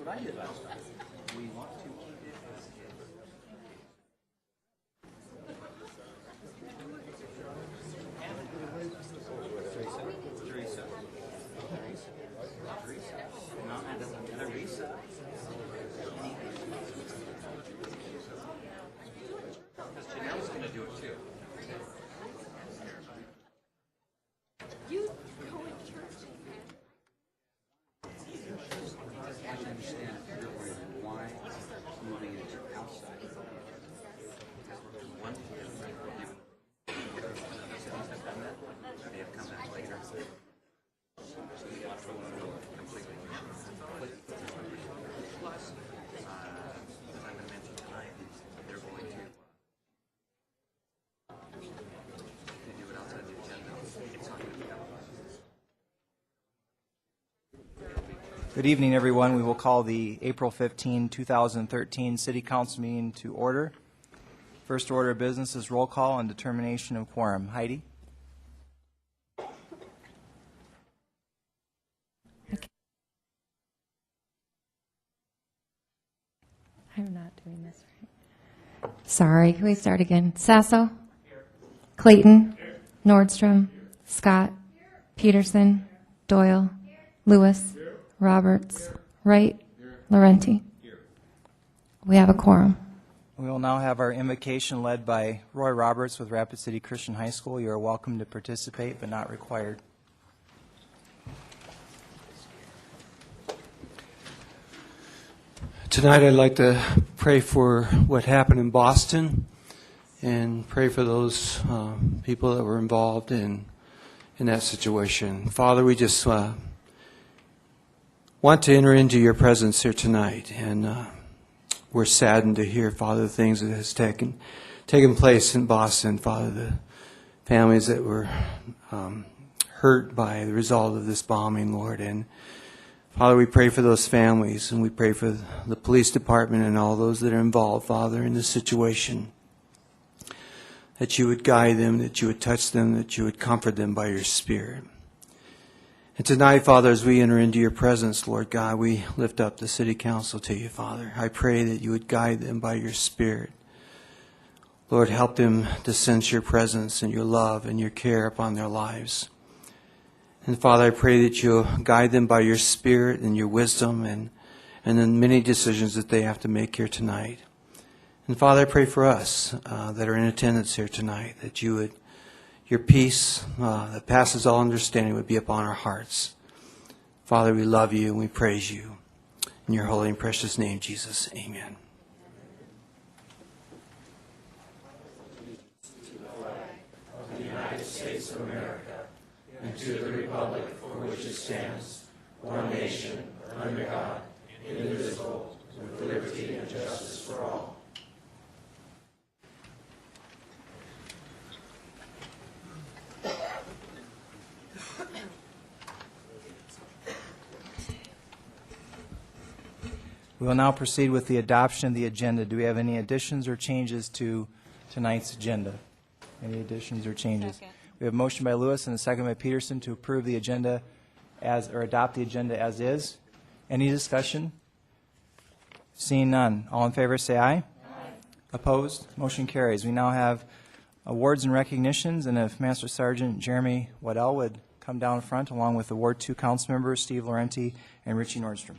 what I did last time. We want to keep it as Teresa. No, that doesn't. Teresa. Because Janelle's going to do it too. You go in church. I can understand why moving into outside. Because we're doing one thing. Have done that. They have come back later. Completely. Plus, as I'm going to mention tonight, they're going to do it outside the agenda. It's not going to be televised. Good evening, everyone. We will call the April 15, 2013 City Council meeting to order. First order of business is roll call and determination of quorum. Heidi? I'm not doing this right. Sorry, can we start again? Sasso? Clayton? Nordstrom? Scott? Peterson? Doyle? Lewis? Roberts? Wright? Laurenti? We have a quorum. We will now have our invocation led by Roy Roberts with Rapid City Christian High School. You are welcome to participate, but not required. Tonight I'd like to pray for what happened in Boston and pray for those people that were involved in that situation. Father, we just want to enter into your presence here tonight, and we're saddened to hear, Father, the things that has taken place in Boston. Father, the families that were hurt by the result of this bombing, Lord, and Father, we pray for those families, and we pray for the police department and all those that are involved, Father, in this situation, that you would guide them, that you would touch them, that you would comfort them by your Spirit. And tonight, Father, as we enter into your presence, Lord God, we lift up the City Council to you, Father. I pray that you would guide them by your Spirit. Lord, help them to sense your presence and your love and your care upon their lives. And Father, I pray that you'll guide them by your Spirit and your wisdom and the many decisions that they have to make here tonight. And Father, I pray for us that are in attendance here tonight, that your peace that passes all understanding would be upon our hearts. Father, we love you and we praise you. In your holy and precious name, Jesus, amen. Of the United States of America, and to the republic for which it stands, one nation, under God, indivisible, with liberty and justice for all. We will now proceed with the adoption of the agenda. Do we have any additions or changes to tonight's agenda? Any additions or changes? Second. We have a motion by Lewis and a second by Peterson to approve the agenda or adopt the agenda as is. Any discussion? Seeing none. All in favor say aye. Aye. Opposed? Motion carries. We now have awards and recognitions, and if Master Sergeant Jeremy Waddell would come down front along with the Ward 2 council members, Steve Laurenti and Richie Nordstrom.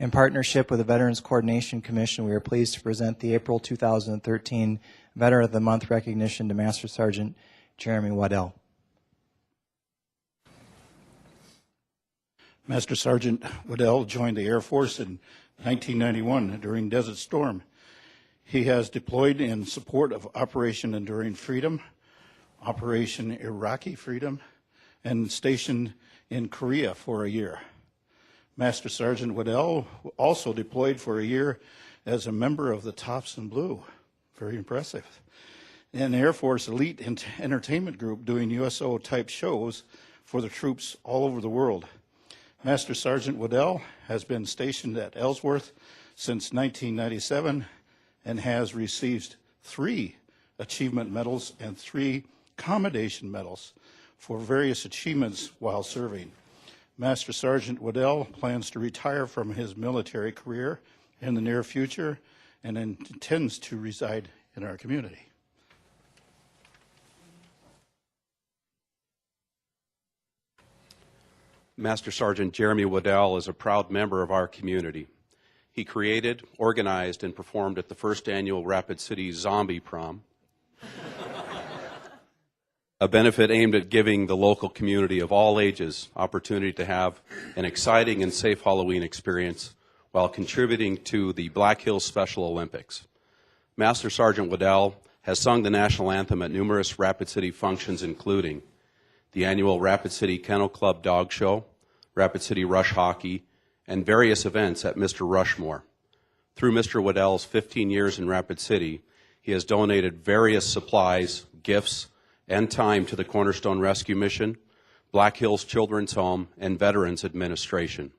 In partnership with the Veterans Coordination Commission, we are pleased to present the April 2013 Veteran of the Month recognition to Master Sergeant Jeremy Waddell. Master Sergeant Waddell joined the Air Force in 1991 during Desert Storm. He has deployed in support of Operation Enduring Freedom, Operation Iraqi Freedom, and stationed in Korea for a year. Master Sergeant Waddell also deployed for a year as a member of the Tops in Blue. Very impressive. An Air Force elite entertainment group doing USO-type shows for the troops all over the world. Master Sergeant Waddell has been stationed at Ellsworth since 1997 and has received 3 achievement medals and 3 commendation medals for various achievements while serving. Master Sergeant Waddell plans to retire from his military career in the near future and intends to reside in our community. Master Sergeant Jeremy Waddell is a proud member of our community. He created, organized, and performed at the first annual Rapid City Zombie Prom, a benefit aimed at giving the local community of all ages opportunity to have an exciting and safe Halloween experience while contributing to the Black Hills Special Olympics. Master Sergeant Waddell has sung the national anthem at numerous Rapid City functions, including the annual Rapid City Kennel Club Dog Show, Rapid City Rush Hockey, and various events at Mr. Rushmore. Through Mr. Waddell's 15 years in Rapid City, he has donated various supplies, gifts, and time to the Cornerstone Rescue Mission, Black Hills Children's Home, and Veterans Administration.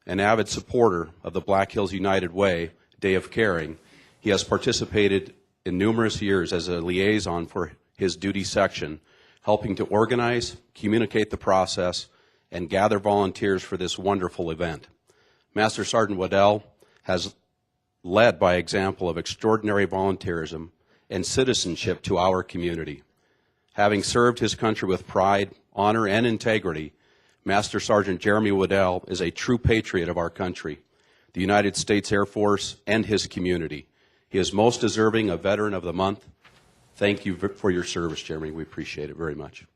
An avid supporter of the Black Hills United Way, Day of Caring, he has participated in numerous years as a liaison for his duty section, helping to organize, communicate the process, and gather volunteers for this wonderful event. Master Sergeant Waddell has led by example of extraordinary volunteerism and citizenship to our community. Having served his country with pride, honor, and integrity, Master Sergeant Jeremy Waddell is a true patriot of our country, the United States Air Force, and his community. He is most deserving of Veteran of the Month. Thank you for your service, Jeremy. We appreciate it very much.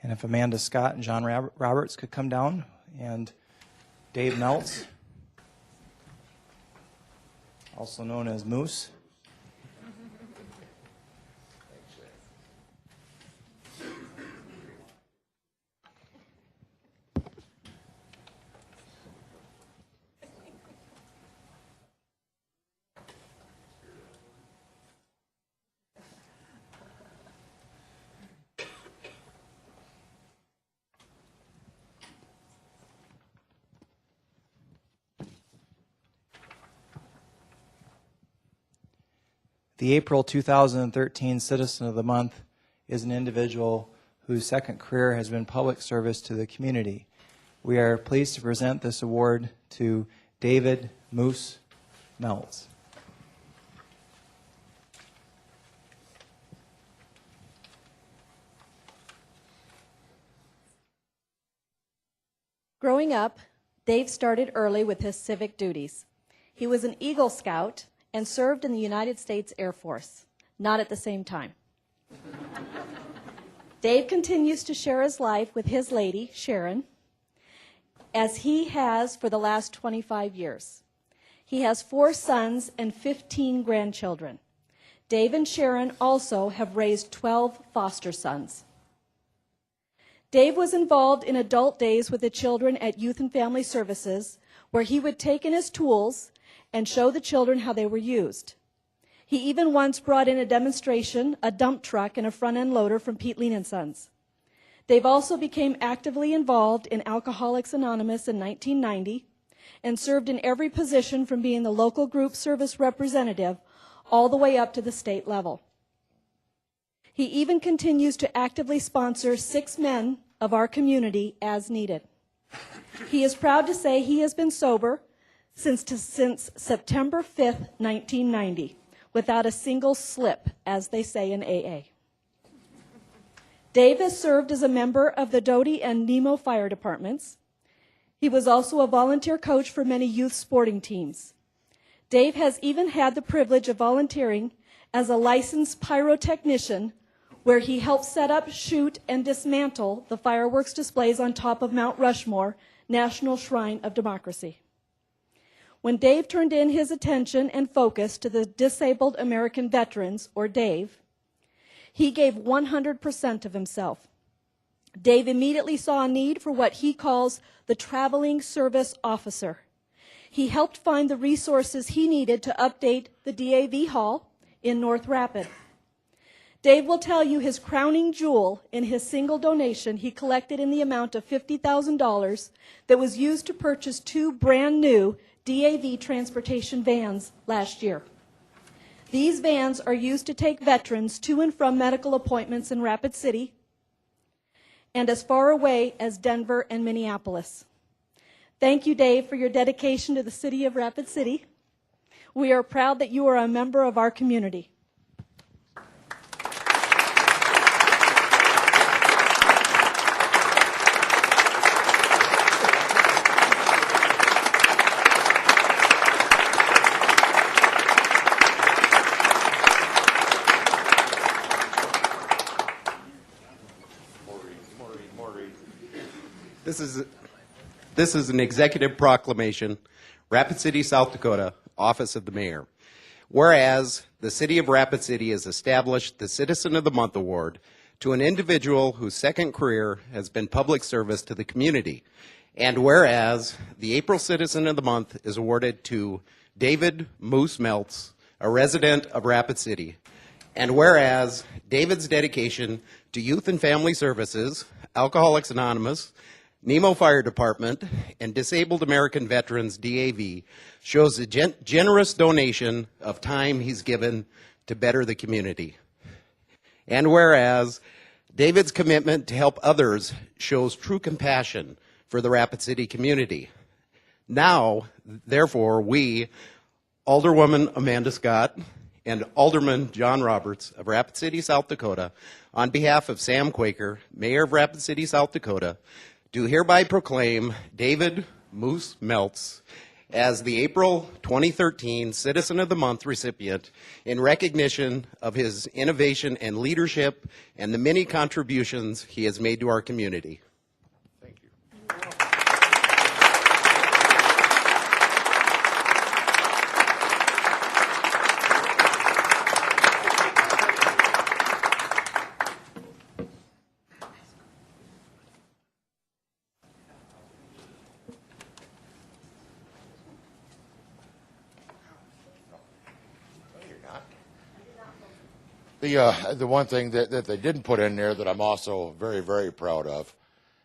And if Amanda Scott and John Roberts could come down, and Dave Meltz, also known as Moose. The April 2013 Citizen of the Month is an individual whose second career has been public service to the community. We are pleased to present this award to David Moose Meltz. Growing up, Dave started early with his civic duties. He was an Eagle Scout and served in the United States Air Force, not at the same time. Dave continues to share his life with his lady, Sharon, as he has for the last 25 years. He has 4 sons and 15 grandchildren. Dave and Sharon also have raised 12 foster sons. Dave was involved in adult days with the children at Youth and Family Services, where he would take in his tools and show the children how they were used. He even once brought in a demonstration, a dump truck and a front-end loader from Pete Lean & Sons. Dave also became actively involved in Alcoholics Anonymous in 1990 and served in every position from being the local group service representative all the way up to the state level. He even continues to actively sponsor 6 men of our community as needed. He is proud to say he has been sober since September 5th, 1990, without a single slip, as they say in AA. Dave has served as a member of the Doty and Nemo fire departments. He was also a volunteer coach for many youth sporting teams. Dave has even had the privilege of volunteering as a licensed pyrotechnician, where he helped set up, shoot, and dismantle the fireworks displays on top of Mount Rushmore, National Shrine of Democracy. When Dave turned in his attention and focus to the Disabled American Veterans, or DAVE, he gave 100% of himself. Dave immediately saw a need for what he calls the traveling service officer. He helped find the resources he needed to update the DAV hall in North Rapid. Dave will tell you his crowning jewel in his single donation he collected in the amount of $50,000 that was used to purchase 2 brand new DAV transportation vans last year. These vans are used to take veterans to and from medical appointments in Rapid City and as far away as Denver and Minneapolis. Thank you, Dave, for your dedication to the city of Rapid City. We are proud that you are a member of our community. This is an executive proclamation, Rapid City, South Dakota, Office of the Mayor. Whereas the City of Rapid City has established the Citizen of the Month Award to an individual whose second career has been public service to the community. And whereas the April Citizen of the Month is awarded to David Moose Meltz, a resident of Rapid City. And whereas David's dedication to youth and family services, Alcoholics Anonymous, Nemo Fire Department, and Disabled American Veterans, DAV, shows a generous donation of time he's given to better the community. And whereas David's commitment to help others shows true compassion for the Rapid City community. Now, therefore, we, Alderwoman Amanda Scott and Alderman John Roberts of Rapid City, South Dakota, on behalf of Sam Quaker, Mayor of Rapid City, South Dakota, do hereby proclaim David Moose Meltz as the April 2013 Citizen of the Month recipient in recognition of his innovation and leadership and the many contributions he has made to our community. Thank you. The one thing that they didn't put in there that I'm also very, very proud of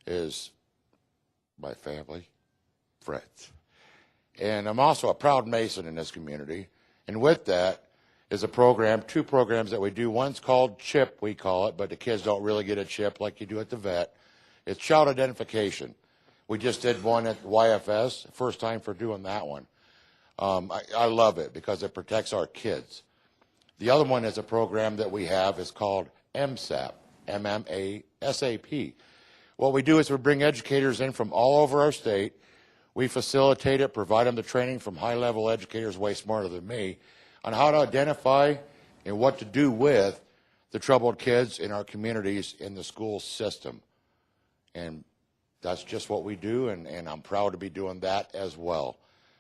is my family, friends. And I'm also a proud Mason in this community. And with that is a program, 2 programs that we do. One's called CHIP, we call it, but the kids don't really get a chip like you do at the vet. It's child identification. We just did one at YFS, first time for doing that one. I love it because it protects our kids. The other one is a program that we have is called MSAP, M-M-A-S-A-P. What we do is we bring educators in from all over our state. We facilitate it, provide them the training from high-level educators way smarter than me on how to identify and what to do with the troubled kids in our communities in the school system. And that's just what we do, and I'm proud to be doing that as well.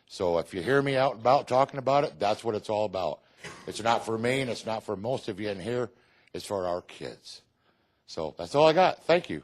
So if you hear me out and about talking about it, that's what it's all about. It's not for me, and it's not for most of you in here. It's for our kids. So that's all I got. Thank you.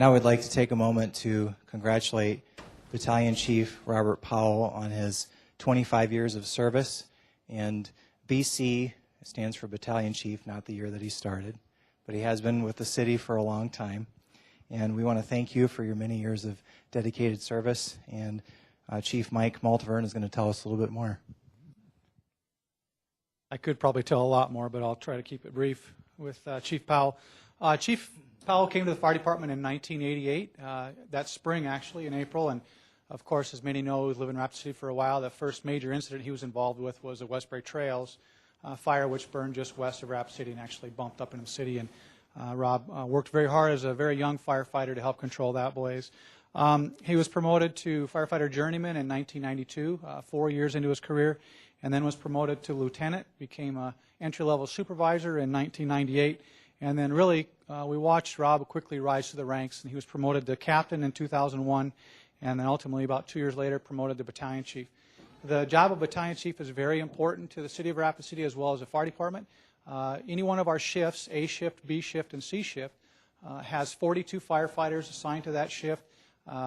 And I would like to take a moment to congratulate Battalion Chief Robert Powell on his 25 years of service. And BC stands for Battalion Chief, not the year that he started. But he has been with the city for a long time. And we want to thank you for your many years of dedicated service. And Chief Mike Maltaverne is going to tell us a little bit more. I could probably tell a lot more, but I'll try to keep it brief with Chief Powell. Chief Powell came to the fire department in 1988, that spring actually, in April. And of course, as many know who live in Rapid City for a while, the first major incident he was involved with was the Westbury Trails fire, which burned just west of Rapid City and actually bumped up into the city. And Rob worked very hard as a very young firefighter to help control that blaze. He was promoted to firefighter journeyman in 1992, 4 years into his career, and then was promoted to lieutenant, became an entry-level supervisor in 1998, and then really we watched Rob quickly rise to the ranks, and he was promoted to captain in 2001, and then ultimately about 2 years later promoted to battalion chief. The job of battalion chief is very important to the city of Rapid City as well as the fire department. Any one of our shifts, A shift, B shift, and C shift, has 42 firefighters assigned to that shift.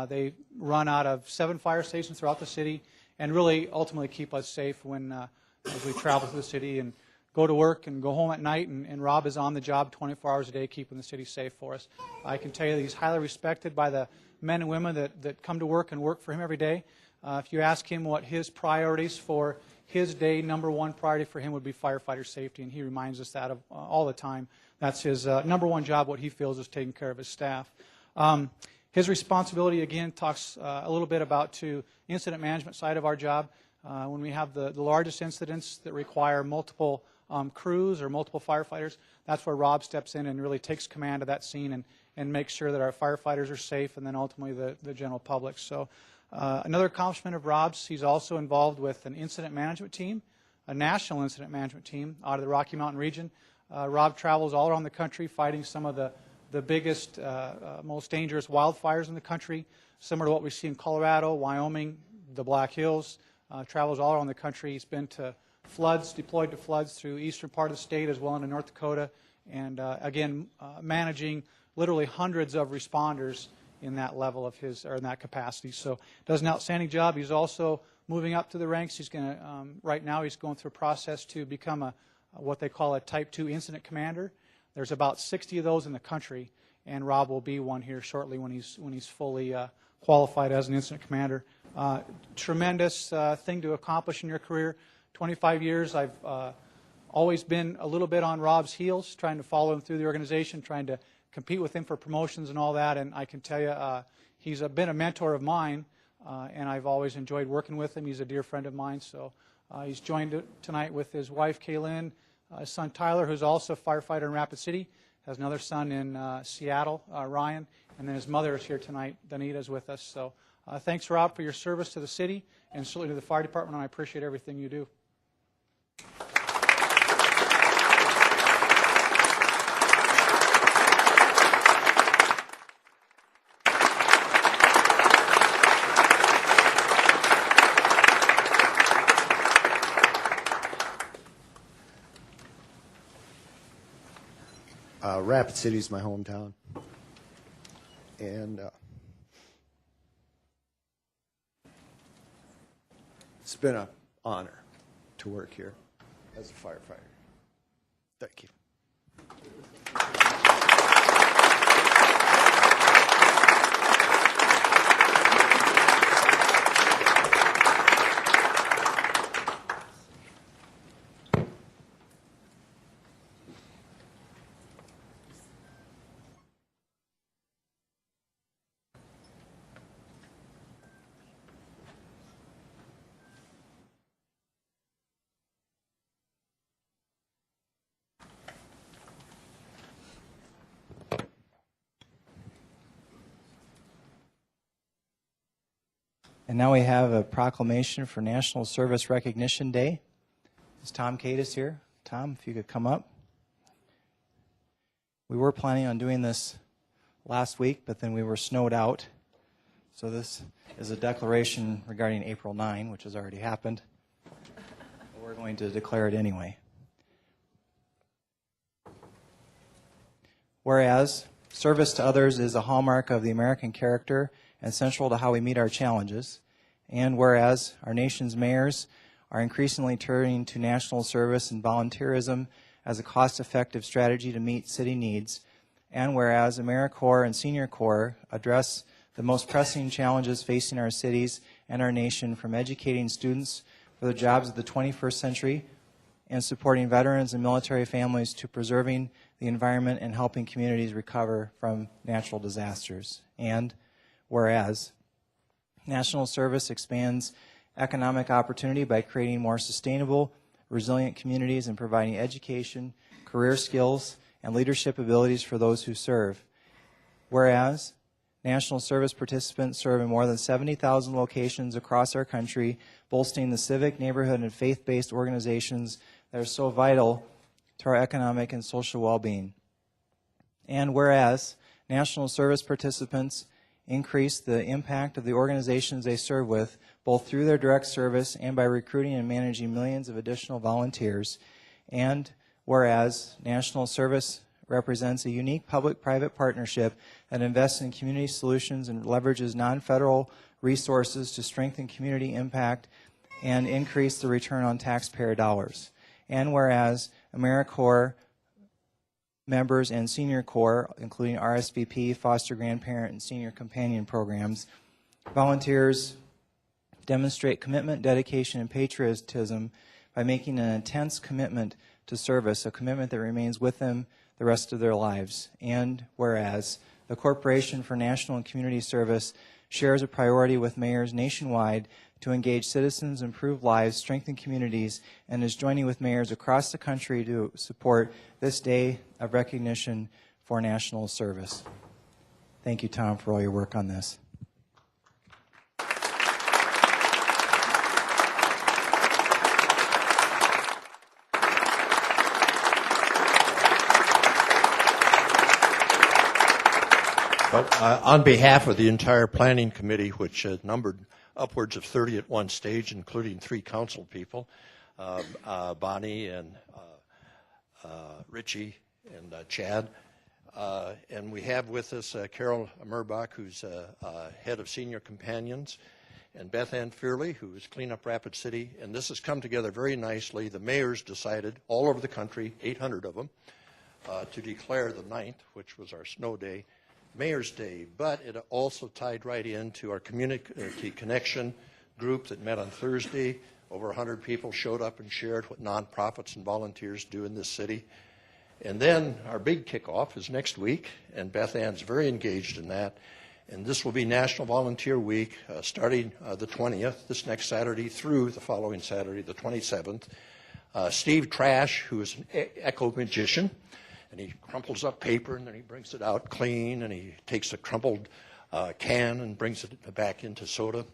They run out of 7 fire stations throughout the city and really ultimately keep us safe when as we travel through the city and go to work and go home at night. And Rob is on the job 24 hours a day keeping the city safe for us. I can tell you that he's highly respected by the men and women that come to work and work for him every day. If you ask him what his priorities for his day, number one priority for him would be firefighter safety, and he reminds us that of all the time. That's his number one job. What he feels is taking care of his staff. His responsibility, again, talks a little bit about to incident management side of our job. When we have the largest incidents that require multiple crews or multiple firefighters, that's where Rob steps in and really takes command of that scene and makes sure that our firefighters are safe and then ultimately the general public. So another accomplishment of Rob's, he's also involved with an incident management team, a national incident management team out of the Rocky Mountain region. Rob travels all around the country fighting some of the biggest, most dangerous wildfires in the country, similar to what we see in Colorado, Wyoming, the Black Hills. Travels all around the country. He's been to floods, deployed to floods through eastern part of the state as well into North Dakota, and again, managing literally hundreds of responders in that level of his, or in that capacity. So does an outstanding job. He's also moving up to the ranks. He's going to, right now he's going through a process to become what they call a Type 2 incident commander. There's about 60 of those in the country, and Rob will be one here shortly when he's fully qualified as an incident commander. Tremendous thing to accomplish in your career. 25 years, I've always been a little bit on Rob's heels, trying to follow him through the organization, trying to compete with him for promotions and all that, and I can tell you he's been a mentor of mine, and I've always enjoyed working with him. He's a dear friend of mine, so he's joined tonight with his wife, Kaylin, his son, Tyler, who's also a firefighter in Rapid City, has another son in Seattle, Ryan, and then his mother is here tonight. Danita is with us. So thanks, Rob, for your service to the city and certainly to the fire department, and I appreciate everything you do. Rapid City is my hometown, and it's been an honor to work here as a firefighter. Thank you. And now we have a proclamation for National Service Recognition Day. Is Tom Cadis here? Tom, if you could come up. We were planning on doing this last week, but then we were snowed out. So this is a declaration regarding April 9, which has already happened. But we're going to declare it anyway. Whereas Service to others is a hallmark of the American character and central to how we meet our challenges. And whereas our nation's mayors are increasingly turning to national service and volunteerism as a cost-effective strategy to meet city needs, and whereas AmeriCorps and Senior Corps address the most pressing challenges facing our cities and our nation, from educating students for the jobs of the 21st century and supporting veterans and military families to preserving the environment and helping communities recover from natural disasters. And whereas national service expands economic opportunity by creating more sustainable, resilient communities and providing education, career skills, and leadership abilities for those who serve. Whereas national service participants serve in more than 70,000 locations across our country, bolstering the civic, neighborhood, and faith-based organizations that are so vital to our economic and social well-being. And whereas national service participants increase the impact of the organizations they serve with, both through their direct service and by recruiting and managing millions of additional volunteers. And whereas national service represents a unique public-private partnership that invests in community solutions and leverages non-federal resources to strengthen community impact and increase the return on taxpayer dollars. And whereas AmeriCorps members and Senior Corps, including RSVP, foster grandparent, and senior companion programs, volunteers demonstrate commitment, dedication, and patriotism by making an intense commitment to service, a commitment that remains with them the rest of their lives. And whereas the Corporation for National and Community Service shares a priority with mayors nationwide to engage citizens, improve lives, strengthen communities, and is joining with mayors across the country to support this day of recognition for national service. Thank you, Tom, for all your work on this. On behalf of the entire planning committee, which numbered upwards of 30 at one stage, including 3 council people, Bonnie and Richie and Chad, and we have with us Carol Murbach, who's head of Senior Companions, and Beth Ann Fearley, who is Clean Up Rapid City. And this has come together very nicely. The mayors decided all over the country, 800 of them, to declare the 9th, which was our snow day, Mayor's Day, but it also tied right into our community connection group that met on Thursday. Over 100 people showed up and shared what nonprofits and volunteers do in this city. And then our big kickoff is next week, and Beth Ann's very engaged in that. And this will be National Volunteer Week, starting the 20th, this next Saturday, through the following Saturday, the 27th. Steve Trash, who is an echo magician, and he crumples up paper, and then he brings it out clean, and he takes a crumpled can and brings it back into soda.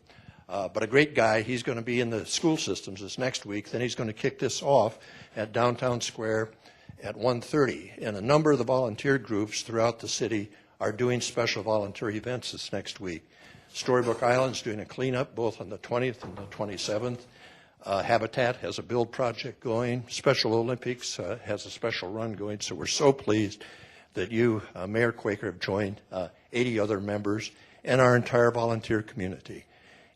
But a great guy. He's going to be in the school systems this next week. Then he's going to kick this off at Downtown Square at 1:30. And a number of the volunteer groups throughout the city are doing special volunteer events this next week. Storybook Island's doing a cleanup both on the 20th and the 27th. Habitat has a build project going. Special Olympics has a special run going. So we're so pleased that you, Mayor Quaker, have joined 80 other members and our entire volunteer community.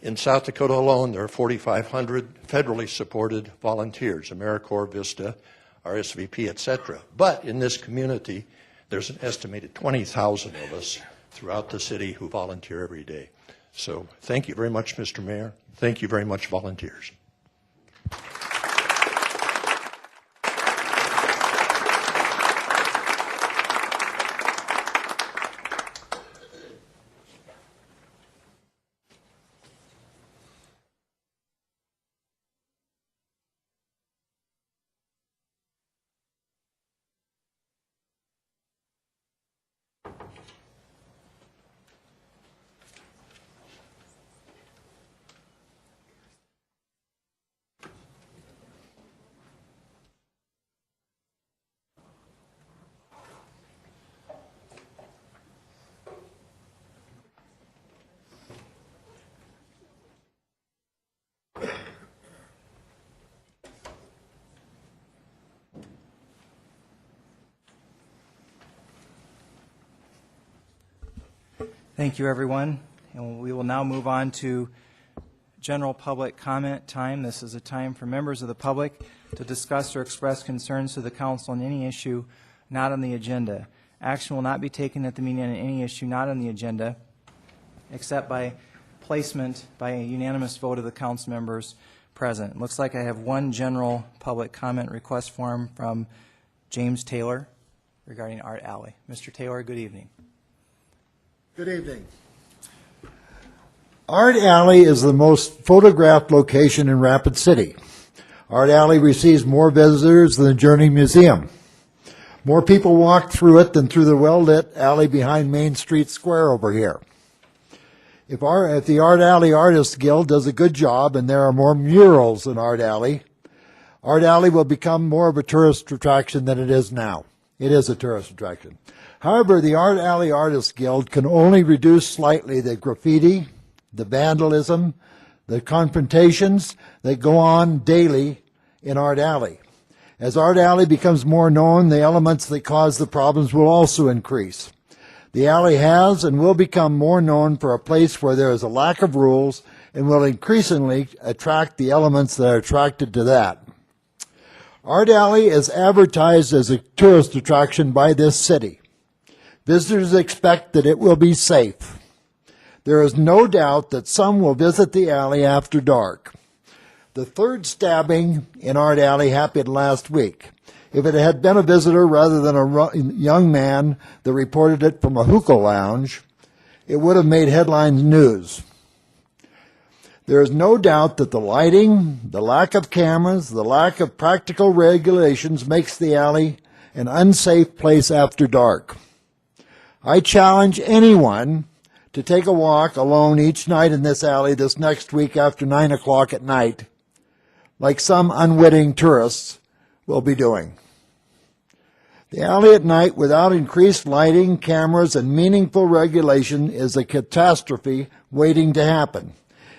In South Dakota alone, there are 4,500 federally supported volunteers, AmeriCorps, Vista, RSVP, etc. But in this community, there's an estimated 20,000 of us throughout the city who volunteer every day. So thank you very much, Mr. Mayor. Thank you very much, volunteers. Thank you, everyone. And we will now move on to general public comment time. This is a time for members of the public to discuss or express concerns to the council on any issue not on the agenda. Action will not be taken at the meeting on any issue not on the agenda, except by placement by a unanimous vote of the council members present. It looks like I have one general public comment request form from James Taylor regarding Art Alley. Mr. Taylor, good evening. Good evening. Art Alley is the most photographed location in Rapid City. Art Alley receives more visitors than the Journey Museum. More people walk through it than through the well-lit alley behind Main Street Square over here. If the Art Alley Artists Guild does a good job and there are more murals in Art Alley will become more of a tourist attraction than it is now. It is a tourist attraction. However, the Art Alley Artists Guild can only reduce slightly the graffiti, the vandalism, the confrontations that go on daily in Art Alley. As Art Alley becomes more known, the elements that cause the problems will also increase. The alley has and will become more known for a place where there is a lack of rules and will increasingly attract the elements that are attracted to that. Art Alley is advertised as a tourist attraction by this city. Visitors expect that it will be safe. There is no doubt that some will visit the alley after dark. The third stabbing in Art Alley happened last week. If it had been a visitor rather than a young man that reported it from a hookah lounge, it would have made headline news. There is no doubt that the lighting, the lack of cameras, the lack of practical regulations makes the alley an unsafe place after dark. I challenge anyone to take a walk alone each night in this alley this next week after 9 o'clock at night, like some unwitting tourists will be doing. The alley at night without increased lighting, cameras, and meaningful regulation is a catastrophe waiting to happen.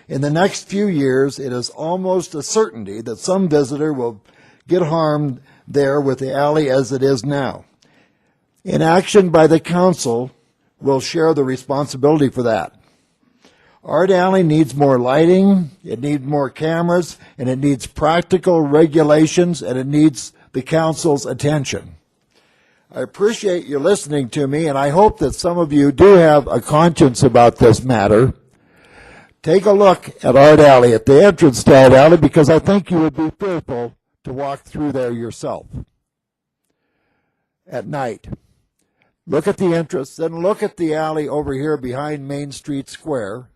In the next few years, it is almost a certainty that some visitor will get harmed there with the alley as it is now. Inaction by the council will share the responsibility for that. Art Alley needs more lighting, it needs more cameras, and it needs practical regulations, and it needs the council's attention. I appreciate you listening to me, and I hope that some of you do have a conscience about this matter. Take a look at Art Alley, at the entrance to Art Alley, because I think you would be fearful to walk through there yourself at night. Look at the entrance, then look at the alley over here behind Main Street Square.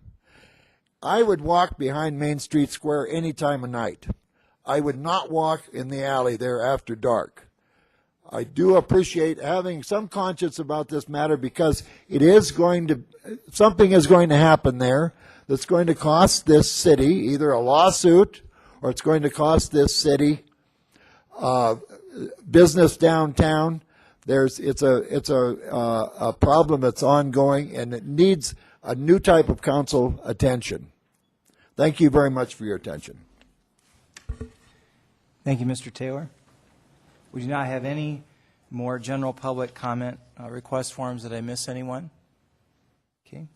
I would walk behind Main Street Square any time of night. I would not walk in the alley there after dark. I do appreciate having some conscience about this matter because something is going to happen there that's going to cost this city either a lawsuit or it's going to cost this city business downtown. It's a problem that's ongoing, and it needs a new type of council attention. Thank you very much for your attention. Thank you, Mr. Taylor. We do not have any more general public comment request forms. Did I miss anyone? Okay.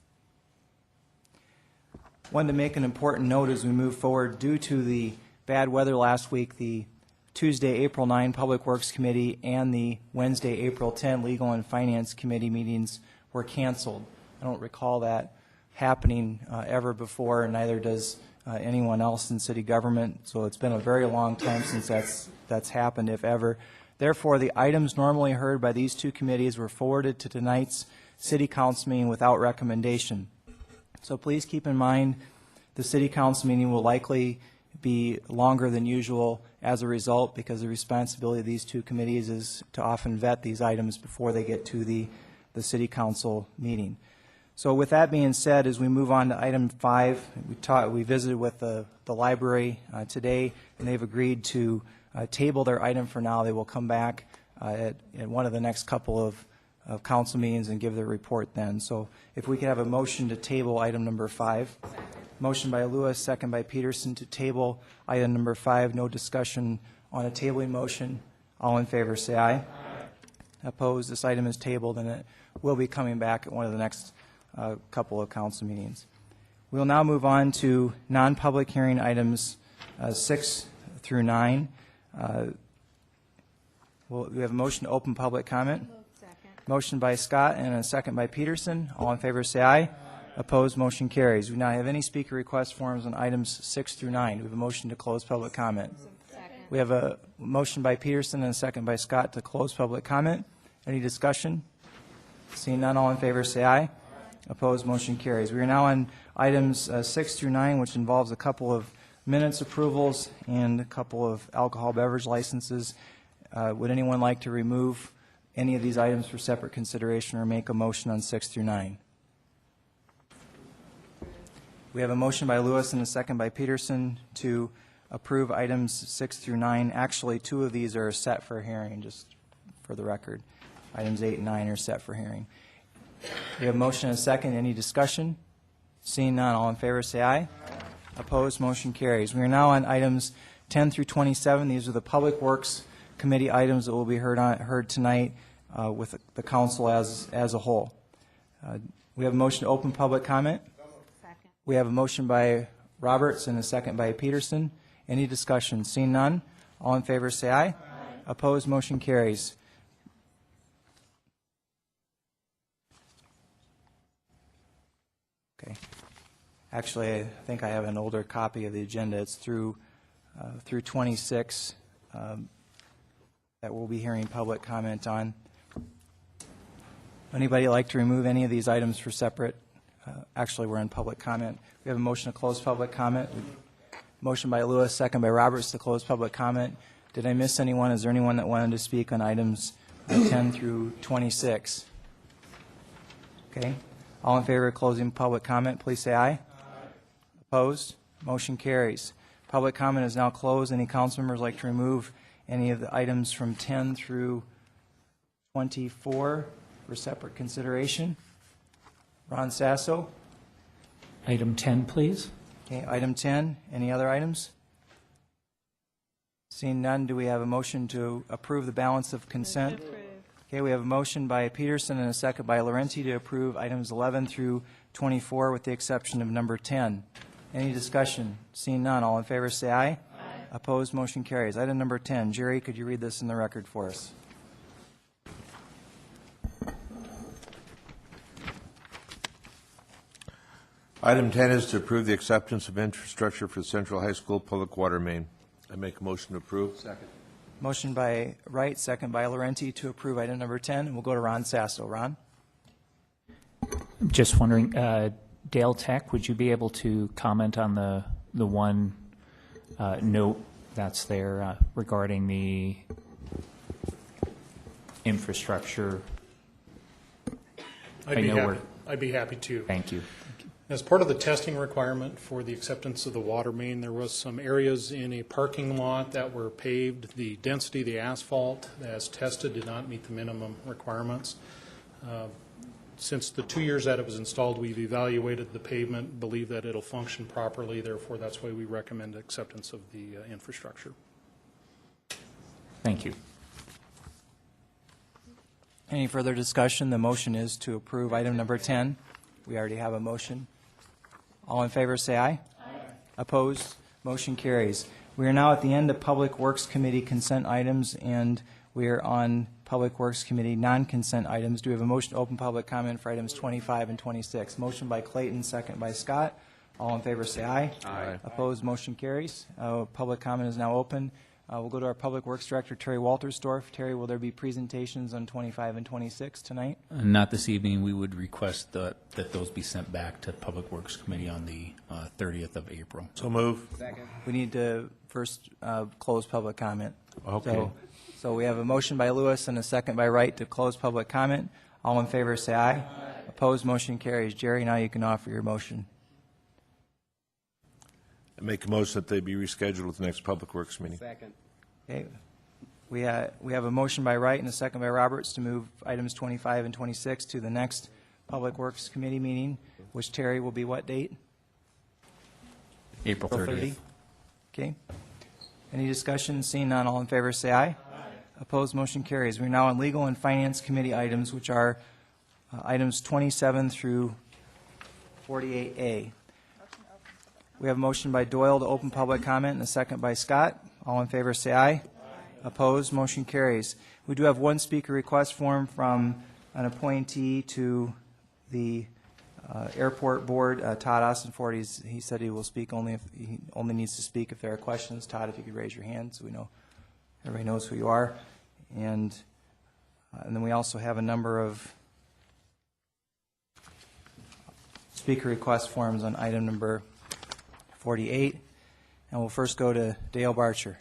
Wanted to make an important note as we move forward. Due to the bad weather last week, the Tuesday, April 9 Public Works Committee and the Wednesday, April 10 Legal and Finance Committee meetings were canceled. I don't recall that happening ever before, and neither does anyone else in city government. So it's been a very long time since that's happened, if ever. Therefore, the items normally heard by these two committees were forwarded to tonight's city council meeting without recommendation. So please keep in mind the city council meeting will likely be longer than usual as a result, because the responsibility of these two committees is to often vet these items before they get to the city council meeting. So with that being said, as we move on to item 5, we visited with the library today, and they've agreed to table their item for now. They will come back at one of the next couple of council meetings and give their report then. So if we could have a motion to table item number 5. Motion by Lewis, second by Peterson to table item number 5. No discussion on a tabling motion. All in favor say aye. Opposed? This item is tabled, and it will be coming back at one of the next a couple of council meetings. We will now move on to non-public hearing items 6 through 9. We have a motion to open public comment. Motion by Scott and a second by Peterson. All in favor say aye. Opposed, motion carries. We now have any speaker request forms on items 6 through 9. We have a motion to close public comment. We have a motion by Peterson and a second by Scott to close public comment. Any discussion? Seeing none, all in favor say aye. Opposed, motion carries. We are now on items 6 through 9, which involves a couple of minutes approvals and a couple of alcohol beverage licenses. Would anyone like to remove any of these items for separate consideration or make a motion on 6 through 9? We have a motion by Lewis and a second by Peterson to approve items 6 through 9. Actually, 2 of these are set for hearing, just for the record. Items 8 and 9 are set for hearing. We have a motion and a second. Any discussion? Seeing none, all in favor say aye. Opposed, motion carries. We are now on items 10 through 27. These are the Public Works Committee items that will be heard tonight with the council as a whole. We have a motion to open public comment. We have a motion by Roberts and a second by Peterson. Any discussion? Seeing none, all in favor say aye. Opposed, motion carries. Okay. Actually, I think I have an older copy of the agenda. It's through 26 that we'll be hearing public comment on. Anybody like to remove any of these items for separate? Actually, we're in public comment. We have a motion to close public comment. Motion by Lewis, second by Roberts to close public comment. Did I miss anyone? Is there anyone that wanted to speak on items 10 through 26? Okay. All in favor of closing public comment, please say aye. Opposed? Motion carries. Public comment is now closed. Any council members like to remove any of the items from 10 through 24 for separate consideration? Ron Sasso. Item 10, please. Okay, item 10. Any other items? Seeing none, do we have a motion to approve the balance of consent? Okay, we have a motion by Peterson and a second by Laurenti to approve items 11 through 24 with the exception of number 10. Any discussion? Seeing none, all in favor say aye. Aye. Opposed, motion carries. Item number 10. Jerry, could you read this in the record for us? Item 10 is to approve the acceptance of infrastructure for the Central High School public water main. I make a motion to approve. Second. Motion by Wright, second by Laurenti to approve item number 10. And we'll go to Ron Sasso. Ron? Just wondering, Dale Tech, would you be able to comment on the one note that's there regarding the infrastructure? I'd be happy to. Thank you. As part of the testing requirement for the acceptance of the water main, there was some areas in a parking lot that were paved. The density of the asphalt, as tested, did not meet the minimum requirements. Since the 2 years that it was installed, we've evaluated the pavement, believe that it'll function properly. Therefore, that's why we recommend acceptance of the infrastructure. Thank you. Any further discussion? The motion is to approve item number 10. We already have a motion. All in favor say aye. Aye. Opposed? Motion carries. We are now at the end of Public Works Committee consent items, and we are on Public Works Committee non-consent items. Do we have a motion to open public comment for items 25 and 26? Motion by Clayton, second by Scott. All in favor say aye. Aye. Opposed? Motion carries. Public comment is now open. We'll go to our Public Works Director, Terry Waltersdorf. Terry, will there be presentations on 25 and 26 tonight? Not this evening. We would request that those be sent back to Public Works Committee on the 30th of April. So move. Second. We need to first close public comment. Okay. So we have a motion by Lewis and a second by Wright to close public comment. All in favor say aye. Aye. Opposed? Motion carries. Jerry, now you can offer your motion. I make a motion that they be rescheduled with the next Public Works meeting. Second. Okay. We have a motion by Wright and a second by Roberts to move items 25 and 26 to the next Public Works Committee meeting, which, Terry, will be what date? April 30th. Okay. Any discussion? Seeing none, all in favor say aye. Aye. Opposed? Motion carries. We're now on Legal and Finance Committee items, which are items 27 through 48A. We have a motion by Doyle to open public comment and a second by Scott. All in favor say aye. Opposed, motion carries. We do have one speaker request form from an appointee to the airport board, Todd Austinford. He said he will speak only if he only needs to speak if there are questions. Todd, if you could raise your hand so we know everybody knows who you are. And then we also have a number of speaker request forms on item number 48. And we'll first go to Dale Barcher.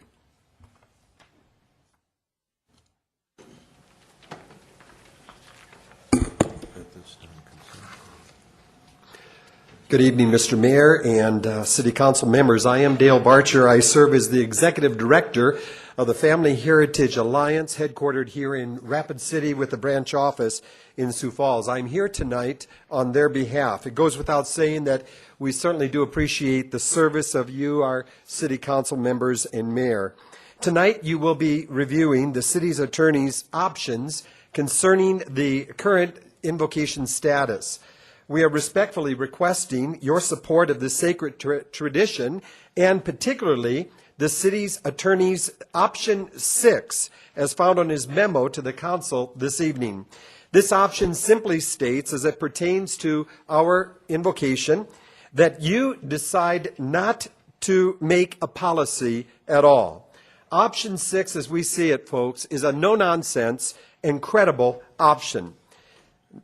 Good evening, Mr. Mayor and City Council members. I am Dale Barcher. I serve as the Executive Director of the Family Heritage Alliance, headquartered here in Rapid City with a branch office in Sioux Falls. I'm here tonight on their behalf. It goes without saying that we certainly do appreciate the service of you, our City Council members and Mayor. Tonight you will be reviewing the City's Attorney's options concerning the current invocation status. We are respectfully requesting your support of the sacred tradition and particularly the city's attorney's option 6 as found on his memo to the council this evening. This option simply states, as it pertains to our invocation, that you decide not to make a policy at all. Option 6, as we see it, folks, is a no-nonsense and credible option.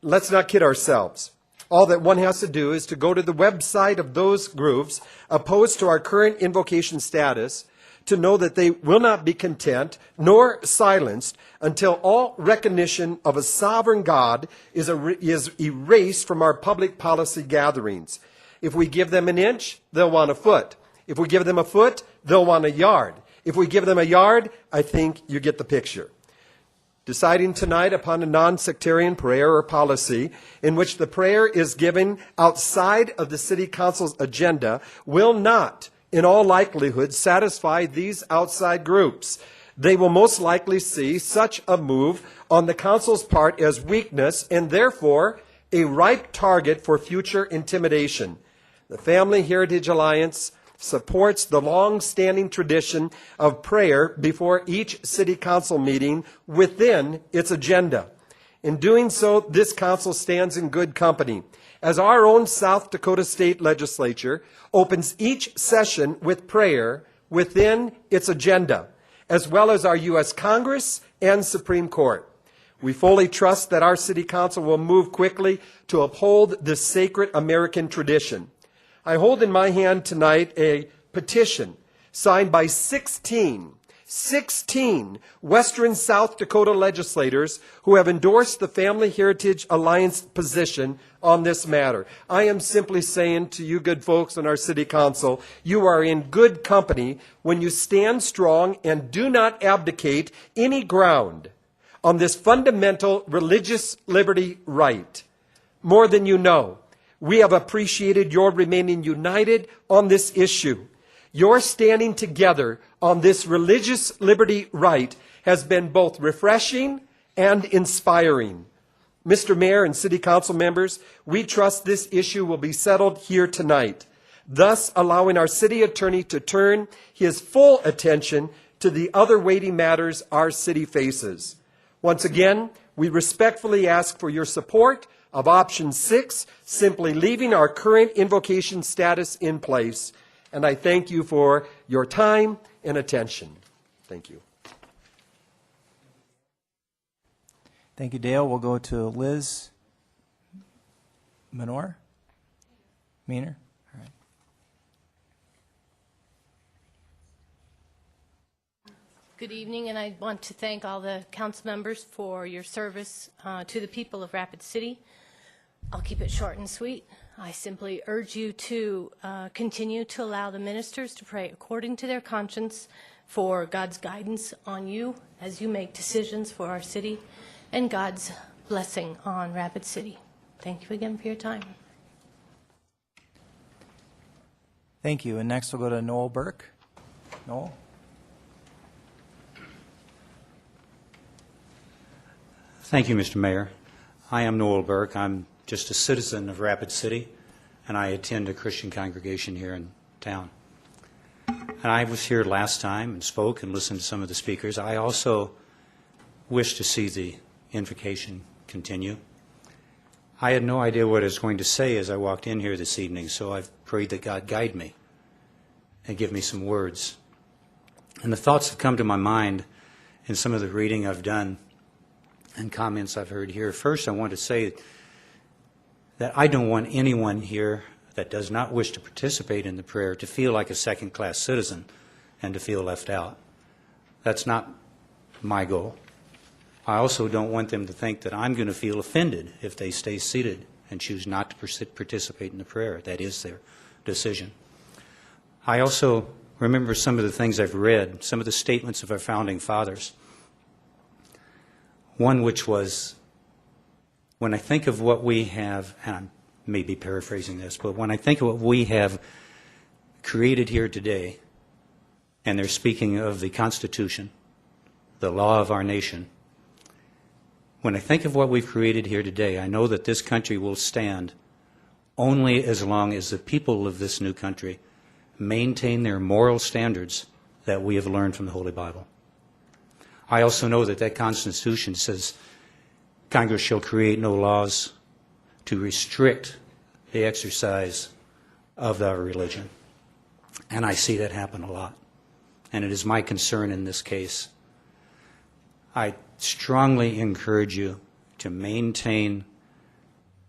Let's not kid ourselves. All that one has to do is to go to the website of those groups opposed to our current invocation status to know that they will not be content nor silenced until all recognition of a sovereign God is erased from our public policy gatherings. If we give them an inch, they'll want a foot. If we give them a foot, they'll want a yard. If we give them a yard, I think you get the picture. Deciding tonight upon a non-sectarian prayer or policy in which the prayer is given outside of the City Council's agenda will not, in all likelihood, satisfy these outside groups. They will most likely see such a move on the Council's part as weakness and therefore a ripe target for future intimidation. The Family Heritage Alliance supports the long-standing tradition of prayer before each City Council meeting within its agenda. In doing so, this council stands in good company, as our own South Dakota State Legislature opens each session with prayer within its agenda, as well as our U.S. Congress and Supreme Court. We fully trust that our City Council will move quickly to uphold this sacred American tradition. I hold in my hand tonight a petition signed by 16 Western South Dakota legislators who have endorsed the Family Heritage Alliance position on this matter. I am simply saying to you good folks in our City Council, you are in good company when you stand strong and do not abdicate any ground on this fundamental religious liberty right. More than you know, we have appreciated your remaining united on this issue. Your standing together on this religious liberty right has been both refreshing and inspiring. Mr. Mayor and City Council members, we trust this issue will be settled here tonight, thus allowing our City Attorney to turn his full attention to the other weighty matters our city faces. Once again, we respectfully ask for your support of option 6, simply leaving our current invocation status in place. And I thank you for your time and attention. Thank you. Thank you, Dale. We'll go to Liz Meaner. All right. Good evening, and I want to thank all the council members for your service to the people of Rapid City. I'll keep it short and sweet. I simply urge you to continue to allow the ministers to pray according to their conscience for God's guidance on you as you make decisions for our city and God's blessing on Rapid City. Thank you again for your time. Thank you. And next we'll go to Noel Burke. Noel? Thank you, Mr. Mayor. I am Noel Burke. I'm just a citizen of Rapid City, and I attend a Christian congregation here in town. And I was here last time and spoke and listened to some of the speakers. I also wish to see the invocation continue. I had no idea what I was going to say as I walked in here this evening, so I've prayed that God guide me and give me some words. And the thoughts have come to my mind in some of the reading I've done and comments I've heard here. First, I want to say that I don't want anyone here that does not wish to participate in the prayer to feel like a second-class citizen and to feel left out. That's not my goal. I also don't want them to think that I'm going to feel offended if they stay seated and choose not to participate in the prayer. That is their decision. I also remember some of the things I've read, some of the statements of our founding fathers. One which was, when I think of what we have, and I may be paraphrasing this, but when I think of what we have created here today, and they're speaking of the Constitution, the law of our nation, when I think of what we've created here today, I know that this country will stand only as long as the people of this new country maintain their moral standards that we have learned from the Holy Bible. I also know that that Constitution says Congress shall create no laws to restrict the exercise of our religion. And I see that happen a lot. And it is my concern in this case. I strongly encourage you to maintain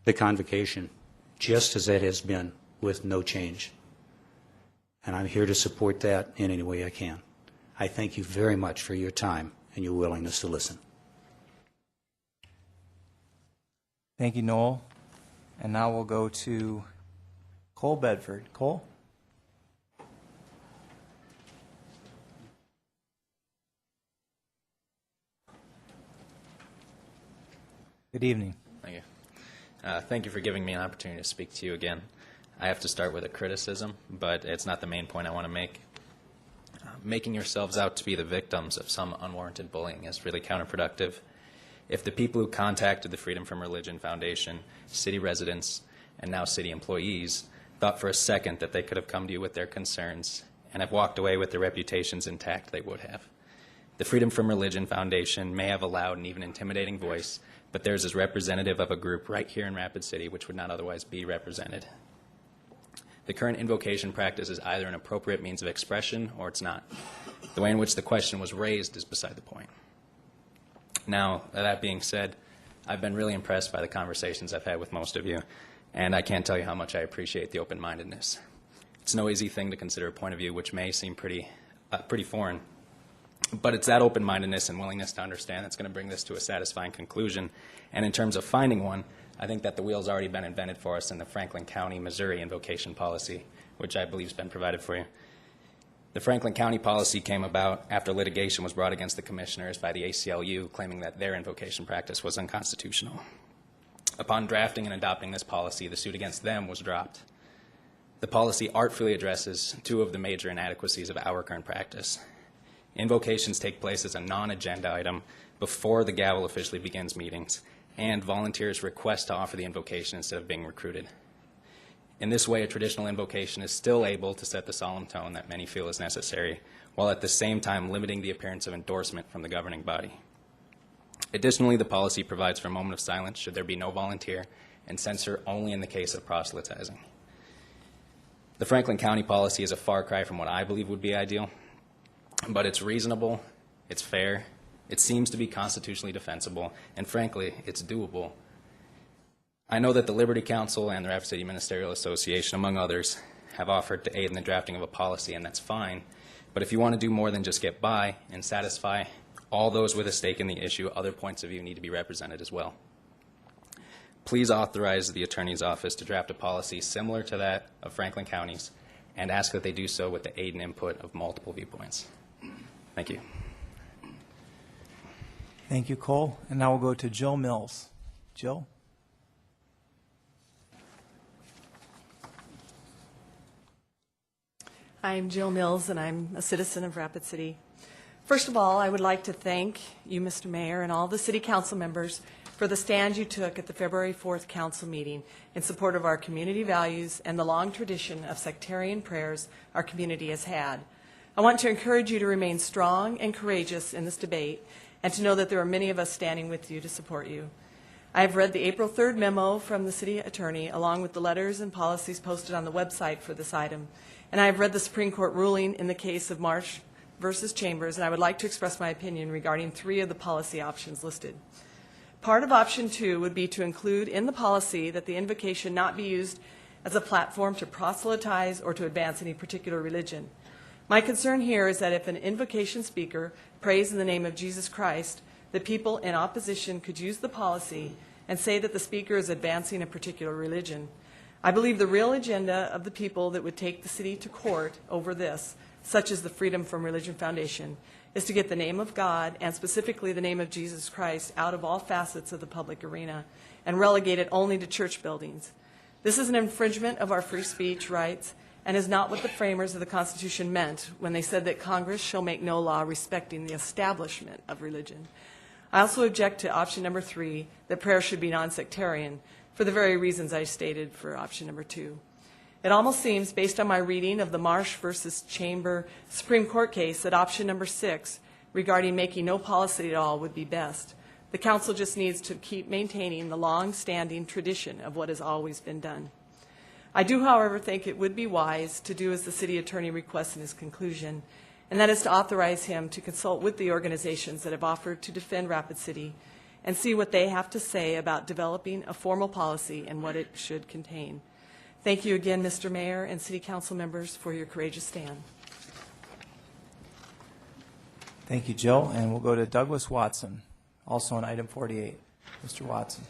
the convocation just as it has been, with no change. And I'm here to support that in any way I can. I thank you very much for your time and your willingness to listen. Thank you, Noel. And now we'll go to Cole Bedford. Cole? Good evening. Thank you. Thank you for giving me an opportunity to speak to you again. I have to start with a criticism, but it's not the main point I want to make. Making yourselves out to be the victims of some unwarranted bullying is really counterproductive. If the people who contacted the Freedom from Religion Foundation, city residents, and now city employees, thought for a second that they could have come to you with their concerns and have walked away with their reputations intact, they would have. The Freedom from Religion Foundation may have a loud and even intimidating voice, but theirs is representative of a group right here in Rapid City which would not otherwise be represented. The current invocation practice is either an appropriate means of expression or it's not. The way in which the question was raised is beside the point. Now, that being said, I've been really impressed by the conversations I've had with most of you, and I can't tell you how much I appreciate the open-mindedness. It's no easy thing to consider a point of view which may seem pretty foreign, but it's that open-mindedness and willingness to understand that's going to bring this to a satisfying conclusion. And in terms of finding one, I think that the wheel's already been invented for us in the Franklin County, Missouri invocation policy, which I believe has been provided for you. The Franklin County policy came about after litigation was brought against the commissioners by the ACLU, claiming that their invocation practice was unconstitutional. Upon drafting and adopting this policy, the suit against them was dropped. The policy artfully addresses two of the major inadequacies of our current practice. Invocations take place as a non-agenda item before the gavel officially begins meetings, and volunteers request to offer the invocation instead of being recruited. In this way, a traditional invocation is still able to set the solemn tone that many feel is necessary, while at the same time limiting the appearance of endorsement from the governing body. Additionally, the policy provides for a moment of silence should there be no volunteer, and censor only in the case of proselytizing. The Franklin County policy is a far cry from what I believe would be ideal, but it's reasonable, it's fair, it seems to be constitutionally defensible, and frankly, it's doable. I know that the Liberty Council and the Rapid City Ministerial Association, among others, have offered to aid in the drafting of a policy, and that's fine. But if you want to do more than just get by and satisfy all those with a stake in the issue, other points of view need to be represented as well. Please authorize the Attorney's Office to draft a policy similar to that of Franklin County's, and ask that they do so with the aid and input of multiple viewpoints. Thank you. Thank you, Cole. And now we'll go to Jill Mills. Jill? I'm Jill Mills, and I'm a citizen of Rapid City. First of all, I would like to thank you, Mr. Mayor, and all the city council members for the stand you took at the February 4th council meeting in support of our community values and the long tradition of sectarian prayers our community has had. I want to encourage you to remain strong and courageous in this debate and to know that there are many of us standing with you to support you. I have read the April 3rd memo from the city attorney along with the letters and policies posted on the website for this item, and I have read the Supreme Court ruling in the case of Marsh versus Chambers, and I would like to express my opinion regarding 3 of the policy options listed. Part of option 2 would be to include in the policy that the invocation not be used as a platform to proselytize or to advance any particular religion. My concern here is that if an invocation speaker prays in the name of Jesus Christ, the people in opposition could use the policy and say that the speaker is advancing a particular religion. I believe the real agenda of the people that would take the city to court over this, such as the Freedom from Religion Foundation, is to get the name of God, and specifically the name of Jesus Christ, out of all facets of the public arena and relegate it only to church buildings. This is an infringement of our free speech rights and is not what the framers of the Constitution meant when they said that Congress shall make no law respecting the establishment of religion. I also object to option number 3, that prayer should be non-sectarian, for the very reasons I stated for option number 2. It almost seems, based on my reading of the Marsh versus Chamber Supreme Court case, that option number 6, regarding making no policy at all, would be best. The council just needs to keep maintaining the long-standing tradition of what has always been done. I do, however, think it would be wise to do as the city attorney requests in his conclusion, and that is to authorize him to consult with the organizations that have offered to defend Rapid City and see what they have to say about developing a formal policy and what it should contain. Thank you again, Mr. Mayor and City Council members, for your courageous stand. Thank you, Jill. And we'll go to Douglas Watson, also on item 48. Mr. Watson.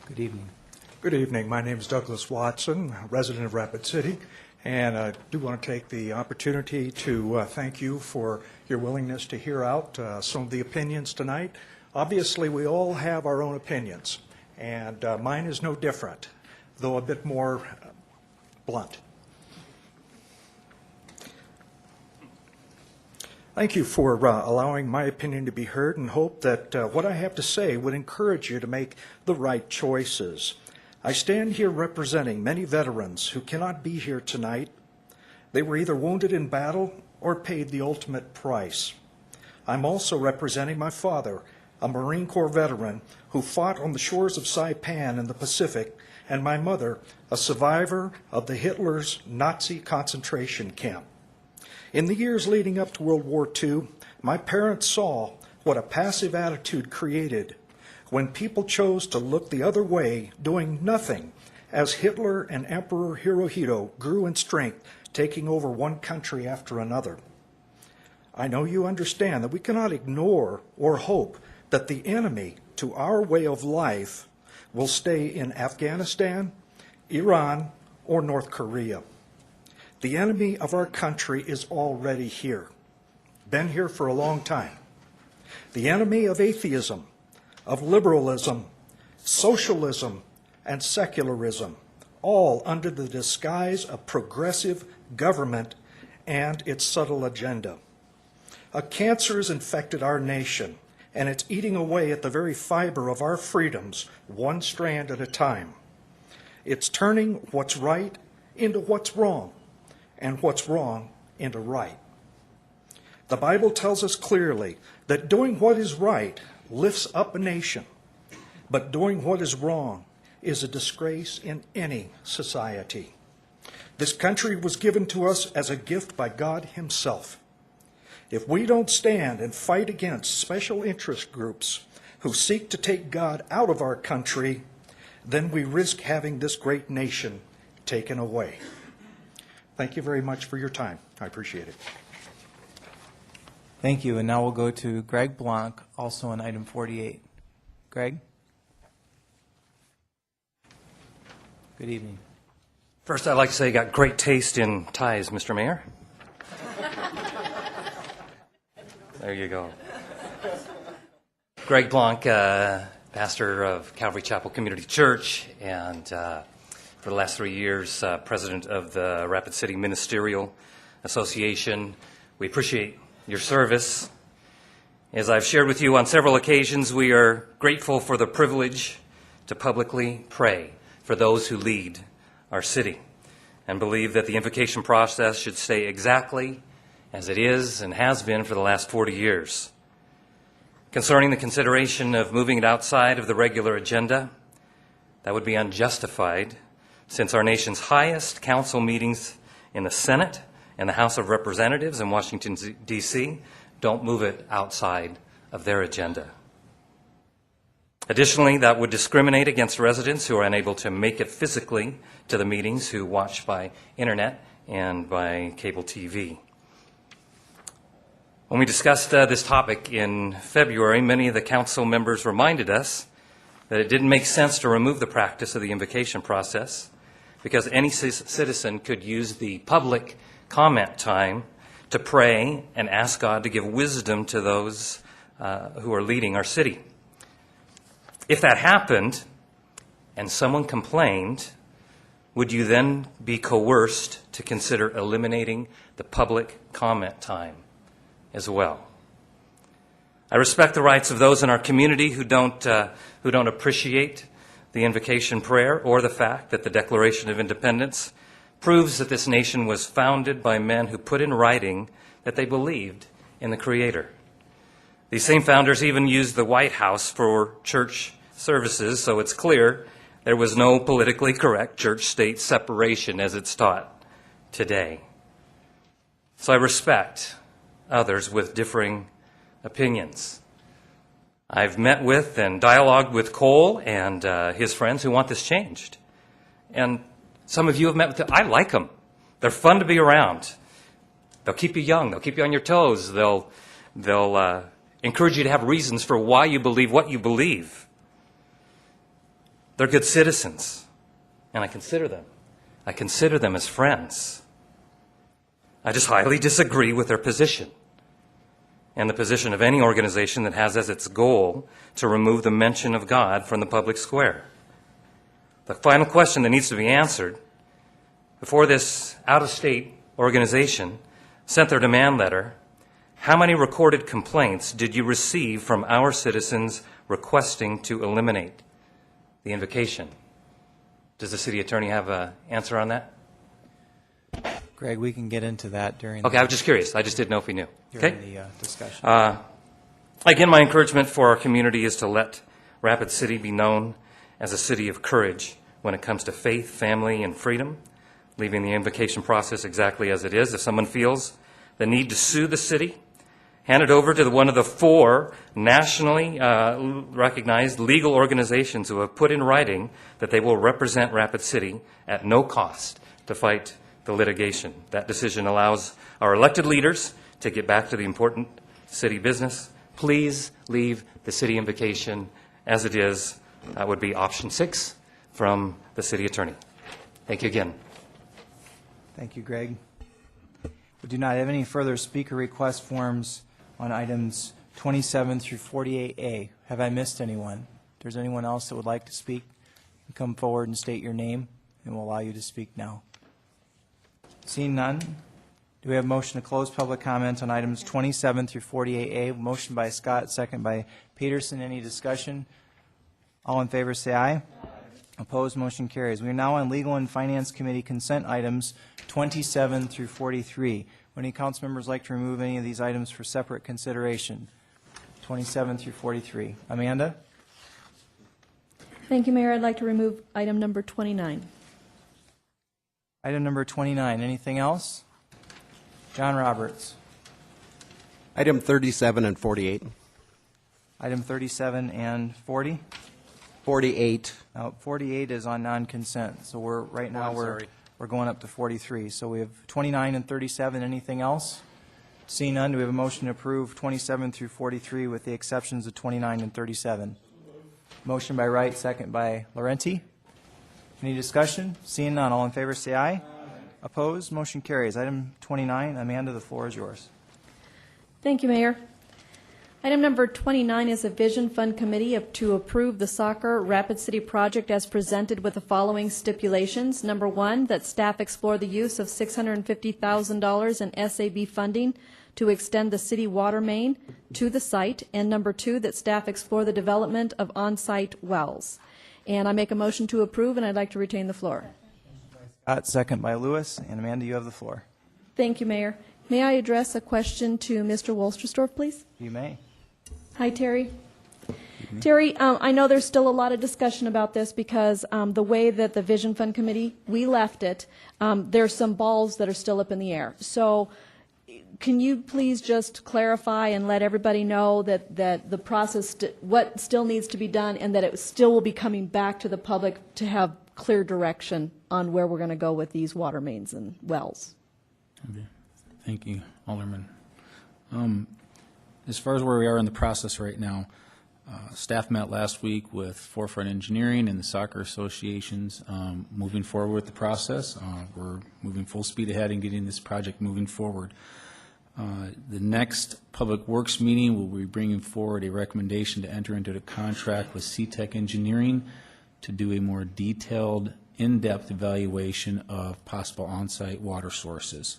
Good evening. Good evening. My name is Douglas Watson, a resident of Rapid City, and I do want to take the opportunity to thank you for your willingness to hear out some of the opinions tonight. Obviously, we all have our own opinions, and mine is no different, though a bit more blunt. Thank you for allowing my opinion to be heard, and hope that what I have to say would encourage you to make the right choices. I stand here representing many veterans who cannot be here tonight. They were either wounded in battle or paid the ultimate price. I'm also representing my father, a Marine Corps veteran who fought on the shores of Saipan in the Pacific, and my mother, a survivor of the Hitler's Nazi concentration camp. In the years leading up to World War II, my parents saw what a passive attitude created when people chose to look the other way, doing nothing, as Hitler and Emperor Hirohito grew in strength, taking over one country after another. I know you understand that we cannot ignore or hope that the enemy to our way of life will stay in Afghanistan, Iran, or North Korea. The enemy of our country is already here, been here for a long time. The enemy of atheism, of liberalism, socialism, and secularism, all under the disguise of progressive government and its subtle agenda. A cancer has infected our nation, and it's eating away at the very fiber of our freedoms, one strand at a time. It's turning what's right into what's wrong, and what's wrong into right. The Bible tells us clearly that doing what is right lifts up a nation, but doing what is wrong is a disgrace in any society. This country was given to us as a gift by God Himself. If we don't stand and fight against special interest groups who seek to take God out of our country, then we risk having this great nation taken away. Thank you very much for your time. I appreciate it. Thank you. And now we'll go to Greg Blanc, also on item 48. Greg? Good evening. First, I'd like to say you got great taste in ties, Mr. Mayor. There you go. Greg Blanc, pastor of Calvary Chapel Community Church, and for the last 3 years, president of the Rapid City Ministerial Association. We appreciate your service. As I've shared with you on several occasions, we are grateful for the privilege to publicly pray for those who lead our city and believe that the invocation process should stay exactly as it is and has been for the last 40 years. Concerning the consideration of moving it outside of the regular agenda, that would be unjustified since our nation's highest council meetings in the Senate and the House of Representatives in Washington, D.C. don't move it outside of their agenda. Additionally, that would discriminate against residents who are unable to make it physically to the meetings, who watch by internet and by cable TV. When we discussed this topic in February, many of the council members reminded us that it didn't make sense to remove the practice of the invocation process because any citizen could use the public comment time to pray and ask God to give wisdom to those who are leading our city. If that happened and someone complained, would you then be coerced to consider eliminating the public comment time as well? I respect the rights of those in our community who don't appreciate the invocation prayer or the fact that the Declaration of Independence proves that this nation was founded by men who put in writing that they believed in the Creator. These same founders even used the White House for church services, so it's clear there was no politically correct church-state separation as it's taught today. So I respect others with differing opinions. I've met with and dialogued with Cole and his friends who want this changed. And some of you have met with them. I like them. They're fun to be around. They'll keep you young. They'll keep you on your toes. They'll encourage you to have reasons for why you believe what you believe. They're good citizens, and I consider them. I consider them as friends. I just highly disagree with their position and the position of any organization that has as its goal to remove the mention of God from the public square. The final question that needs to be answered before this out-of-state organization sent their demand letter, how many recorded complaints did you receive from our citizens requesting to eliminate the invocation? Does the city attorney have an answer on that? Greg, we can get into that during Okay, I was just curious. I just didn't know if he knew. during Okay. the discussion. Again, my encouragement for our community is to let Rapid City be known as a city of courage when it comes to faith, family, and freedom, leaving the invocation process exactly as it is. If someone feels the need to sue the city, hand it over to one of the 4 nationally recognized legal organizations who have put in writing that they will represent Rapid City at no cost to fight the litigation. That decision allows our elected leaders to get back to the important city business. Please leave the city invocation as it is. That would be option 6 from the city attorney. Thank you again. Thank you, Greg. We do not have any further speaker request forms on items 27 through 48A. Have I missed anyone? If there's anyone else that would like to speak, come forward and state your name, and we'll allow you to speak now. Seeing none, do we have a motion to close public comment on items 27 through 48A? Motion by Scott, second by Peterson. Any discussion? All in favor say aye. Opposed, motion carries. We are now on Legal and Finance Committee consent items 27 through 43. Would any council members like to remove any of these items for separate consideration? 27 through 43. Amanda? Thank you, Mayor. I'd like to remove item number 29. Item number 29. Anything else? John Roberts. Item 37 and 48. Item 37 and 40? 48. 48 is on non-consent, so we're going up to 43. So we have 29 and 37. Anything else? Seeing none, do we have a motion to approve 27 through 43 with the exceptions of 29 and 37? Motion by Wright, second by Laurenti. Any discussion? Seeing none, all in favor say aye. Opposed? Motion carries. Item 29, Amanda, the floor is yours. Thank you, Mayor. Item number 29 is a Vision Fund Committee to approve the soccer Rapid City project as presented with the following stipulations. Number 1, that staff explore the use of $650,000 in SAB funding to extend the city water main to the site, and number 2, that staff explore the development of on-site wells. And I make a motion to approve, and I'd like to retain the floor. Scott, second by Lewis, and Amanda, you have the floor. Thank you, Mayor. May I address a question to Mr. Wolsterstorff, please? You may. Hi, Terry. Terry, I know there's still a lot of discussion about this because the way that the Vision Fund Committee, we left it, there's some balls that are still up in the air. So can you please just clarify and let everybody know that the process, what still needs to be done, and that it still will be coming back to the public to have clear direction on where we're going to go with these water mains and wells? Okay. Thank you, Alderman. As far as where we are in the process right now, staff met last week with Forefront Engineering and the soccer associations, moving forward with the process. We're moving full speed ahead in getting this project moving forward. The next Public Works meeting will be bringing forward a recommendation to enter into a contract with CTEC Engineering to do a more detailed, in-depth evaluation of possible on-site water sources.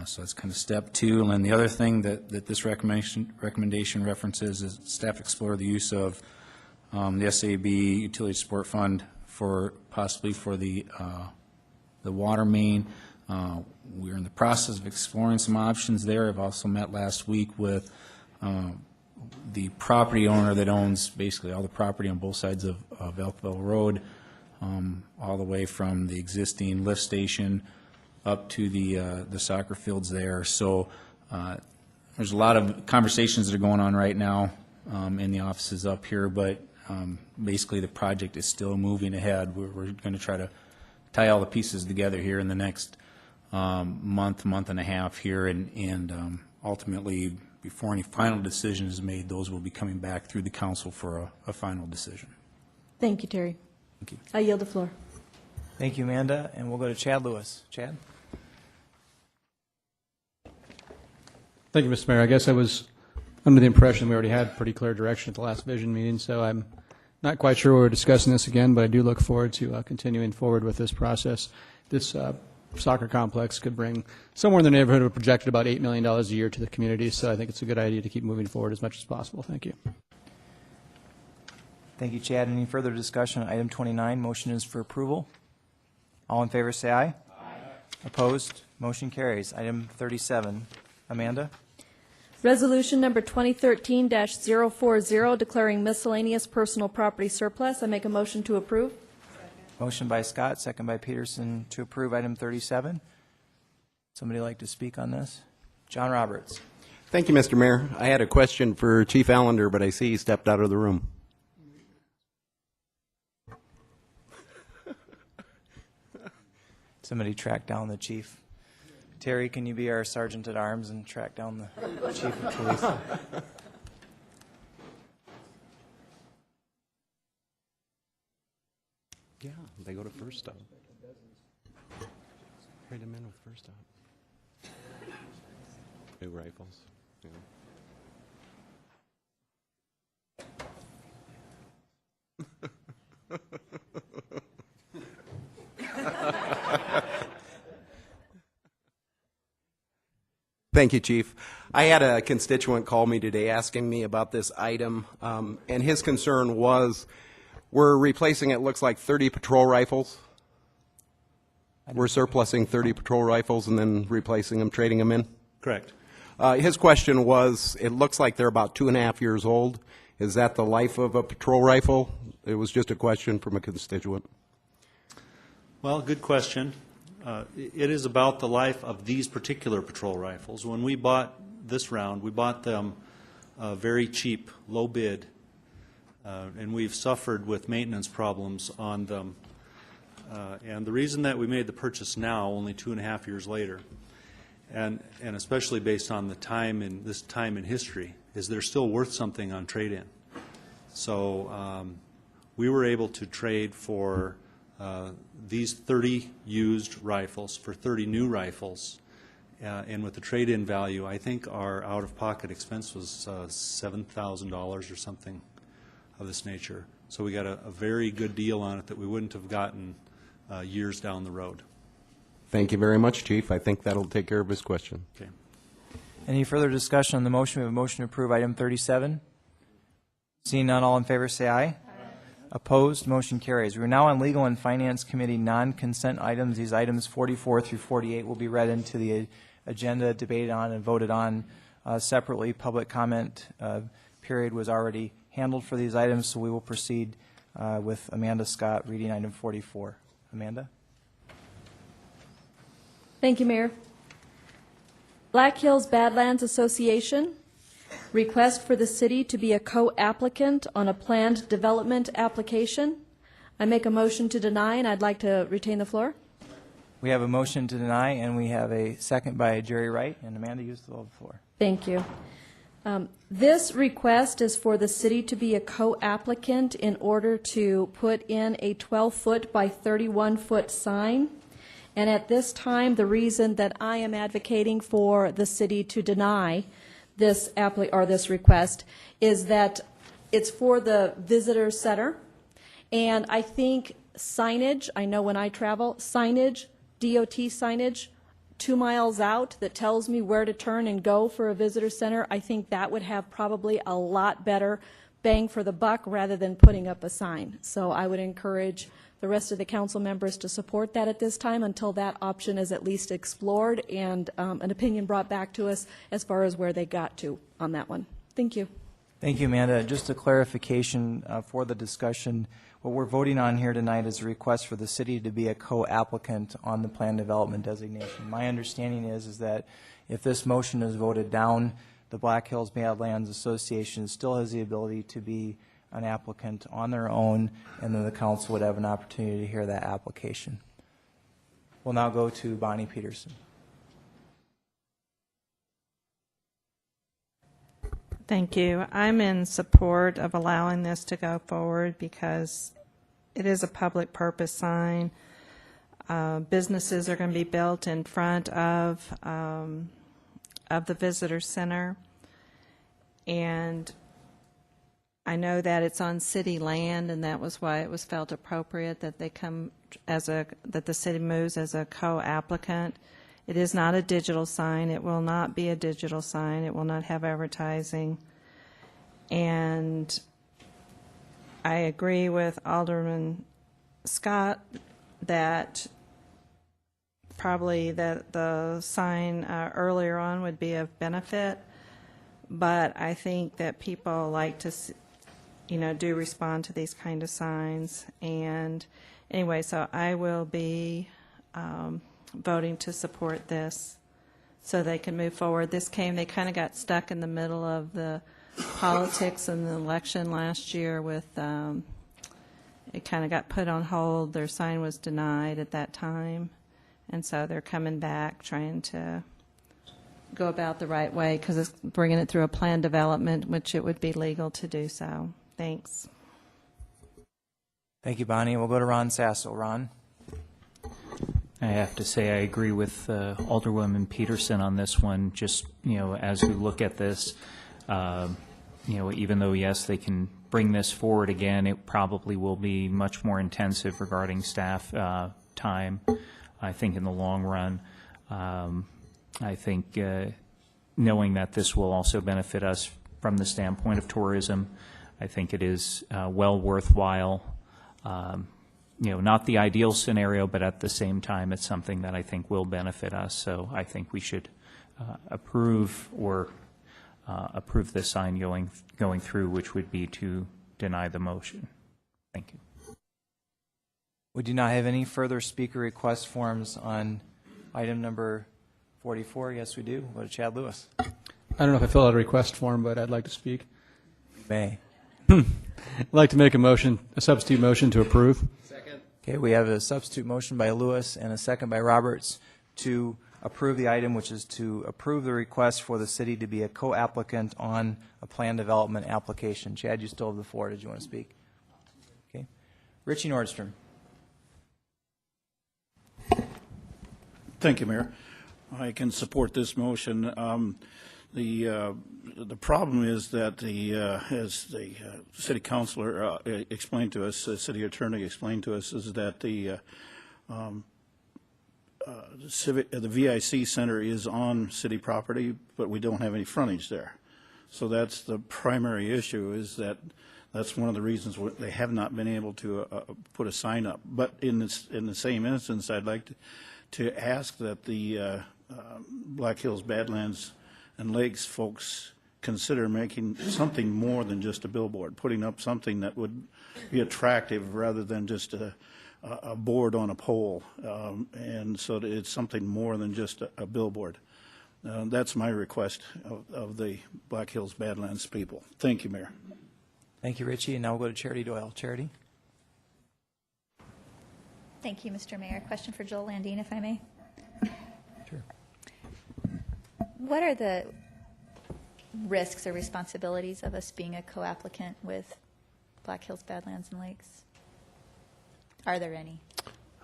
So that's kind of step 2. And then the other thing that this recommendation references is staff explore the use of the SAB Utility Support Fund for possibly for the water main. We're in the process of exploring some options there. I've also met last week with the property owner that owns basically all the property on both sides of Elkville Road, all the way from the existing lift station up to the soccer fields there. So there's a lot of conversations that are going on right now in the offices up here, but basically the project is still moving ahead. We're going to try to tie all the pieces together here in the next month and a half here, and ultimately, before any final decision is made, those will be coming back through the council for a final decision. Thank you, Terry. Thank you. I yield the floor. Thank you, Amanda, and we'll go to Chad Lewis. Chad? Thank you, Mr. Mayor. I guess I was under the impression we already had pretty clear direction at the last Vision meeting, so I'm not quite sure we're discussing this again, but I do look forward to continuing forward with this process. This soccer complex could bring somewhere in the neighborhood of projected about $8 million a year to the community, so I think it's a good idea to keep moving forward as much as possible. Thank you. Thank you, Chad. Any further discussion on item 29? Motion is for approval. All in favor, say aye. Aye. Opposed? Motion carries. Item 37. Amanda? Resolution number 2013-040, declaring miscellaneous personal property surplus. I make a motion to approve. Motion by Scott, second by Peterson to approve item 37. Somebody like to speak on this? John Roberts. Thank you, Mr. Mayor. I had a question for Chief Allender, but I see he stepped out of the room. Somebody track down the chief. Terry, can you be our sergeant at arms and track down the chief of police? Yeah, they go to first stop. Trade them in with first stop. New rifles. Yeah. Thank you, Chief. I had a constituent call me today asking me about this item, and his concern was we're replacing, it looks like, 30 patrol rifles. We're surplusing 30 patrol rifles and then replacing them, trading them in? Correct. His question was, it looks like they're about 2.5 years old. Is that the life of a patrol rifle? It was just a question from a constituent. Well, good question. It is about the life of these particular patrol rifles. When we bought this round, we bought them very cheap, low bid, and we've suffered with maintenance problems on them. And the reason that we made the purchase now, only 2.5 years later, and especially based on the time in this time in history, is they're still worth something on trade-in. So we were able to trade for these 30 used rifles for 30 new rifles, and with the trade-in value, I think our out-of-pocket expense was $7,000 or something of this nature. So we got a very good deal on it that we wouldn't have gotten years down the road. Thank you very much, Chief. I think that'll take care of his question. Okay. Any further discussion on the motion? We have a motion to approve item 37. Seeing none, all in favor say aye. Opposed, motion carries. We're now on Legal and Finance Committee non-consent items. These items 44 through 48 will be read into the agenda, debated on, and voted on separately. Public comment period was already handled for these items, so we will proceed with Amanda Scott reading item 44. Amanda? Thank you, Mayor. Black Hills Badlands Association, request for the city to be a co-applicant on a planned development application. I make a motion to deny, and I'd like to retain the floor. We have a motion to deny, and we have a second by Jerry Wright. And Amanda, you still have the floor. Thank you. This request is for the city to be a co-applicant in order to put in a 12-foot by 31-foot sign. And at this time, the reason that I am advocating for the city to deny this this request is that it's for the visitor center. And I think signage, I know when I travel, signage, DOT signage, 2 miles out that tells me where to turn and go for a visitor center, I think that would have probably a lot better bang for the buck rather than putting up a sign. So I would encourage the rest of the council members to support that at this time until that option is at least explored and an opinion brought back to us as far as where they got to on that one. Thank you. Thank you, Amanda. Just a clarification for the discussion. What we're voting on here tonight is a request for the city to be a co-applicant on the plan development designation. My understanding is that if this motion is voted down, the Black Hills Badlands Association still has the ability to be an applicant on their own, and then the council would have an opportunity to hear that application. We'll now go to Bonnie Peterson. Thank you. I'm in support of allowing this to go forward because it is a public purpose sign. Businesses are going to be built in front of the visitor center, and I know that it's on city land, and that was why it was felt appropriate that they come that the city moves as a co-applicant. It is not a digital sign. It will not be a digital sign. It will not have advertising. And I agree with Alderman Scott that probably that the sign earlier on would be of benefit, but I think that people like to do respond to these kind of signs. And anyway, so I will be voting to support this so they can move forward. They kind of got stuck in the middle of the politics and the election last year with, it kind of got put on hold. Their sign was denied at that time. And so they're coming back trying to go about the right way because it's bringing it through a planned development, which it would be legal to do so. Thanks. Thank you, Bonnie. We'll go to Ron Sasso. Ron? I have to say I agree with Alderwoman Peterson on this one. Just, as we look at this, even though, yes, they can bring this forward again, it probably will be much more intensive regarding staff time, I think, in the long run. I think knowing that this will also benefit us from the standpoint of tourism, I think it is well worthwhile. Not the ideal scenario, but at the same time, it's something that I think will benefit us. So I think we should approve this sign going through, which would be to deny the motion. Thank you. We do not have any further speaker request forms on item number 44. Yes, we do. We'll go to Chad Lewis. I don't know if I filled out a request form, but I'd like to speak. You may. I'd like to make a substitute motion to approve. Second. Okay, we have a substitute motion by Lewis and a second by Roberts to approve the item, which is to approve the request for the city to be a co-applicant on a plan development application. Chad, you still have the floor. Did you want to speak? Okay. Richie Nordstrom. Thank you, Mayor. I can support this motion. The problem is that as the city councilor explained to us, the city attorney explained to us, is that the VIC Center is on city property, but we don't have any frontage there. So that's the primary issue, is that's one of the reasons they have not been able to put a sign up. But in the same instance, I'd like to ask that the Black Hills Badlands and Lakes folks consider making something more than just a billboard, putting up something that would be attractive rather than just a board on a pole, and so that it's something more than just a billboard. That's my request of the Black Hills Badlands people. Thank you, Mayor. Thank you, Richie. And now we'll go to Charity Doyle. Charity? Thank you, Mr. Mayor. Question for Joel Landine, if I may. Sure. What are the risks or responsibilities of us being a co-applicant with Black Hills Badlands and Lakes? Are there any?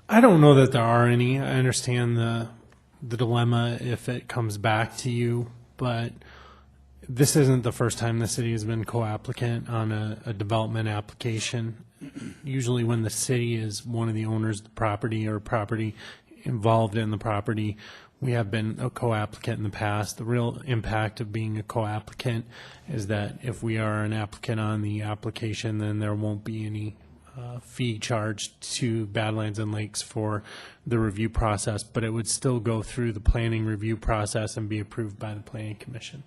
I don't know that there are any. I understand the dilemma if it comes back to you, but this isn't the first time the city has been co-applicant on a development application. Usually when the city is one of the owners of the property or property involved in the property, we have been a co-applicant in the past. The real impact of being a co-applicant is that if we are an applicant on the application, then there won't be any fee charged to Badlands and Lakes for the review process, but it would still go through the planning review process and be approved by the Planning Commission.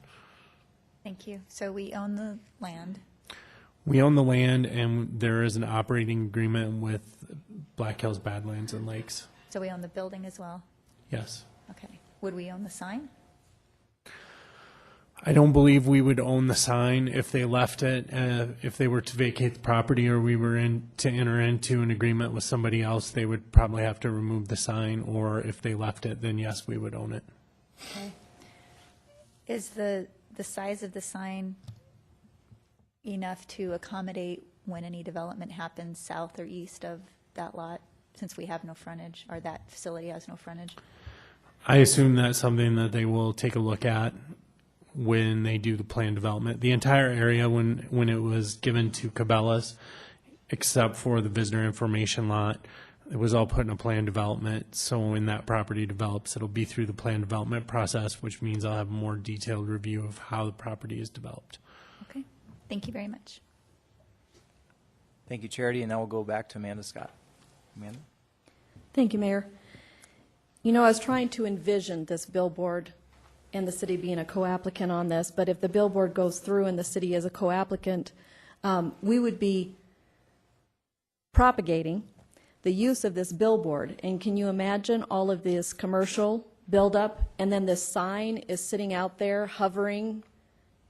Thank you. So we own the land. We own the land, and there is an operating agreement with Black Hills Badlands and Lakes. So we own the building as well? Yes. Okay. Would we own the sign? I don't believe we would own the sign if they left it, if they were to vacate the property or we were to enter into an agreement with somebody else, they would probably have to remove the sign, or if they left it, then yes, we would own it. Okay. Is the size of the sign enough to accommodate when any development happens south or east of that lot, since we have no frontage, or that facility has no frontage? I assume that's something that they will take a look at when they do the plan development. The entire area, when it was given to Cabela's, except for the visitor information lot, it was all put in a plan development. So when that property develops, it'll be through the plan development process, which means I'll have a more detailed review of how the property is developed. Okay. Thank you very much. Thank you, Charity. And now we'll go back to Amanda Scott. Amanda? Thank you, Mayor. You know, I was trying to envision this billboard and the city being a co-applicant on this, but if the billboard goes through and the city is a co-applicant, we would be propagating the use of this billboard. And can you imagine all of this commercial buildup, and then this sign is sitting out there hovering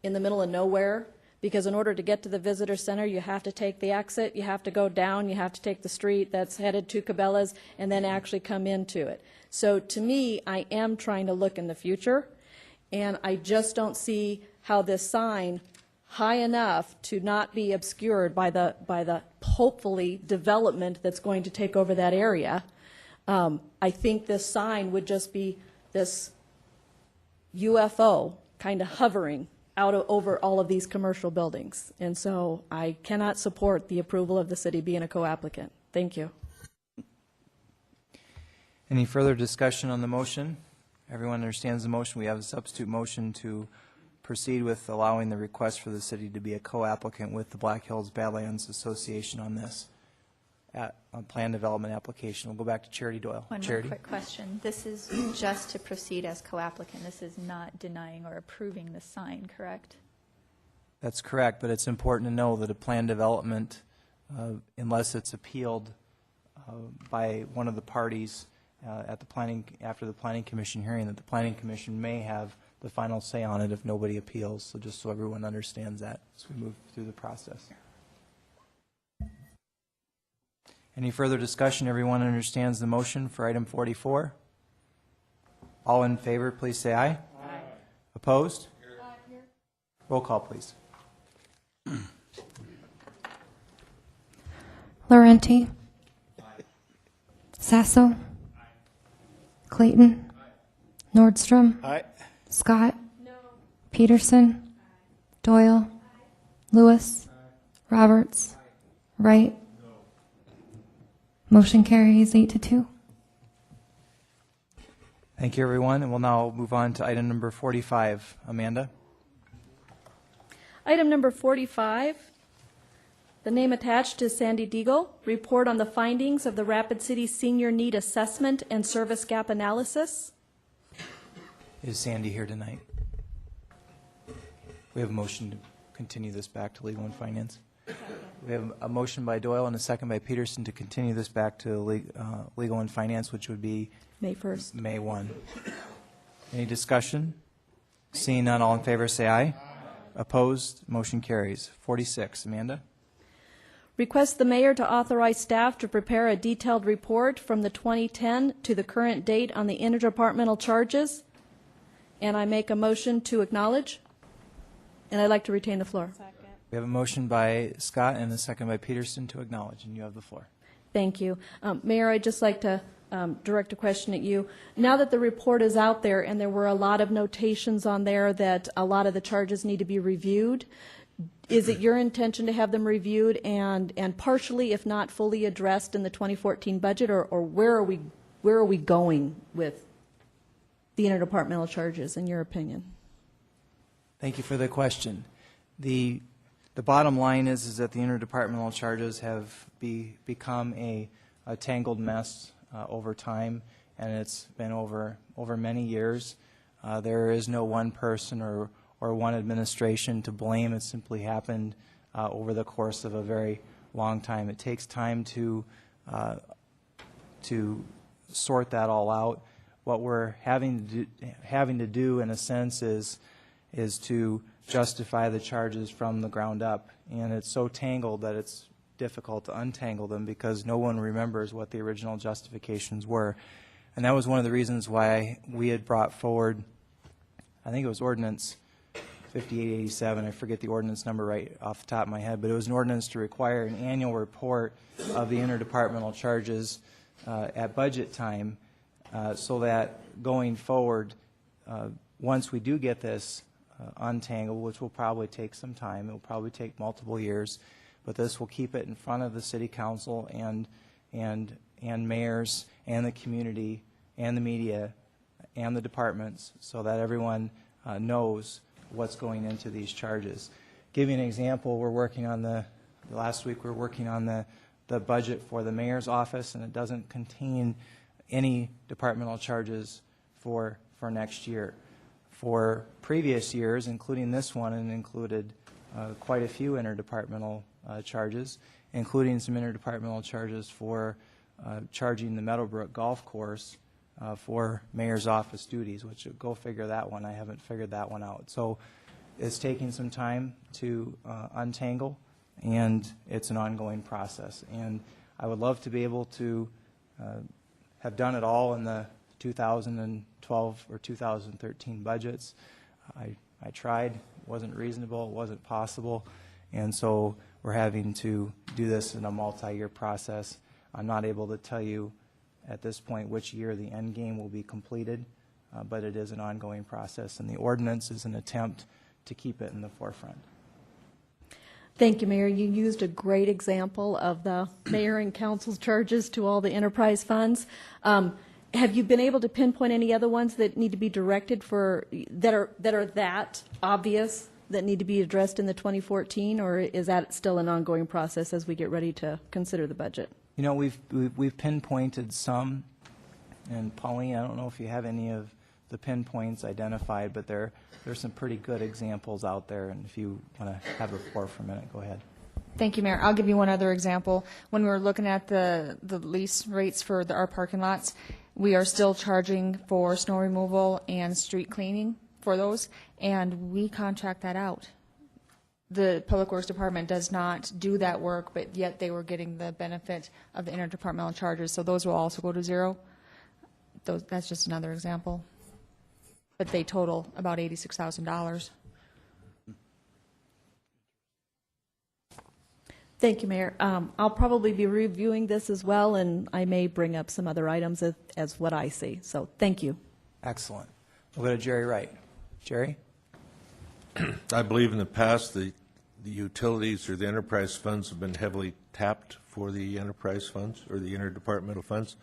in the middle of nowhere? Because in order to get to the visitor center, you have to take the exit, you have to go down, you have to take the street that's headed to Cabela's, and then actually come into it. So to me, I am trying to look in the future, and I just don't see how this sign, high enough to not be obscured by the hopefully development that's going to take over that area. I think this sign would just be this UFO kind of hovering over all of these commercial buildings. And so I cannot support the approval of the city being a co-applicant. Thank you. Any further discussion on the motion? Everyone understands the motion. We have a substitute motion to proceed with allowing the request for the city to be a co-applicant with the Black Hills Badlands Association on this on plan development application. We'll go back to Charity Doyle. One more quick question. This is just to proceed as co-applicant. This is not denying or approving the sign, correct? That's correct, but it's important to know that a plan development, unless it's appealed by one of the parties at the after the Planning Commission hearing, that the Planning Commission may have the final say on it if nobody appeals. So just so everyone understands that as we move through the process. Any further discussion? Everyone understands the motion for item 44? All in favor, please say aye. Aye. Opposed? Aye. Roll call, please. Laurenti. Sasso. Clayton. Nordstrom. Aye. Scott. No. Peterson. Doyle. Lewis. Roberts. Wright. Motion carries 8-2. Thank you, everyone, and we'll now move on to item number 45. Amanda? Item number 45, the name attached is Sandy Deagle, report on the findings of the Rapid City Senior Need Assessment and Service Gap Analysis. Is Sandy here tonight? We have a motion to continue this back to Legal and Finance. We have a motion by Doyle and a second by Peterson to continue this back to Legal and Finance, which would be May 1st. May 1. Any discussion? Seeing none, all in favor say aye. Opposed, motion carries. 46, Amanda? Request the mayor to authorize staff to prepare a detailed report from the 2010 to the current date on the interdepartmental charges. And I make a motion to acknowledge. And I'd like to retain the floor. We have a motion by Scott and a second by Peterson to acknowledge, and you have the floor. Thank you. Mayor, I'd just like to direct a question at you. Now that the report is out there and there were a lot of notations on there that a lot of the charges need to be reviewed, is it your intention to have them reviewed and partially, if not fully, addressed in the 2014 budget, or where are we going with the interdepartmental charges, in your opinion? Thank you for the question. The bottom line is that the interdepartmental charges have become a tangled mess over time, and it's been over many years. There is no one person or one administration to blame. It simply happened over the course of a very long time. It takes time to sort that all out. What we're having to do, in a sense, is to justify the charges from the ground up, and it's so tangled that it's difficult to untangle them because no one remembers what the original justifications were. And that was one of the reasons why we had brought forward, I think it was Ordinance 5887, I forget the ordinance number right off the top of my head, but it was an ordinance to require an annual report of the interdepartmental charges at budget time so that going forward, once we do get this untangled, which will probably take some time, it will probably take multiple years, but this will keep it in front of the city council and mayors and the community and the media and the departments so that everyone knows what's going into these charges. Give you an example, we're working on last week we were working on the budget for the mayor's office, and it doesn't contain any departmental charges for next year. For previous years, including this one, and included quite a few interdepartmental charges, including some interdepartmental charges for charging the Meadowbrook Golf Course for mayor's office duties, which, go figure that one. I haven't figured that one out. So it's taking some time to untangle, and it's an ongoing process. And I would love to be able to have done it all in the 2012 or 2013 budgets. I tried. It wasn't reasonable. It wasn't possible. And so we're having to do this in a multi-year process. I'm not able to tell you at this point which year the end game will be completed, but it is an ongoing process, and the ordinance is an attempt to keep it in the forefront. Thank you, Mayor. You used a great example of the mayor and council's charges to all the enterprise funds. Have you been able to pinpoint any other ones that need to be directed that are that obvious that need to be addressed in the 2014, or is that still an ongoing process as we get ready to consider the budget? You know, we've pinpointed some, and Pauline, I don't know if you have any of the pinpoints identified, but there's some pretty good examples out there, and if you want to have the floor for a minute, go ahead. Thank you, Mayor. I'll give you one other example. When we were looking at the lease rates for our parking lots, we are still charging for snow removal and street cleaning for those, and we contract that out. The Public Works Department does not do that work, but yet they were getting the benefit of the interdepartmental charges, so those will also go to zero. That's just another example. But they total about $86,000. Thank you, Mayor. I'll probably be reviewing this as well, and I may bring up some other items as what I see. So thank you. Excellent. We'll go to Jerry Wright. Jerry? I believe in the past the utilities or the enterprise funds have been heavily tapped for the enterprise funds or the interdepartmental funds.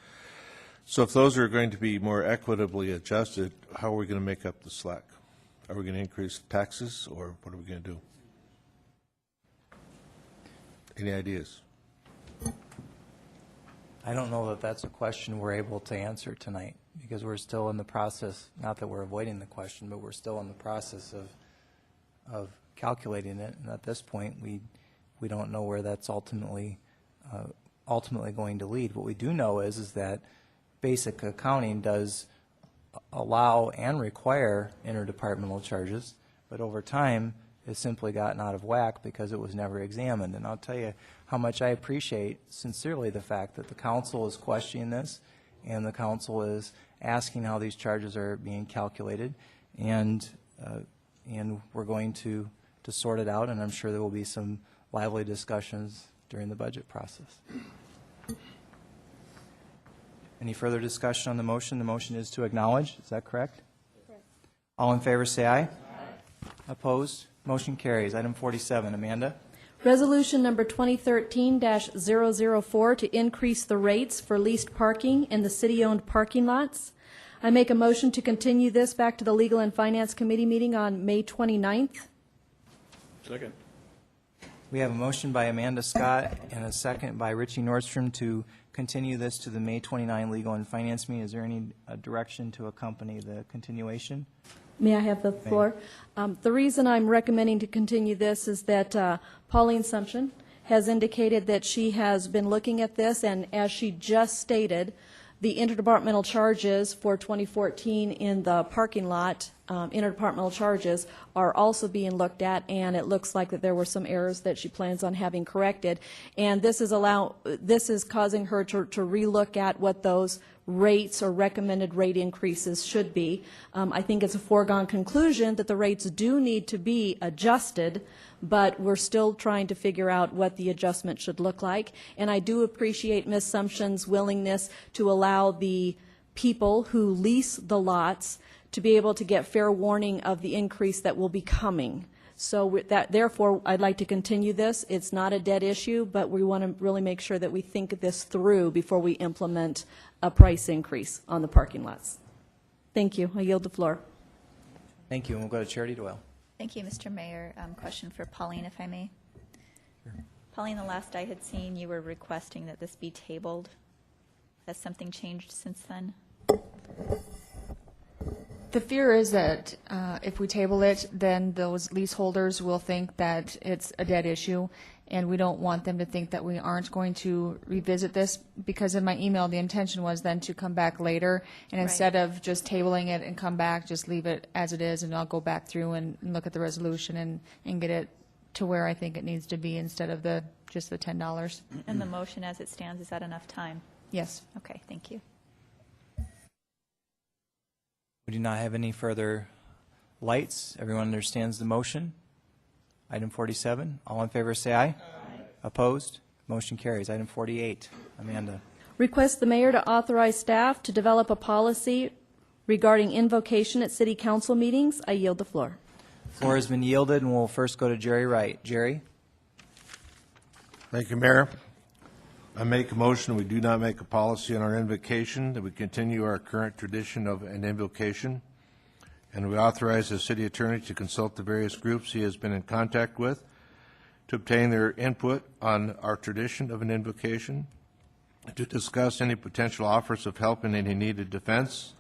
So if those are going to be more equitably adjusted, how are we going to make up the slack? Are we going to increase taxes, or what are we going to do? Any ideas? I don't know that that's a question we're able to answer tonight, because we're still in the process, not that we're avoiding the question, but we're still in the process of calculating it, and at this point, we don't know where that's ultimately going to lead. What we do know is that basic accounting does allow and require interdepartmental charges, but over time, it's simply gotten out of whack because it was never examined. And I'll tell you how much I appreciate sincerely the fact that the council is questioning this, and the council is asking how these charges are being calculated, and we're going to sort it out, and I'm sure there will be some lively discussions during the budget process. Any further discussion on the motion? The motion is to acknowledge. Is that correct? Correct. All in favor say aye. Aye. Opposed? Motion carries. Item 47. Amanda? Resolution number 2013-004 to increase the rates for leased parking in the city-owned parking lots. I make a motion to continue this back to the Legal and Finance Committee meeting on May 29th. Second. We have a motion by Amanda Scott and a second by Richie Nordstrom to continue this to the May 29 Legal and Finance meeting. Is there any direction to accompany the continuation? May I have the floor? The reason I'm recommending to continue this is that Pauline Sumption has indicated that she has been looking at this, and as she just stated, the interdepartmental charges for 2014 in the parking lot, interdepartmental charges, are also being looked at, and it looks like that there were some errors that she plans on having corrected. And this is causing her to relook at what those rates or recommended rate increases should be. I think it's a foregone conclusion that the rates do need to be adjusted, but we're still trying to figure out what the adjustment should look like. And I do appreciate Ms. Sumption's willingness to allow the people who lease the lots to be able to get fair warning of the increase that will be coming. So therefore, I'd like to continue this. It's not a dead issue, but we want to really make sure that we think this through before we implement a price increase on the parking lots. Thank you. I yield the floor. Thank you, and we'll go to Charity Doyle. Thank you, Mr. Mayor. Question for Pauline, if I may. Sure. Pauline, the last I had seen, you were requesting that this be tabled. Has something changed since then? The fear is that if we table it, then those leaseholders will think that it's a dead issue, and we don't want them to think that we aren't going to revisit this, because in my email, the intention was then to come back later, and instead of just tabling it and come back, just leave it as it is, and I'll go back through and look at the resolution and get it to where I think it needs to be instead of just the $10. And the motion as it stands, is that enough time? Yes. Okay, thank you. We do not have any further lights. Everyone understands the motion. Item 47. All in favor say aye. Aye. Opposed? Motion carries. Item 48. Amanda. Request the mayor to authorize staff to develop a policy regarding invocation at city council meetings. I yield the floor. Floor has been yielded, and we'll first go to Jerry Wright. Jerry? Thank you, Mayor. I make a motion we do not make a policy on our invocation, that we continue our current tradition of an invocation, and we authorize the city attorney to consult the various groups he has been in contact with to obtain their input on our tradition of an invocation, to discuss any potential offers of help in any needed defense,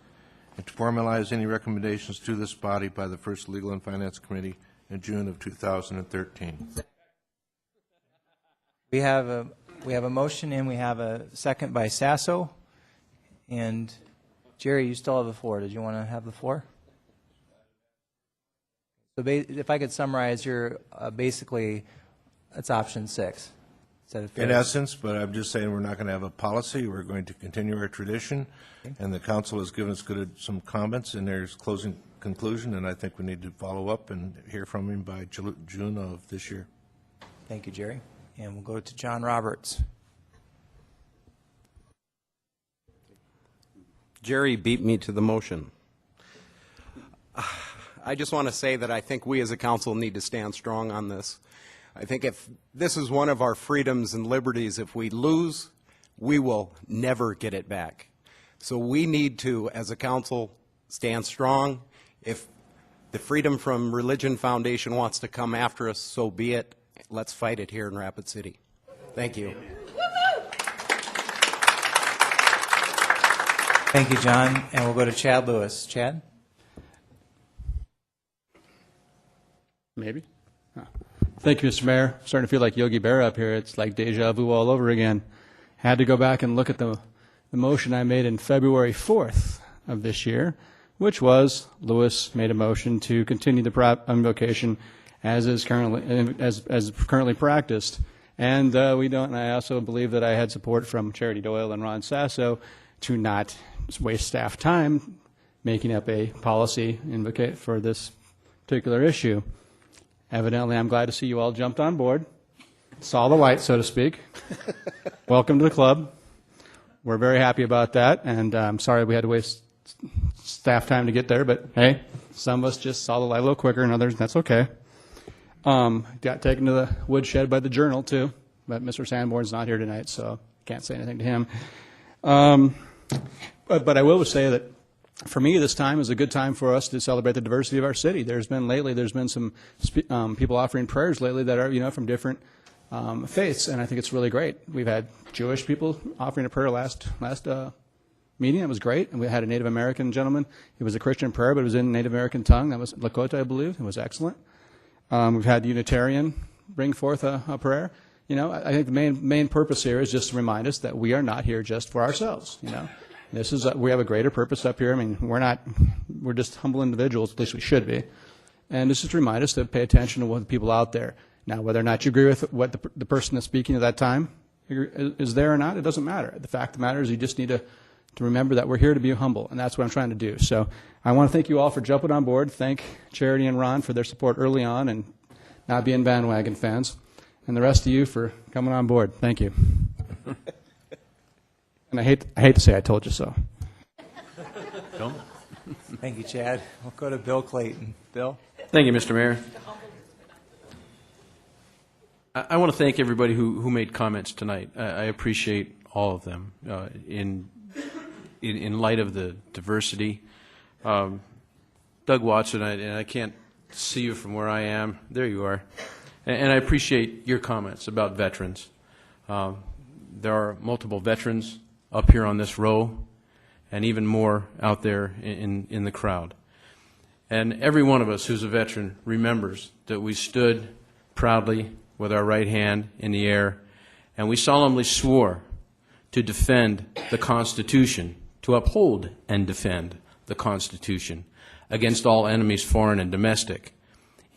and to formalize any recommendations to this body by the first Legal and Finance Committee in June of 2013. We have a motion, and we have a second by Sasso. And Jerry, you still have the floor. Did you want to have the floor? So if I could summarize, you're basically, it's option 6. In essence, but I'm just saying we're not going to have a policy. We're going to continue our tradition, and the council has given us some comments in their closing conclusion, and I think we need to follow up and hear from him by June of this year. Thank you, Jerry. And we'll go to John Roberts. Jerry beat me to the motion. I just want to say that I think we as a council need to stand strong on this. I think if this is one of our freedoms and liberties, if we lose, we will never get it back. So we need to, as a council, stand strong. If the Freedom from Religion Foundation wants to come after us, so be it. Let's fight it here in Rapid City. Thank you. Thank you, John. And we'll go to Chad Lewis. Chad? Maybe. Thank you, Mr. Mayor. Starting to feel like Yogi Berra up here. It's like deja vu all over again. Had to go back and look at the motion I made in February 4th of this year, which was Lewis made a motion to continue the invocation as is currently as currently practiced. And we don't. And I also believe that I had support from Charity Doyle and Ron Sasso to not waste staff time making up a policy for this particular issue. Evidently, I'm glad to see you all jumped on board, saw the light, so to speak. Welcome to the club. We're very happy about that, and I'm sorry we had to waste staff time to get there, but hey, some of us just saw the light a little quicker, and others, that's okay. Got taken to the woodshed by the Journal, too, but Mr. Sanborn's not here tonight, so can't say anything to him. But I will say that for me, this time is a good time for us to celebrate the diversity of our city. There's been some people offering prayers lately that are, from different faiths, and I think it's really great. We've had Jewish people offering a prayer last meeting. It was great. And we had a Native American gentleman. It was a Christian prayer, but it was in Native American tongue. That was Lakota, I believe. It was excellent. We've had Unitarian bring forth a prayer. I think the main purpose here is just to remind us that we are not here just for ourselves. We have a greater purpose up here. I mean, we're just humble individuals, at least we should be. And this is to remind us to pay attention to what the people out there. Now, whether or not you agree with what the person that's speaking at that time is there or not, it doesn't matter. The fact of the matter is you just need to remember that we're here to be humble, and that's what I'm trying to do. So I want to thank you all for jumping on board. Thank Charity and Ron for their support early on and not being bandwagon fans, and the rest of you for coming on board. Thank you. And I hate to say I told you so. Thank you, Chad. We'll go to Bill Clayton. Bill? Thank you, Mr. Mayor. I want to thank everybody who made comments tonight. I appreciate all of them in light of the diversity. Doug Watson, and I can't see you from where I am. There you are. And I appreciate your comments about veterans. There are multiple veterans up here on this row, and even more out there in the crowd. And every one of us who's a veteran remembers that we stood proudly with our right hand in the air, and we solemnly swore to defend the Constitution, to uphold and defend the Constitution against all enemies, foreign and domestic.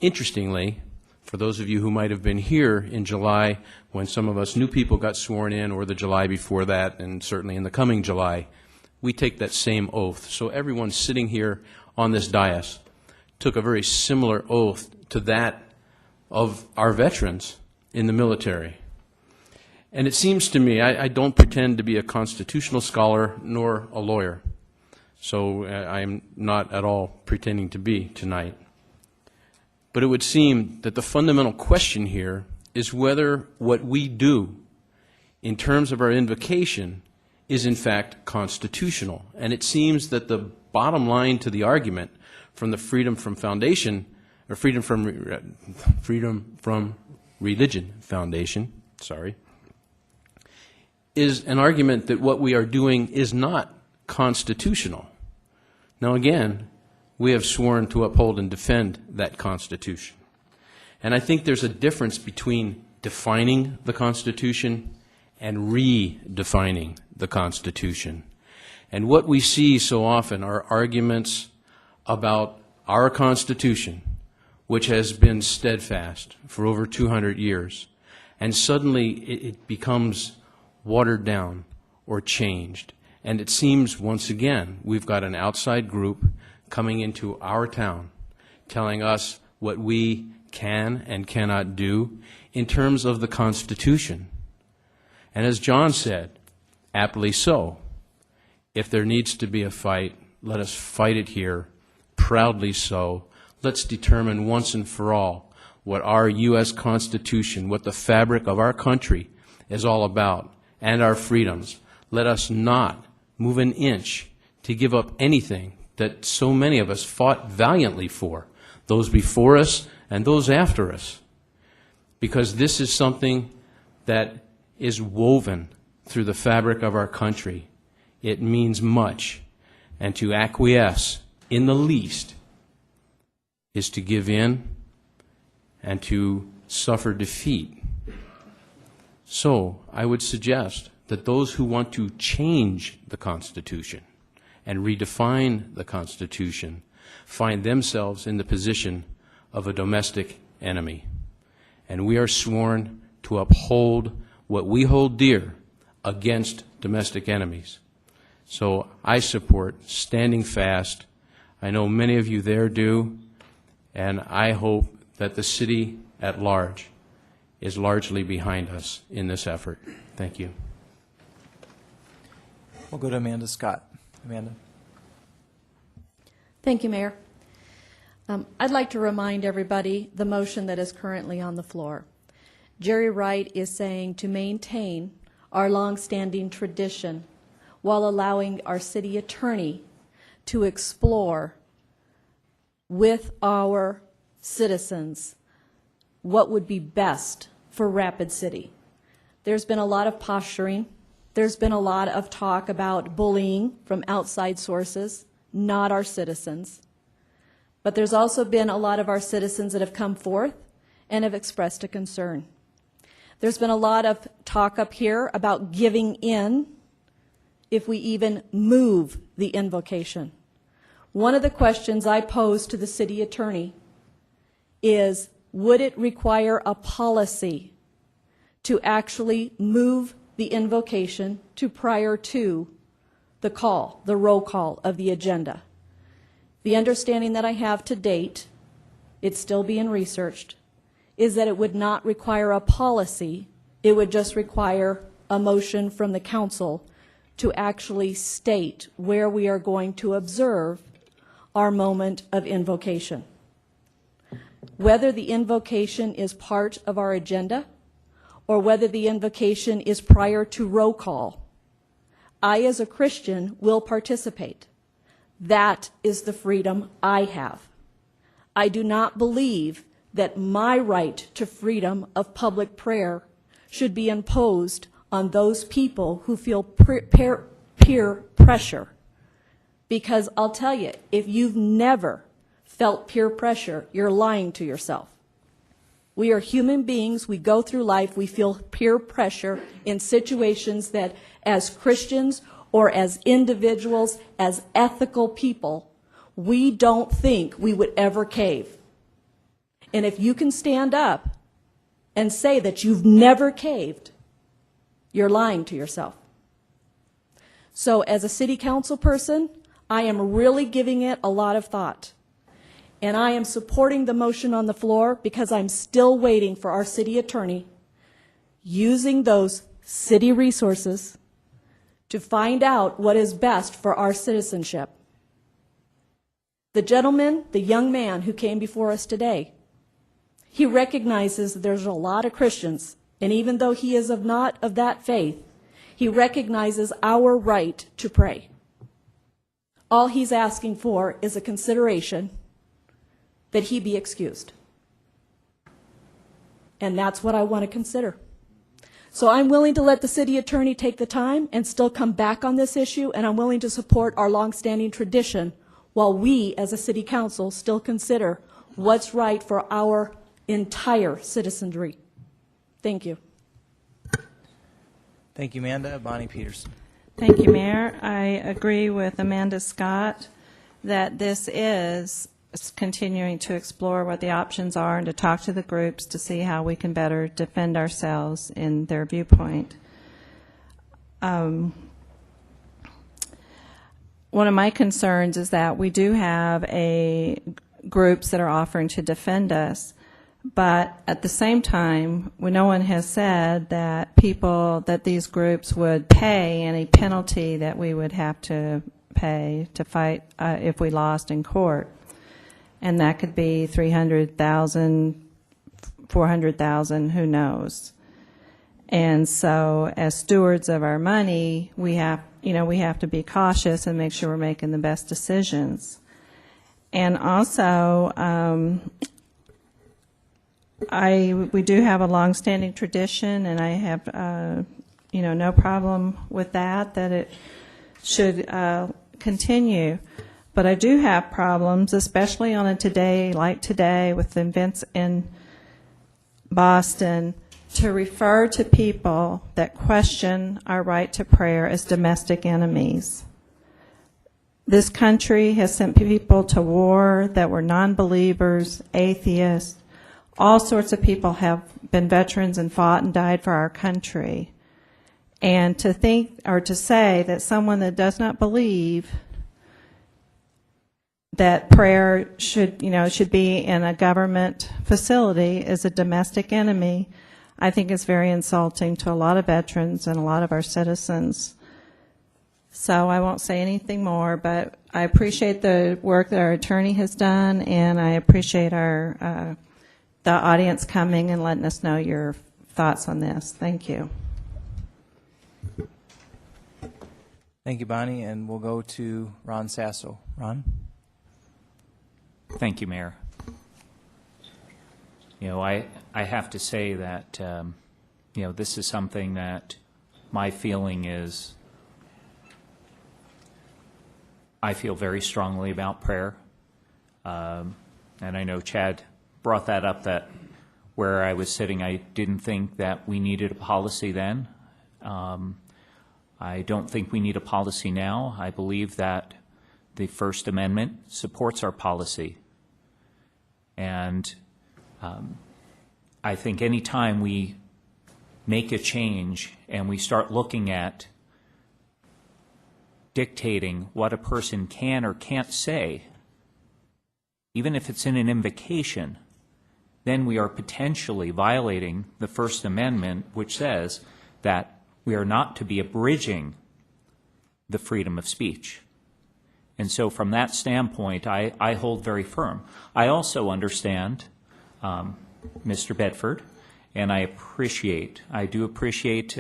Interestingly, for those of you who might have been here in July when some of us new people got sworn in, or the July before that, and certainly in the coming July, we take that same oath. So everyone sitting here on this dais took a very similar oath to that of our veterans in the military. And it seems to me, I don't pretend to be a constitutional scholar nor a lawyer, so I'm not at all pretending to be tonight. But it would seem that the fundamental question here is whether what we do in terms of our invocation is in fact constitutional. And it seems that the bottom line to the argument from the Freedom from Religion Foundation, is an argument that what we are doing is not constitutional. Now again, we have sworn to uphold and defend that Constitution. And I think there's a difference between defining the Constitution and redefining the Constitution. And what we see so often are arguments about our Constitution, which has been steadfast for over 200 years, and suddenly it becomes watered down or changed. And it seems, once again, we've got an outside group coming into our town, telling us what we can and cannot do in terms of the Constitution. And as John said, aptly so, if there needs to be a fight, let us fight it here, proudly so. Let's determine once and for all what our U.S. Constitution, what the fabric of our country is all about, and our freedoms. Let us not move an inch to give up anything that so many of us fought valiantly for, those before us and those after us, because this is something that is woven through the fabric of our country. It means much, and to acquiesce in the least is to give in and to suffer defeat. So I would suggest that those who want to change the Constitution and redefine the Constitution find themselves in the position of a domestic enemy. And we are sworn to uphold what we hold dear against domestic enemies. So I support standing fast. I know many of you there do, and I hope that the city at large is largely behind us in this effort. Thank you. We'll go to Amanda Scott. Amanda. Thank you, Mayor. I'd like to remind everybody the motion that is currently on the floor. Jerry Wright is saying to maintain our longstanding tradition while allowing our city attorney to explore with our citizens what would be best for Rapid City. There's been a lot of posturing. There's been a lot of talk about bullying from outside sources, not our citizens. But there's also been a lot of our citizens that have come forth and have expressed a concern. There's been a lot of talk up here about giving in if we even move the invocation. One of the questions I posed to the city attorney is, would it require a policy to actually move the invocation to prior to the call, the roll call of the agenda? The understanding that I have to date, it's still being researched, is that it would not require a policy. It would just require a motion from the council to actually state where we are going to observe our moment of invocation. Whether the invocation is part of our agenda or whether the invocation is prior to roll call, I as a Christian will participate. That is the freedom I have. I do not believe that my right to freedom of public prayer should be imposed on those people who feel peer pressure. Because I'll tell you, if you've never felt peer pressure, you're lying to yourself. We are human beings. We go through life. We feel peer pressure in situations that as Christians or as individuals, as ethical people, we don't think we would ever cave. And if you can stand up and say that you've never caved, you're lying to yourself. So as a city council person, I am really giving it a lot of thought. And I am supporting the motion on the floor because I'm still waiting for our city attorney using those city resources to find out what is best for our citizenship. The gentleman, the young man who came before us today, he recognizes that there's a lot of Christians, and even though he is not of that faith, he recognizes our right to pray. All he's asking for is a consideration that he be excused. And that's what I want to consider. So I'm willing to let the city attorney take the time and still come back on this issue, and I'm willing to support our longstanding tradition while we, as a city council, still consider what's right for our entire citizenry. Thank you. Thank you, Amanda. Bonnie Peterson. Thank you, Mayor. I agree with Amanda Scott that this is continuing to explore what the options are and to talk to the groups to see how we can better defend ourselves in their viewpoint. One of my concerns is that we do have groups that are offering to defend us, but at the same time, no one has said that these groups would pay any penalty that we would have to pay to fight if we lost in court. And that could be $300,000, $400,000, who knows. And so as stewards of our money, we have to be cautious and make sure we're making the best decisions. And also, we do have a longstanding tradition, and I have, no problem with that it should continue. But I do have problems, especially on a today, like today, with the events in Boston, to refer to people that question our right to prayer as domestic enemies. This country has sent people to war that were non-believers, atheists. All sorts of people have been veterans and fought and died for our country. And to think or to say that someone that does not believe that prayer should be in a government facility is a domestic enemy, I think is very insulting to a lot of veterans and a lot of our citizens. So I won't say anything more, but I appreciate the work that our attorney has done, and I appreciate the audience coming and letting us know your thoughts on this. Thank you. Thank you, Bonnie, and we'll go to Ron Sasso. Ron? Thank you, Mayor. I have to say that, this is something that my feeling is I feel very strongly about prayer. And I know Chad brought that up, that where I was sitting, I didn't think that we needed a policy then. I don't think we need a policy now. I believe that the First Amendment supports our policy. And I think any time we make a change and we start looking at dictating what a person can or can't say, even if it's in an invocation, then we are potentially violating the First Amendment, which says that we are not to be abridging the freedom of speech. And so from that standpoint, I hold very firm. I also understand Mr. Bedford, and I do appreciate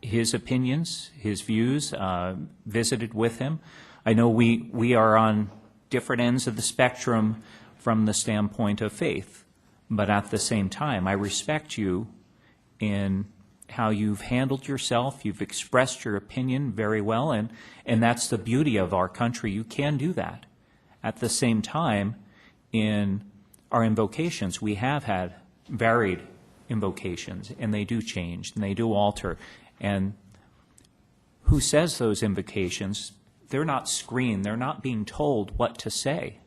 his opinions, his views, visited with him. I know we are on different ends of the spectrum from the standpoint of faith, but at the same time, I respect you in how you've handled yourself. You've expressed your opinion very well, and that's the beauty of our country. You can do that. At the same time, in our invocations, we have had varied invocations, and they do change, and they do alter. And who says those invocations, they're not screened. They're not being told what to say.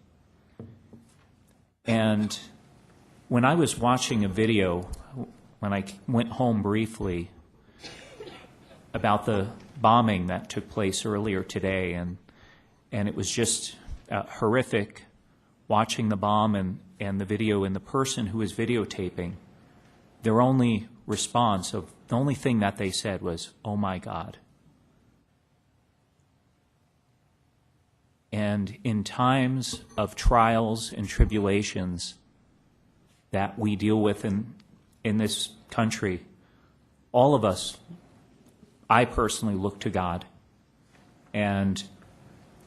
And when I was watching a video, when I went home briefly, about the bombing that took place earlier today, and it was just horrific watching the bomb and the video, and the person who was videotaping, their only response, the only thing that they said was, "Oh my God." And in times of trials and tribulations that we deal with in this country, all of us, I personally look to God. And,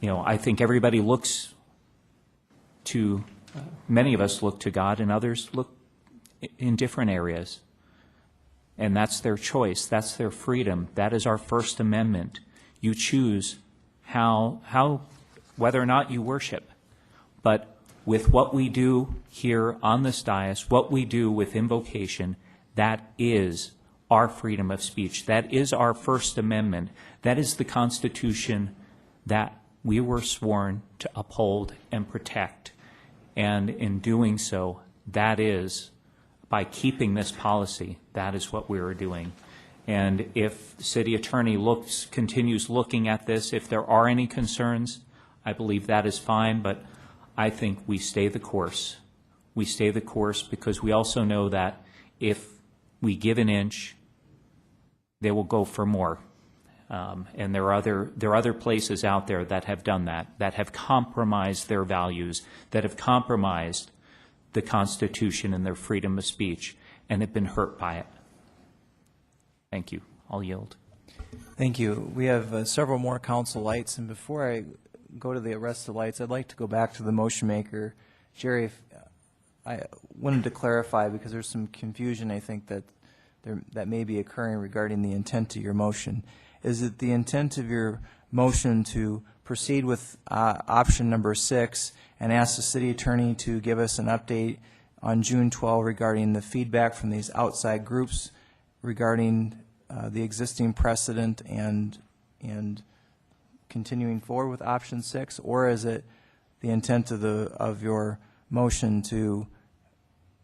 I think everybody looks to, many of us look to God, and others look in different areas. And that's their choice. That's their freedom. That is our First Amendment. You choose whether or not you worship. But with what we do here on this dais, what we do with invocation, that is our freedom of speech. That is our First Amendment. That is the Constitution that we were sworn to uphold and protect. And in doing so, that is, by keeping this policy, that is what we are doing. And if the city attorney continues looking at this, if there are any concerns, I believe that is fine, but I think we stay the course. We stay the course because we also know that if we give an inch, they will go for more. And there are other places out there that have done that have compromised their values, that have compromised the Constitution and their freedom of speech, and have been hurt by it. Thank you. I'll yield. Thank you. We have several more council lights, and before I go to the rest of the lights, I'd like to go back to the motion maker. Jerry, if, I wanted to clarify, because there's some confusion, I think, that may be occurring regarding the intent of your motion. Is it the intent of your motion to proceed with option number 6 and ask the city attorney to give us an update on June 12 regarding the feedback from these outside groups regarding the existing precedent and continuing forward with option 6, or is it the intent of your motion to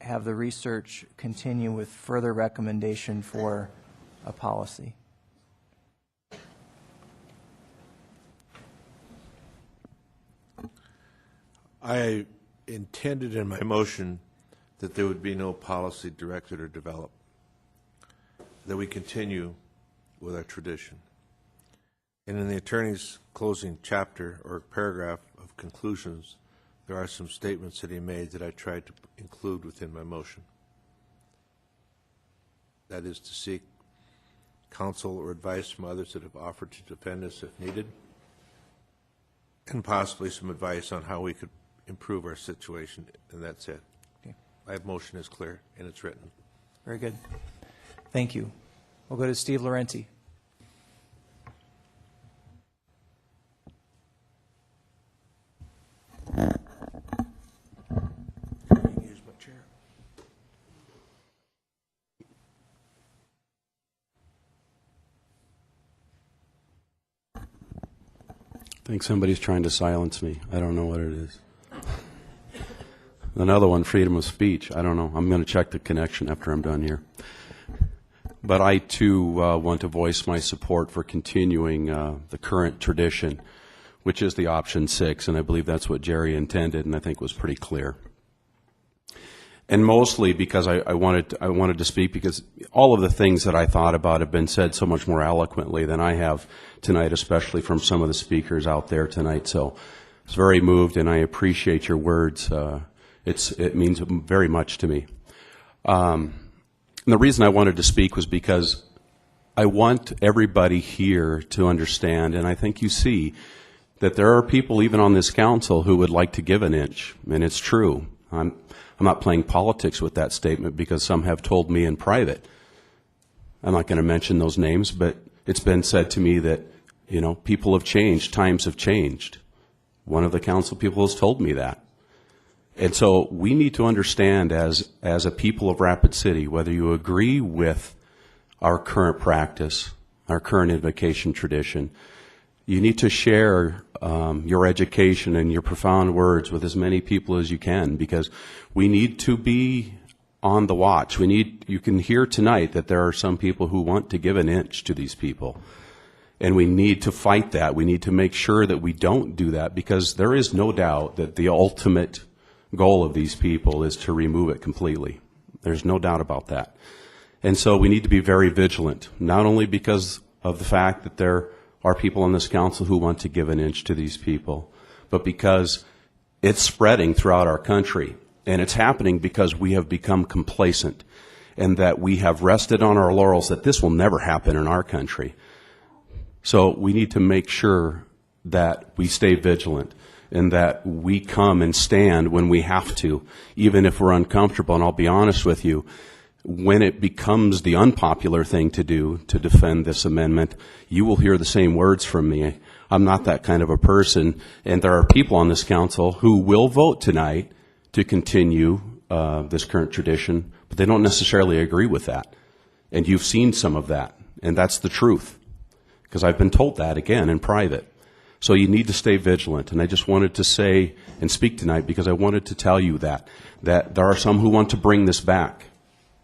have the research continue with further recommendation for a policy? I intended in my motion that there would be no policy directed or developed, that we continue with our tradition. And in the attorney's closing chapter or paragraph of conclusions, there are some statements that he made that I tried to include within my motion. That is to seek counsel or advice from others that have offered to defend us if needed, and possibly some advice on how we could improve our situation, and that's it. Okay. My motion is clear, and it's written. Very good. Thank you. We'll go to Steve Laurenti. Use my chair. I think somebody's trying to silence me. I don't know what it is. Another one, freedom of speech. I don't know. I'm going to check the connection after I'm done here. But I, too, want to voice my support for continuing the current tradition, which is the option 6, and I believe that's what Jerry intended, and I think was pretty clear. And mostly because I wanted to speak, because all of the things that I thought about have been said so much more eloquently than I have tonight, especially from some of the speakers out there tonight. So I was very moved, and I appreciate your words. It means very much to me. And the reason I wanted to speak was because I want everybody here to understand, and I think you see, that there are people even on this council who would like to give an inch, and it's true. I'm not playing politics with that statement, because some have told me in private. I'm not going to mention those names, but it's been said to me that, you know, people have changed, times have changed. One of the council people has told me that. And so we need to understand as a people of Rapid City, whether you agree with our current practice, our current invocation tradition, you need to share your education and your profound words with as many people as you can, because we need to be on the watch. You can hear tonight that there are some people who want to give an inch to these people. And we need to fight that. We need to make sure that we don't do that, because there is no doubt that the ultimate goal of these people is to remove it completely. There's no doubt about that. And so we need to be very vigilant, not only because of the fact that there are people on this council who want to give an inch to these people, but because it's spreading throughout our country. And it's happening because we have become complacent, and that we have rested on our laurels that this will never happen in our country. So we need to make sure that we stay vigilant, and that we come and stand when we have to, even if we're uncomfortable. And I'll be honest with you, when it becomes the unpopular thing to do to defend this amendment, you will hear the same words from me. I'm not that kind of a person, and there are people on this council who will vote tonight to continue this current tradition, but they don't necessarily agree with that. And you've seen some of that, and that's the truth, because I've been told that, again, in private. So you need to stay vigilant, and I just wanted to say and speak tonight because I wanted to tell you that there are some who want to bring this back,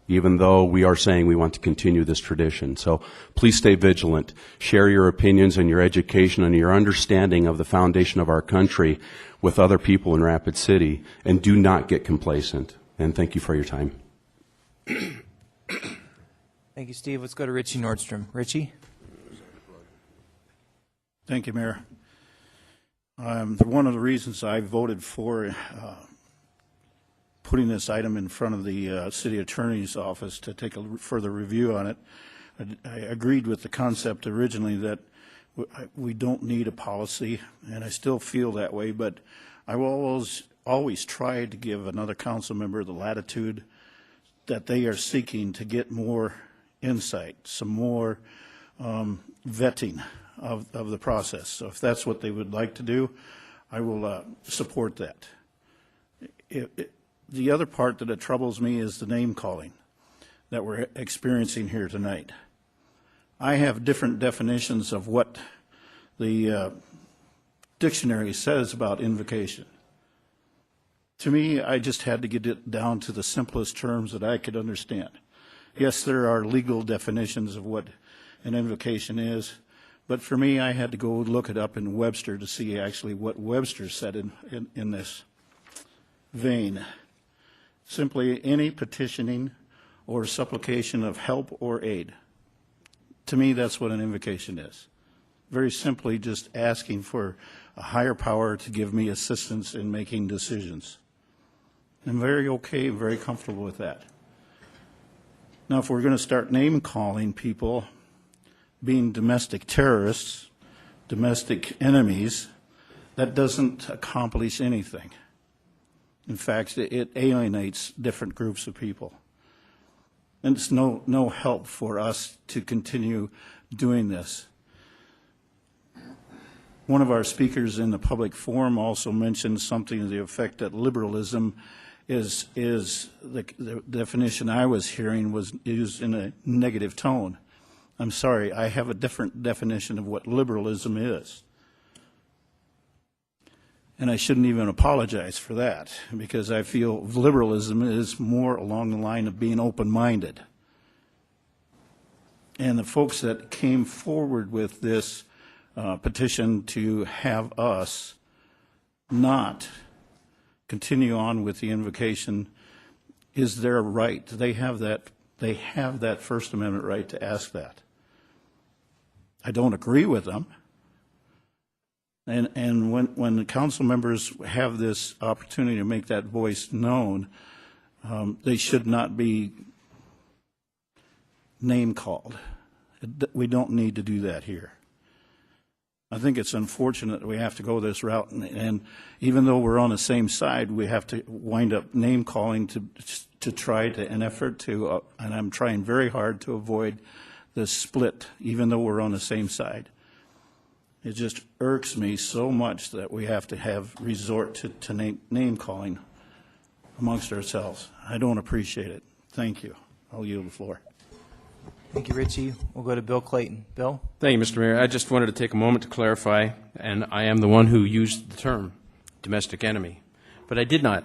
even though we are saying we want to continue this tradition. So please stay vigilant. Share your opinions and your education and your understanding of the foundation of our country with other people in Rapid City, and do not get complacent. And thank you for your time. Thank you, Steve. Let's go to Richie Nordstrom. Richie? Thank you, Mayor. One of the reasons I voted for putting this item in front of the city attorney's office to take a further review on it I agreed with the concept originally that we don't need a policy, and I still feel that way, but I will always try to give another council member the latitude that they are seeking to get more insight, some more vetting of the process. So if that's what they would like to do, I will support that. The other part that troubles me is the name calling that we're experiencing here tonight. I have different definitions of what the dictionary says about invocation. To me, I just had to get it down to the simplest terms that I could understand. Yes, there are legal definitions of what an invocation is, but for me, I had to go look it up in Webster to see actually what Webster said in this vein. Simply any petitioning or supplication of help or aid. To me, that's what an invocation is. Very simply just asking for a higher power to give me assistance in making decisions. I'm very okay, very comfortable with that. Now, if we're going to start name calling people being domestic terrorists, domestic enemies, that doesn't accomplish anything. In fact, it alienates different groups of people. And it's no help for us to continue doing this. One of our speakers in the public forum also mentioned something to the effect that liberalism is the definition I was hearing was used in a negative tone. I'm sorry, I have a different definition of what liberalism is. And I shouldn't even apologize for that, because I feel liberalism is more along the line of being open-minded. And the folks that came forward with this petition to have us not continue on with the invocation is their right. They have that First Amendment right to ask that. I don't agree with them. And when the council members have this opportunity to make that voice known, they should not be name called. We don't need to do that here. I think it's unfortunate that we have to go this route, and even though we're on the same side, we have to wind up name calling to try to an effort to, and I'm trying very hard to avoid this split, even though we're on the same side. It just irks me so much that we have to have resort to name calling amongst ourselves. I don't appreciate it. Thank you. I'll yield the floor. Thank you, Richie. We'll go to Bill Clayton. Bill? Thank you, Mr. Mayor. I just wanted to take a moment to clarify, and I am the one who used the term domestic enemy. But I did not.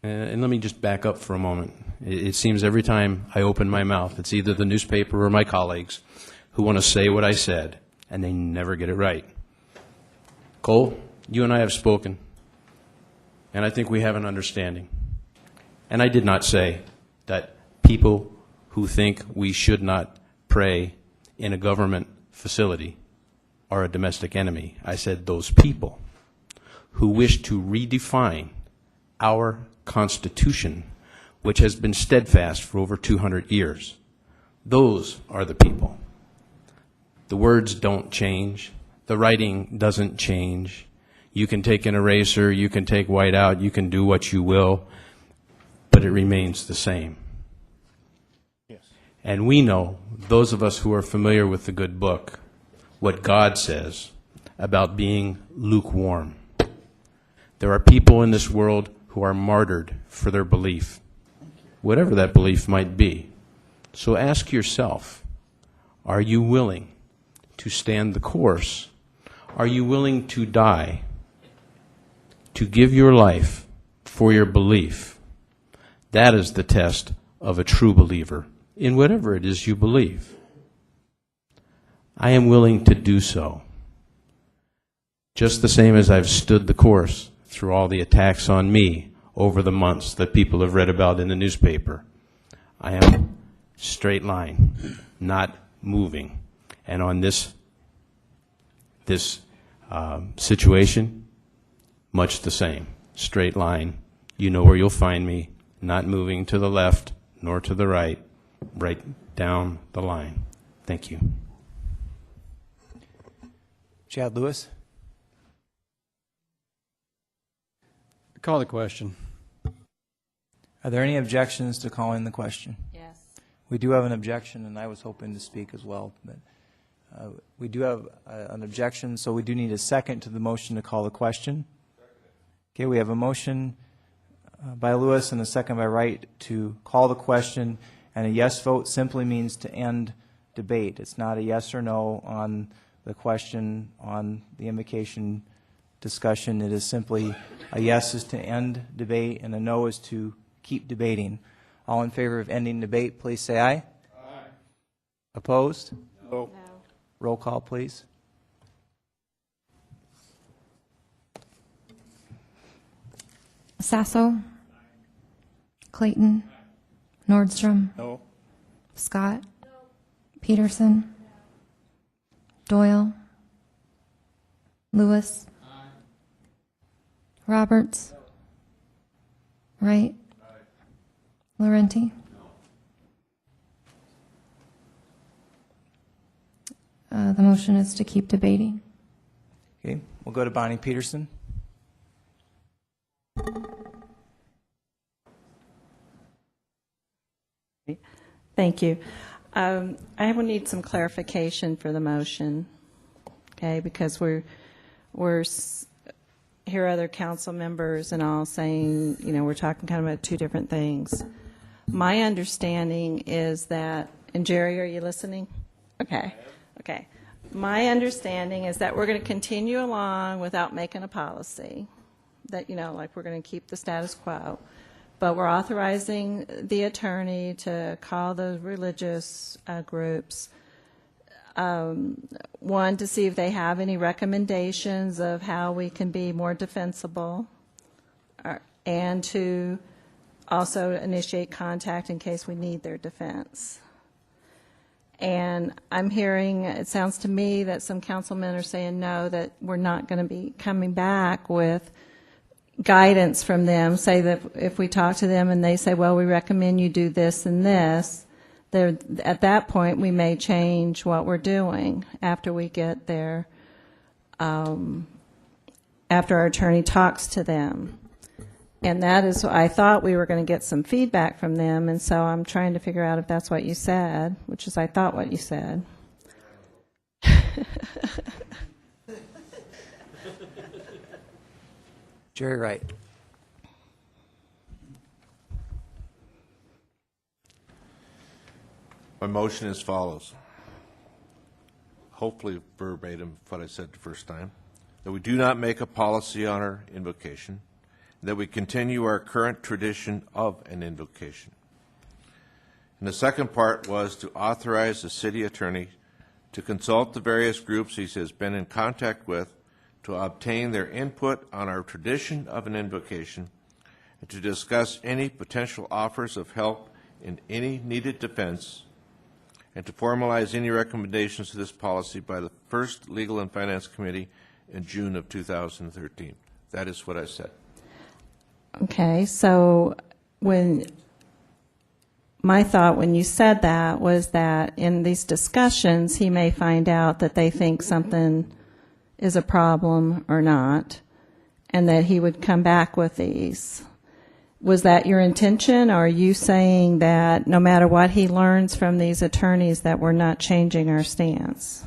And let me just back up for a moment. It seems every time I open my mouth, it's either the newspaper or my colleagues who want to say what I said, and they never get it right. Cole, you and I have spoken, and I think we have an understanding. And I did not say that people who think we should not pray in a government facility are a domestic enemy. I said those people who wish to redefine our Constitution, which has been steadfast for over 200 years. Those are the people. The words don't change. The writing doesn't change. You can take an eraser, you can take white out, you can do what you will, but it remains the same. Yes. And we know, those of us who are familiar with the good book, what God says about being lukewarm. There are people in this world who are martyred for their belief, whatever that belief might be. So ask yourself, are you willing to stand the course? Are you willing to die, to give your life for your belief? That is the test of a true believer in whatever it is you believe. I am willing to do so, just the same as I've stood the course through all the attacks on me over the months that people have read about in the newspaper. I am straight line, not moving. And on this situation, much the same. Straight line. You know where you'll find me. not moving to the left nor to the right down the line. Thank you. Chad Lewis? Call the question. Are there any objections to calling the question? Yes. We do have an objection, and I was hoping to speak as well, but we do have an objection, so we do need a second to the motion to call the question. Okay, we have a motion by Lewis and a second by Wright to call the question, and a yes vote simply means to end debate. It's not a yes or no on the question on the invocation discussion. It is simply a yes is to end debate and a no is to keep debating. All in favor of ending debate, please say aye. Aye. Opposed? No. Roll call, please. Sasso. Clayton. Nordstrom. No. Scott. Peterson. Doyle. Lewis. Roberts. Wright. Laurenti. The motion is to keep debating. Okay, we'll go to Bonnie Peterson. Thank you. I will need some clarification for the motion, okay, because hear other council members and all saying, we're talking kind of about two different things. My understanding is that, and Jerry, are you listening? Okay. My understanding is that we're going to continue along without making a policy, that, like we're going to keep the status quo. But we're authorizing the attorney to call the religious groups, one, to see if they have any recommendations of how we can be more defensible, and to also initiate contact in case we need their defense. And I'm hearing, it sounds to me that some councilmen are saying no, that we're not going to be coming back with guidance from them. Say that if we talk to them and they say, well, we recommend you do this and this, at that point we may change what we're doing after we get there, after our attorney talks to them. And that is, I thought we were going to get some feedback from them, and so I'm trying to figure out if that's what you said, which is I thought what you said. Jerry Wright. My motion is as follows. Hopefully verbatim what I said the first time. That we do not make a policy on our invocation. That we continue our current tradition of an invocation. And the second part was to authorize the city attorney to consult the various groups he has been in contact with to obtain their input on our tradition of an invocation and to discuss any potential offers of help in any needed defense and to formalize any recommendations to this policy by the first Legal and Finance Committee in June of 2013. That is what I said. Okay, so my thought when you said that was that in these discussions, he may find out that they think something is a problem or not, and that he would come back with these. Was that your intention, or are you saying that no matter what he learns from these attorneys that we're not changing our stance?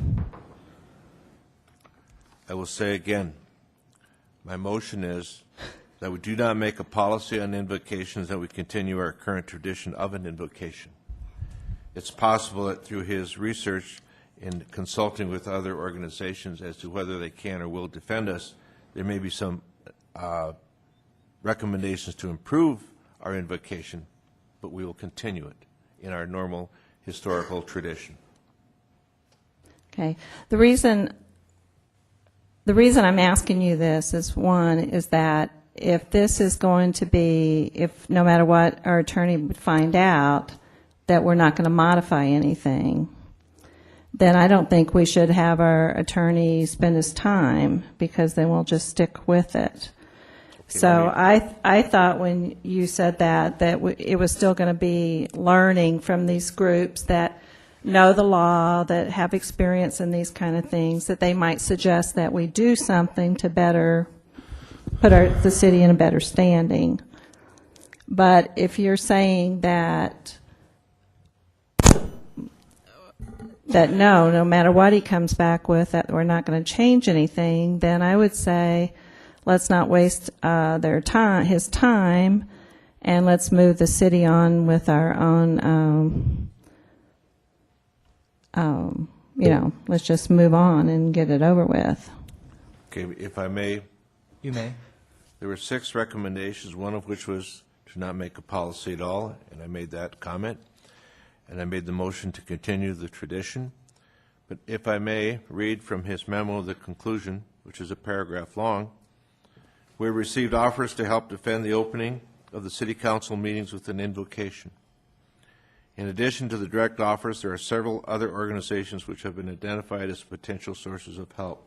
I will say again, my motion is that we do not make a policy on invocations, that we continue our current tradition of an invocation. It's possible that through his research in consulting with other organizations as to whether they can or will defend us, there may be some recommendations to improve our invocation, but we will continue it in our normal historical tradition. Okay. The reason I'm asking you this is, one, is that if this is going to be, if no matter what our attorney would find out, that we're not going to modify anything, then I don't think we should have our attorney spend his time, because then we'll just stick with it. So I thought when you said that it was still going to be learning from these groups that know the law, that have experience in these kind of things, that they might suggest that we do something to better put the city in a better standing. But if you're saying that no matter what he comes back with, that we're not going to change anything, then I would say let's not waste his time, and let's move the city on with our own. Let's just move on and get it over with. Okay, if I may. You may. There were 6 recommendations, one of which was to not make a policy at all, and I made that comment. And I made the motion to continue the tradition. But if I may read from his memo the conclusion, which is a paragraph long, we received offers to help defend the opening of the City Council meetings with an invocation. In addition to the direct offers, there are several other organizations which have been identified as potential sources of help.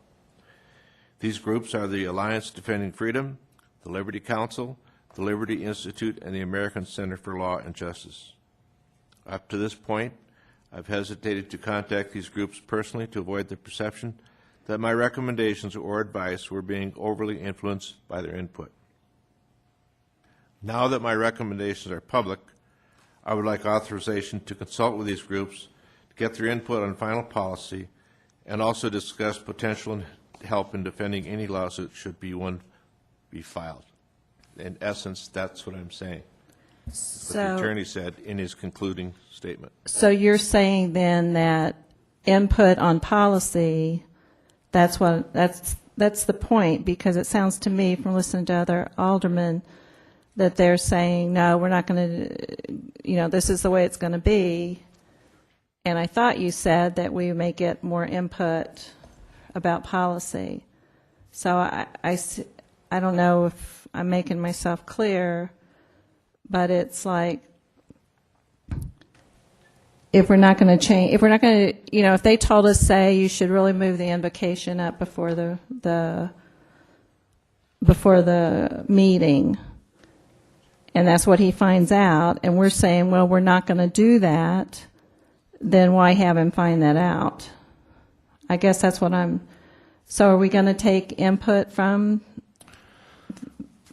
These groups are the Alliance Defending Freedom, the Liberty Council, the Liberty Institute, and the American Center for Law and Justice. Up to this point, I've hesitated to contact these groups personally to avoid the perception that my recommendations or advice were being overly influenced by their input. Now that my recommendations are public, I would like authorization to consult with these groups to get their input on final policy and also discuss potential help in defending any lawsuit should one be filed. In essence, that's what I'm saying. What the attorney said in his concluding statement. So you're saying then that input on policy, that's the point, because it sounds to me from listening to other aldermen that they're saying, no, we're not going to, this is the way it's going to be. And I thought you said that we may get more input about policy. So I don't know if I'm making myself clear. But it's like, if we're not going to change, if we're not going to, if they told us, say, you should really move the invocation up before the meeting, and that's what he finds out, and we're saying, well, we're not going to do that, then why have him find that out? I guess that's what so are we going to take input from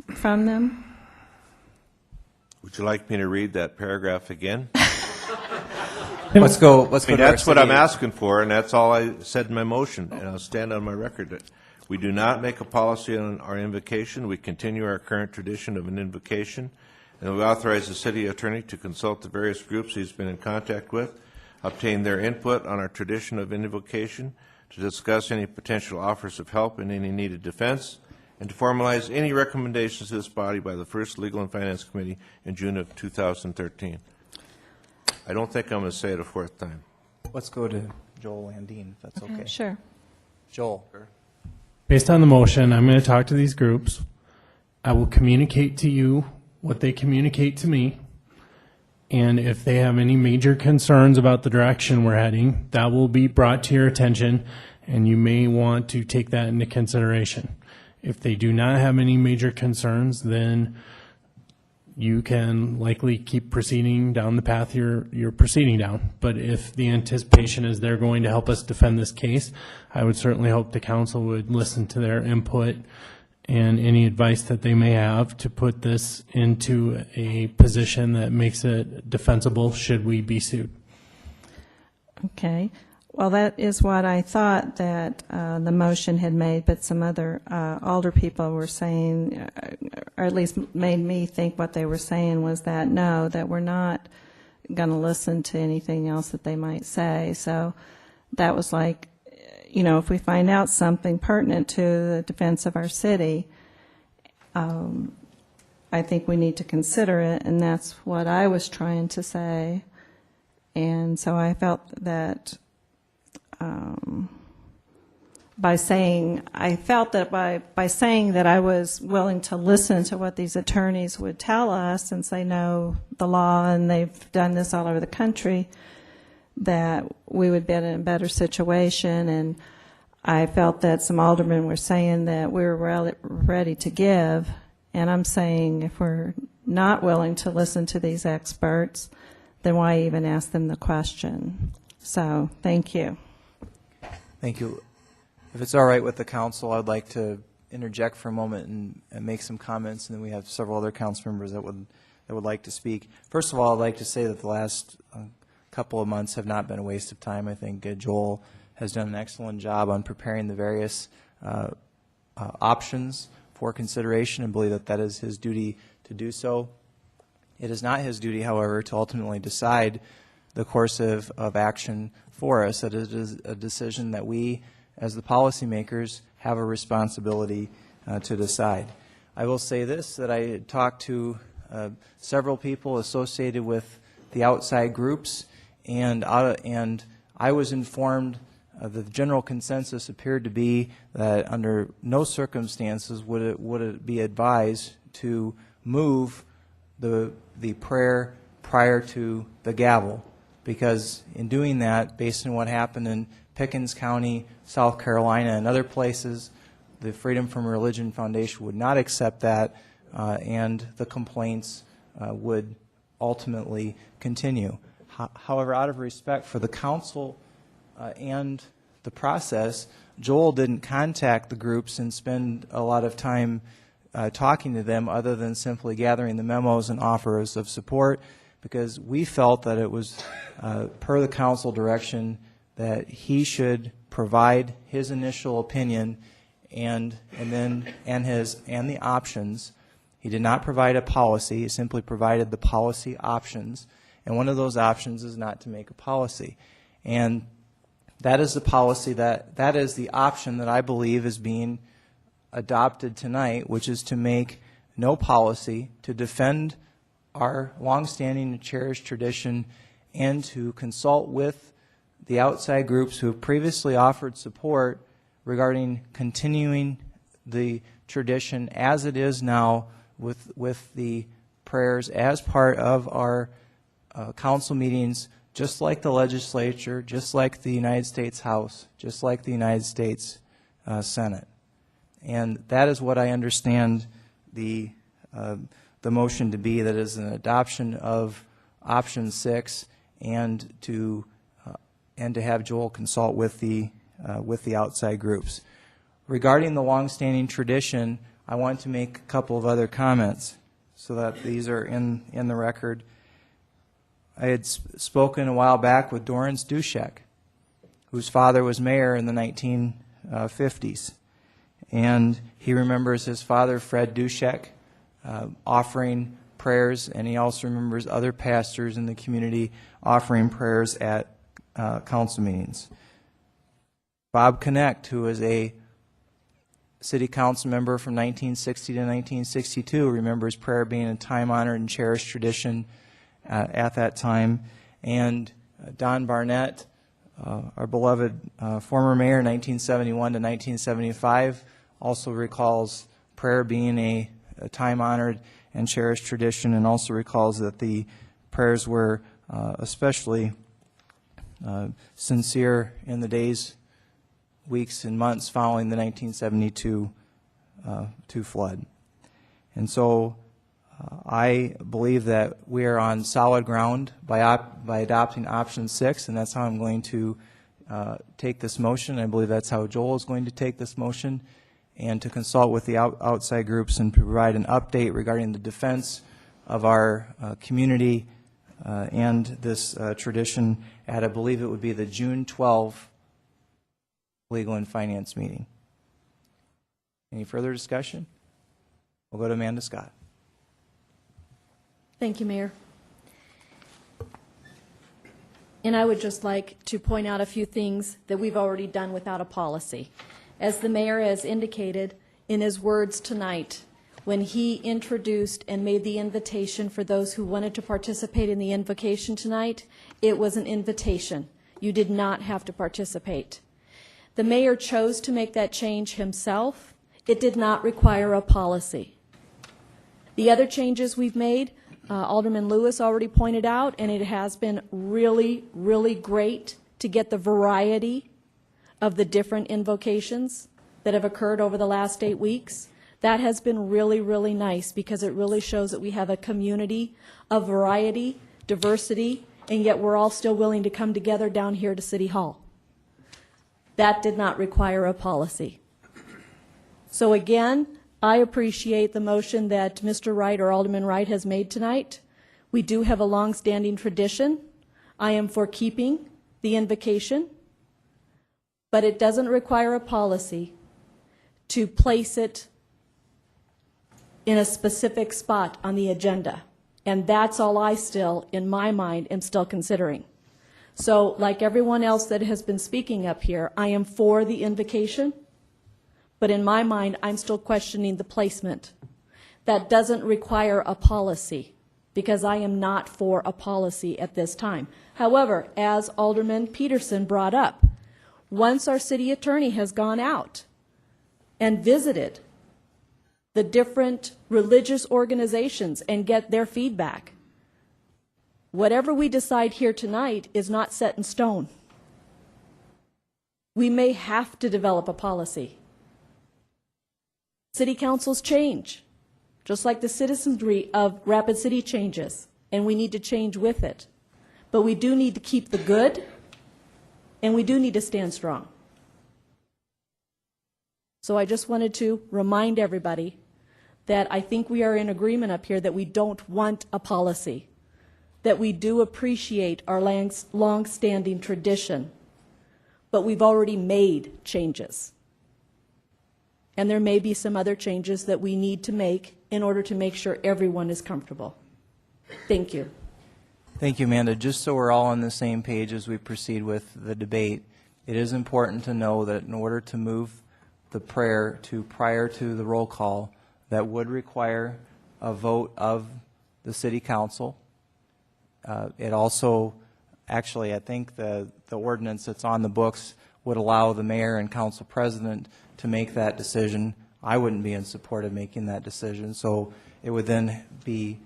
them? Would you like me to read that paragraph again? Let's go to our that's what I'm city. asking for, and that's all I said in my motion, and I'll stand on my record that we do not make a policy on our invocation. We continue our current tradition of an invocation, and we authorize the city attorney to consult the various groups he's been in contact with, obtain their input on our tradition of invocation, to discuss any potential offers of help and any needed defense, and to formalize any recommendations to this body by the first Legal and Finance Committee in June of 2013. I don't think I'm going to say it a 4th time. Let's go to Joel Landine, if that's okay. Sure. Joel. Based on the motion, I'm going to talk to these groups. I will communicate to you what they communicate to me. And if they have any major concerns about the direction we're heading, that will be brought to your attention, and you may want to take that into consideration. If they do not have any major concerns, then you can likely keep proceeding down the path you're proceeding down. But if the anticipation is they're going to help us defend this case, I would certainly hope the council would listen to their input and any advice that they may have to put this into a position that makes it defensible should we be sued. Okay. Well, that is what I thought that the motion had made, but some other alder people were saying, or at least made me think what they were saying was that no, that we're not going to listen to anything else that they might say. So that was like, if we find out something pertinent to the defense of our city, I think we need to consider it, and that's what I was trying to say. And so I felt that by saying that I was willing to listen to what these attorneys would tell us and say, no, the law, and they've done this all over the country, that we would be in a better situation. And I felt that some aldermen were saying that we were ready to give, And I'm saying if we're not willing to listen to these experts, then why even ask them the question? So, thank you. Thank you. If it's all right with the council, I'd like to interject for a moment and make some comments, and then we have several other council members that would like to speak. First of all, I'd like to say that the last couple of months have not been a waste of time. I think Joel has done an excellent job on preparing the various options for consideration, and believe that that is his duty to do so. It is not his duty, however, to ultimately decide the course of action for us. It is a decision that we, as the policymakers, have a responsibility to decide. I will say this, that I talked to several people associated with the outside groups, and I was informed the general consensus appeared to be that under no circumstances would it be advised to move the prayer prior to the gavel, because in doing that, based on what happened in Pickens County, South Carolina, and other places, the Freedom from Religion Foundation would not accept that, and the complaints would ultimately continue. However, out of respect for the council and the process, Joel didn't contact the groups and spend a lot of time talking to them, other than simply gathering the memos and offers of support, because we felt that it was per the council direction that he should provide his initial opinion and the options. He did not provide a policy, he simply provided the policy options, and one of those options is not to make a policy. And that is the policy, that is the option that I believe is being adopted tonight, which is to make no policy, to defend our longstanding and cherished tradition, and to consult with the outside groups who have previously offered support regarding continuing the tradition as it is now, with the prayers as part of our council meetings, just like the legislature, just like the United States House, just like the United States Senate. And that is what I understand the motion to be, that is an adoption of option 6, and to have Joel consult with the outside groups. Regarding the longstanding tradition, I want to make a couple of other comments so that these are in the record. I had spoken a while back with Dorrance Dushek, whose father was mayor in the 1950s. And he remembers his father, Fred Dushek, offering prayers, and he also remembers other pastors in the community offering prayers at council meetings. Bob Connect, who was a city council member from 1960 to 1962, remembers prayer being a time-honored and cherished tradition at that time. And Don Barnett, our beloved former mayor, 1971 to 1975, also recalls prayer being a time-honored and cherished tradition, and also recalls that the prayers were especially sincere in the days, weeks, and months following the 1972 flood. And so I believe that we are on solid ground by adopting option 6, and that's how I'm going to take this motion. I believe that's how Joel is going to take this motion, and to consult with the outside groups and provide an update regarding the defense of our community and this tradition at, I believe it would be the June 12 Legal and Finance meeting. Any further discussion? We'll go to Amanda Scott. Thank you, Mayor. And I would just like to point out a few things that we've already done without a policy. As the mayor has indicated in his words tonight, when he introduced and made the invitation for those who wanted to participate in the invocation tonight, it was an invitation. You did not have to participate. The mayor chose to make that change himself. It did not require a policy. The other changes we've made, Alderman Lewis already pointed out, and it has been really, really great to get the variety of the different invocations that have occurred over the last 8 weeks. That has been really, really nice because it really shows that we have a community of variety, diversity, and yet we're all still willing to come together down here to City Hall. That did not require a policy. So again, I appreciate the motion that Mr. Wright or Alderman Wright has made tonight. We do have a long-standing tradition. I am for keeping the invocation, but it doesn't require a policy to place it in a specific spot on the agenda. And that's all I still, in my mind, am still considering. So like everyone else that has been speaking up here, I am for the invocation, but in my mind, I'm still questioning the placement. That doesn't require a policy, because I am not for a policy at this time. However, as Alderman Peterson brought up, once our city attorney has gone out and visited the different religious organizations and get their feedback, whatever we decide here tonight is not set in stone. We may have to develop a policy. City councils change, just like the citizenry of Rapid City changes, and we need to change with it. But we do need to keep the good, and we do need to stand strong. So I just wanted to remind everybody that I think we are in agreement up here that we don't want a policy, that we do appreciate our long-standing tradition, but we've already made changes. And there may be some other changes that we need to make in order to make sure everyone is comfortable. Thank you. Thank you, Amanda. Just so we're all on the same page as we proceed with the debate, it is important to know that in order to move the prayer to prior to the roll call, that would require a vote of the City Council. It also, actually, I think the ordinance that's on the books would allow the mayor and council president to make that decision. I wouldn't be in support of making that decision, so it would then be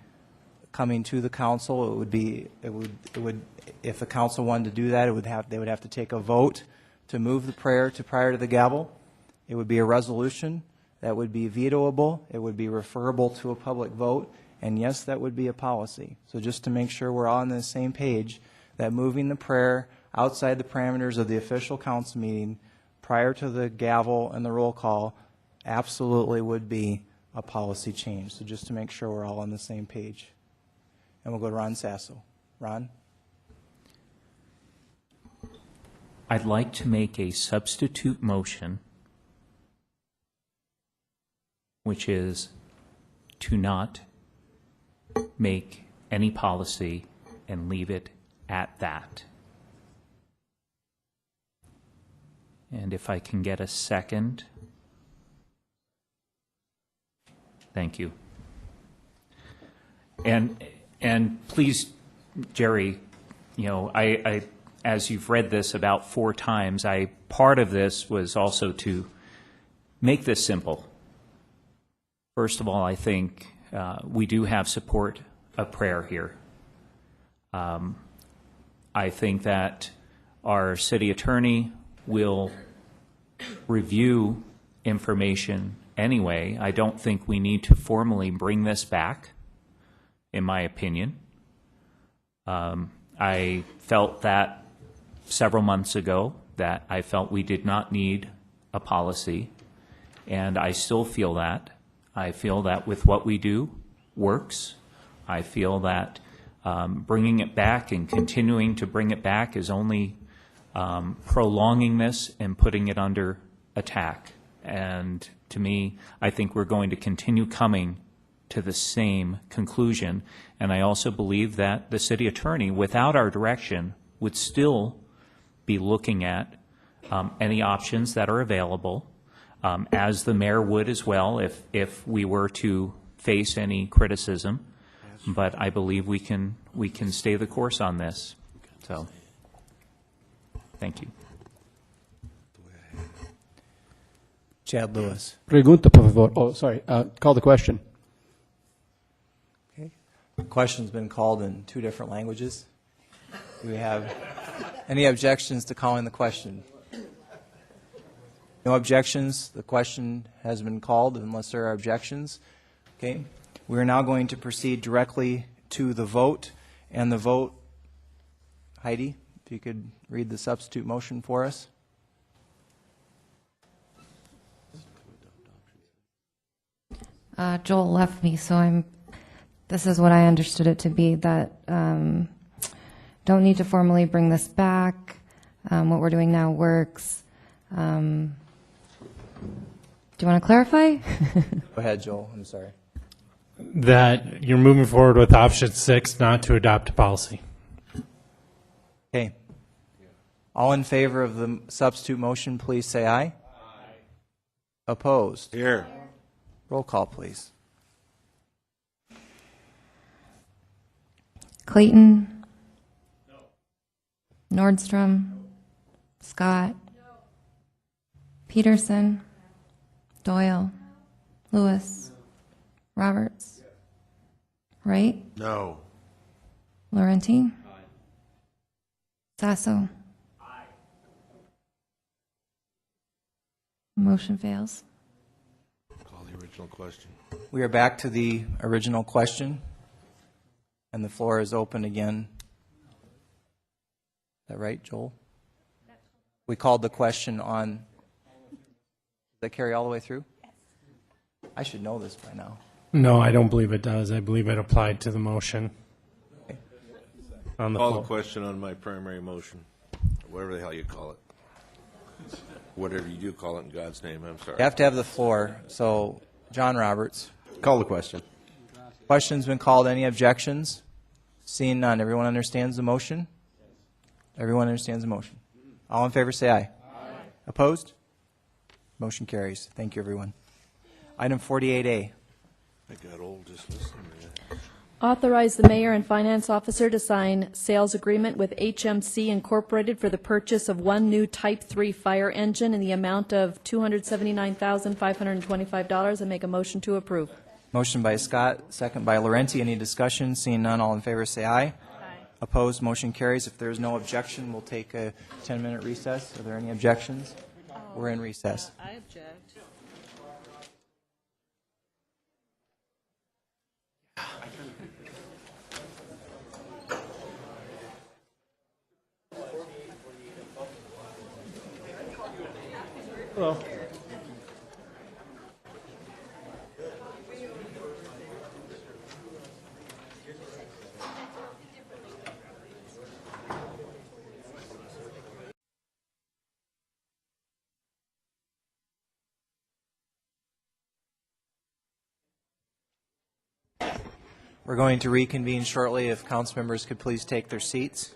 coming to the council. It would if the council wanted to do that, they would have to take a vote to move the prayer to prior to the gavel. It would be a resolution that would be vetoable. It would be referable to a public vote, and yes, that would be a policy. So just to make sure we're all on the same page, that moving the prayer outside the parameters of the official council meeting prior to the gavel and the roll call absolutely would be a policy change. So just to make sure we're all on the same page. And we'll go to Ron Sasso. Ron? I'd like to make a substitute motion, which is to not make any policy and leave it at that. And if I can get a second. Thank you. And please, Jerry, I as you've read this about 4 times, part of this was also to make this simple. First of all, I think we do have support of prayer here. I think that our city attorney will review information anyway. I don't think we need to formally bring this back, in my opinion. I felt that several months ago that I felt we did not need a policy, and I still feel that. I feel that with what we do works. I feel that bringing it back and continuing to bring it back is only prolonging this and putting it under attack. And to me, I think we're going to continue coming to the same conclusion. And I also believe that the city attorney, without our direction, would still be looking at any options that are available, as the mayor would as well if we were to face any criticism. But I believe we can stay the course on this. So, thank you. Chad Lewis. Pregunta, por favor. Oh, sorry. Call the question. Okay. The question's been called in 2 different languages. Do we have any objections to calling the question? No objections. The question has been called unless there are objections. Okay. We are now going to proceed directly to the vote. And the vote, Heidi, if you could read the substitute motion for us. Joel left me, so this is what I understood it to be, that don't need to formally bring this back. What we're doing now works. Do you want to clarify? Go ahead, Joel. I'm sorry. That you're moving forward with option 6, not to adopt a policy. Okay. All in favor of the substitute motion, please say aye. Aye. Opposed? Here. Roll call, please. Clayton? No. Nordstrom? Scott? No. Peterson? Doyle? Lewis? Roberts? Wright? No. Laurenti? Sasso? Motion fails. Call the original question. We are back to the original question, and the floor is open again. Is that right, Joel? We called the question on. Does that carry all the way through? I should know this by now. No, I don't believe it does. I believe it applied to the motion. Okay. On the Call floor. the question on my primary motion, whatever the hell you call it. Whatever you do call it in God's name, I'm sorry. You have to have the floor. So, John Roberts. Call the question. Question's been called. Any objections? Seeing none. Everyone understands the motion? Everyone understands the motion. All in favor say aye. Aye. Opposed? Motion carries. Thank you, everyone. Item 48A. I got old just listening to that. Authorize the mayor and finance officer to sign sales agreement with HMC Incorporated for the purchase of one new Type 3 fire engine in the amount of $279,525 and make a motion to approve. Motion by Scott, second by Laurenti. Any discussion? Seeing none, all in favor say aye. Aye. Opposed? Motion carries. If there is no objection, we'll take a 10-minute recess. Are there any objections? We're in recess. I object. Hello. We're going to reconvene shortly. If council members could please take their seats.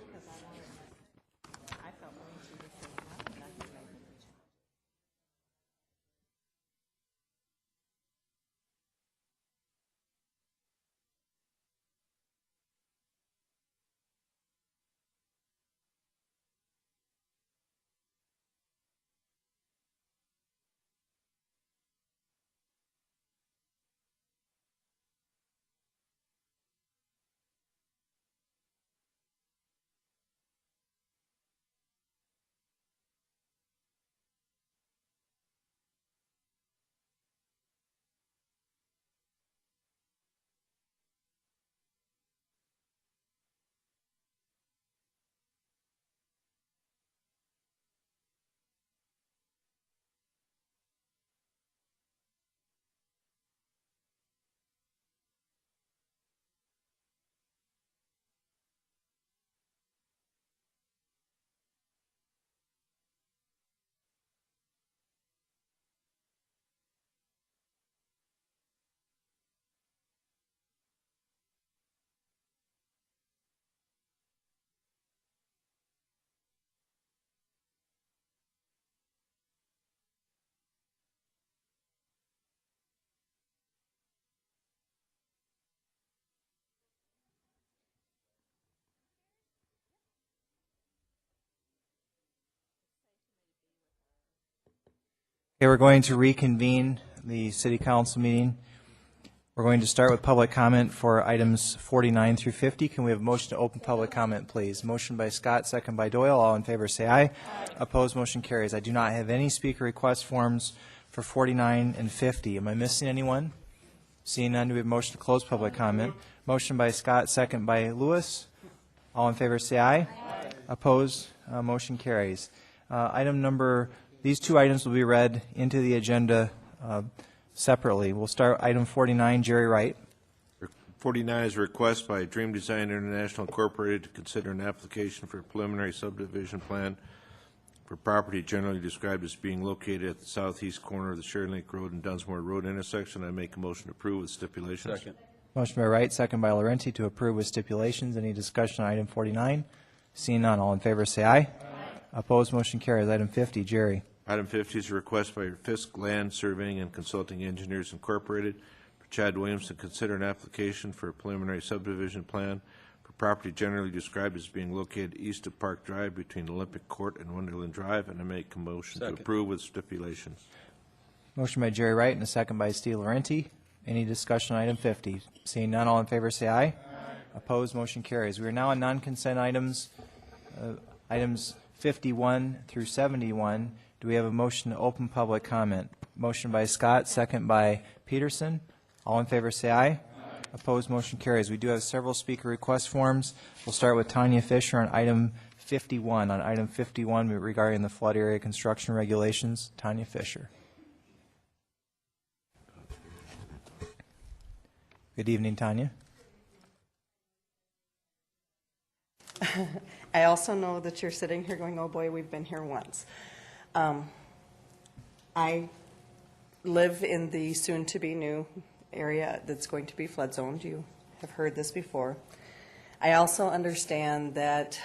Okay, we're going to reconvene the city council meeting. We're going to start with public comment for items 49 through 50. Can we have a motion to open public comment, please? Motion by Scott, second by Doyle. All in favor say aye. Opposed, motion carries. I do not have any speaker request forms for 49 and 50. Am I missing anyone? Seeing none, do we have a motion to close public comment? Motion by Scott, second by Lewis. All in favor say aye. Opposed, motion carries. These two items will be read into the agenda separately. We'll start item 49, Jerry Wright. 49 is a request by Dream Design International Incorporated to consider an application for a preliminary subdivision plan for property generally described as being located at the southeast corner of the Sharon Lake Road and Dunsmore Road intersection. I make a motion to approve with stipulations. Second. Motion by Wright, second by Laurenti to approve with stipulations. Any discussion on item 49? Seeing none, all in favor say aye. Opposed, motion carries. Item 50, Jerry. Item 50 is a request by Fisk Land Surveying and Consulting Engineers Incorporated for Chad Williams to consider an application for a preliminary subdivision plan for property generally described as being located east of Park Drive between Olympic Court and Wonderland Drive, and I make a motion to approve with stipulations. Motion by Jerry Wright and a second by Steve Laurenti. Any discussion on item 50? Seeing none, all in favor say aye. Opposed, motion carries. We are now on non-consent items, items 51 through 71. Do we have a motion to open public comment? Motion by Scott, second by Peterson. All in favor say aye. Opposed, motion carries. We do have several speaker request forms. We'll start with Tanya Fisher on item 51. On item 51 regarding the flood area construction regulations, Tanya Fisher. Good evening, Tanya. I also know that you're sitting here going, oh boy, we've been here once. I live in the soon-to-be new area that's going to be flood zoned. You have heard this before. I also understand that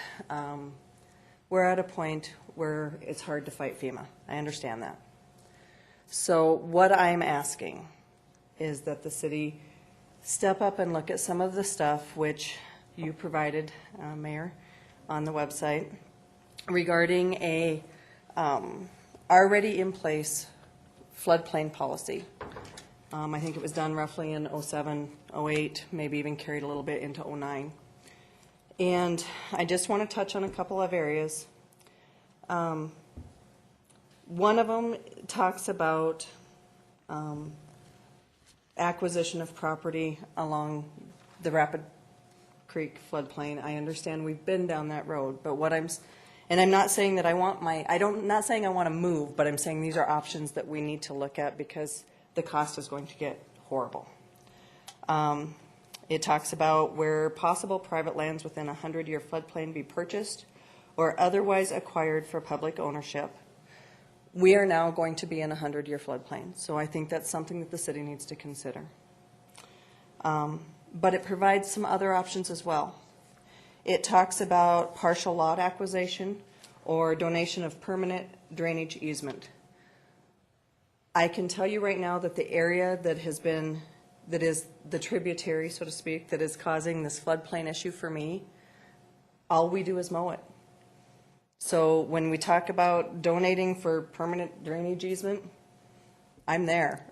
we're at a point where it's hard to fight FEMA. I understand that. So what I'm asking is that the city step up and look at some of the stuff which you provided, Mayor, on the website regarding a already in place floodplain policy. I think it was done roughly in 07, 08, maybe even carried a little bit into 09. And I just want to touch on a couple of areas. One of them talks about acquisition of property along the Rapid Creek floodplain. I understand we've been down that road, but and I'm not saying that I want not saying I want to move, but I'm saying these are options that we need to look at because the cost is going to get horrible. It talks about where possible private lands within a 100-year floodplain be purchased or otherwise acquired for public ownership. We are now going to be in a 100-year floodplain, so I think that's something that the city needs to consider. But it provides some other options as well. It talks about partial lot acquisition or donation of permanent drainage easement. I can tell you right now that the area that is the tributary, so to speak, that is causing this floodplain issue for me, all we do is mow it. So when we talk about donating for permanent drainage easement, I'm there.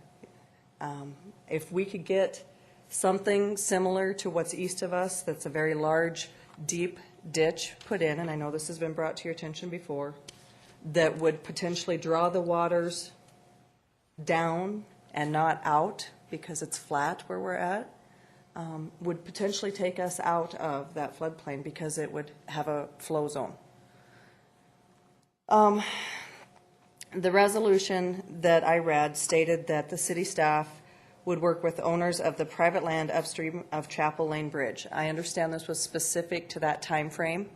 If we could get something similar to what's east of us, that's a very large, deep ditch put in, and I know this has been brought to your attention before, that would potentially draw the waters down and not out because it's flat where we're at, would potentially take us out of that floodplain because it would have a flow zone. The resolution that I read stated that the city staff would work with owners of the private land upstream of Chapel Lane Bridge. I understand this was specific to that time frame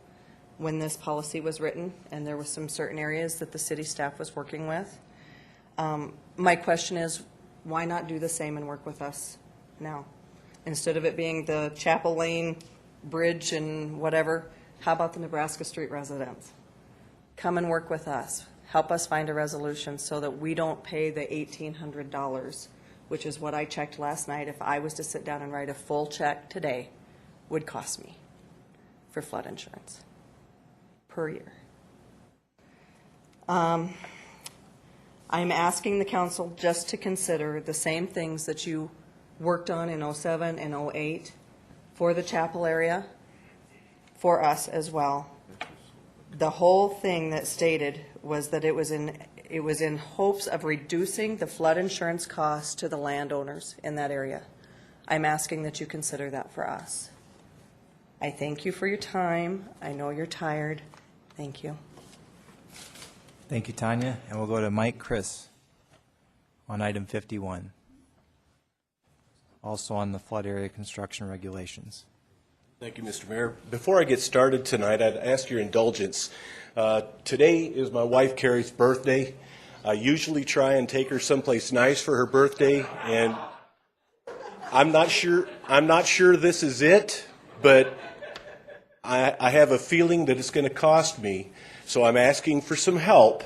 when this policy was written, and there were some certain areas that the city staff was working with. My question is, why not do the same and work with us now? Instead of it being the Chapel Lane Bridge and whatever, how about the Nebraska Street residents? Come and work with us. Help us find a resolution so that we don't pay the $1,800, which is what I checked last night. If I was to sit down and write a full check today, would cost me for flood insurance per year. I'm asking the council just to consider the same things that you worked on in '07 and '08 for the chapel area, for us as well. The whole thing that stated was that it was in hopes of reducing the flood insurance costs to the landowners in that area. I'm asking that you consider that for us. I thank you for your time. I know you're tired. Thank you. Thank you, Tanya. And we'll go to Mike Chris on item 51. Also on the flood area construction regulations. Thank you, Mr. Mayor. Before I get started tonight, I'd ask your indulgence. Today is my wife Carrie's birthday. I usually try and take her someplace nice for her birthday, and I'm not sure this is it, but I have a feeling that it's going to cost me, so I'm asking for some help.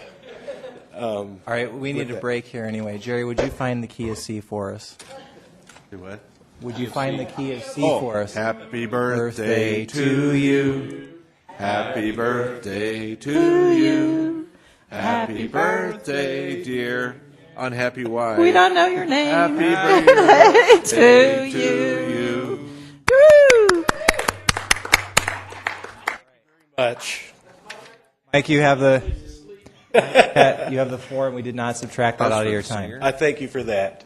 All right, we need a break here anyway. Jerry, would you find the key of C for us? Do what? Would you find the key of C for us? Happy birthday to you. Happy birthday to you. Happy birthday, dear unhappy wife. We don't know your name. Happy birthday to you. Woo! Much. Mike, you have the floor, and we did not subtract that out of your time. I thank you for that.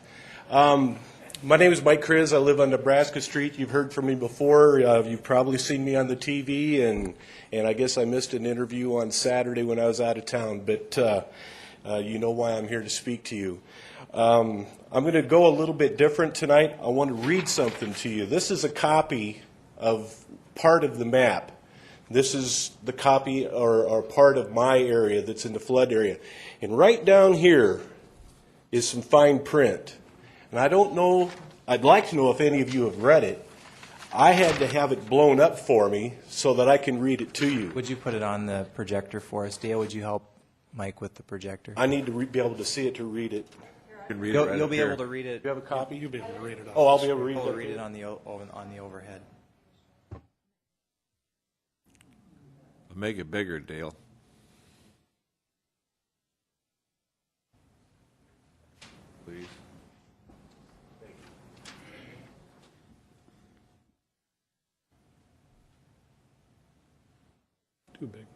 My name is Mike Kriz. I live on Nebraska Street. You've heard from me before. You've probably seen me on the TV, and I guess I missed an interview on Saturday when I was out of town, but you know why I'm here to speak to you. I'm going to go a little bit different tonight. I want to read something to you. This is a copy of part of the map. This is the copy or part of my area that's in the flood area. And right down here is some fine print. And I don't know, I'd like to know if any of you have read it. I had to have it blown up for me so that I can read it to you. Would you put it on the projector for us? Dale, would you help Mike with the projector? I need to be able to see it to read it. You can read You'll, it right you'll up be here. able to read it. Do you have a copy? You'll be able to read it. Oh, I'll be able to read We'll it. read it on the overhead. Make it bigger, Dale. Please. Too big.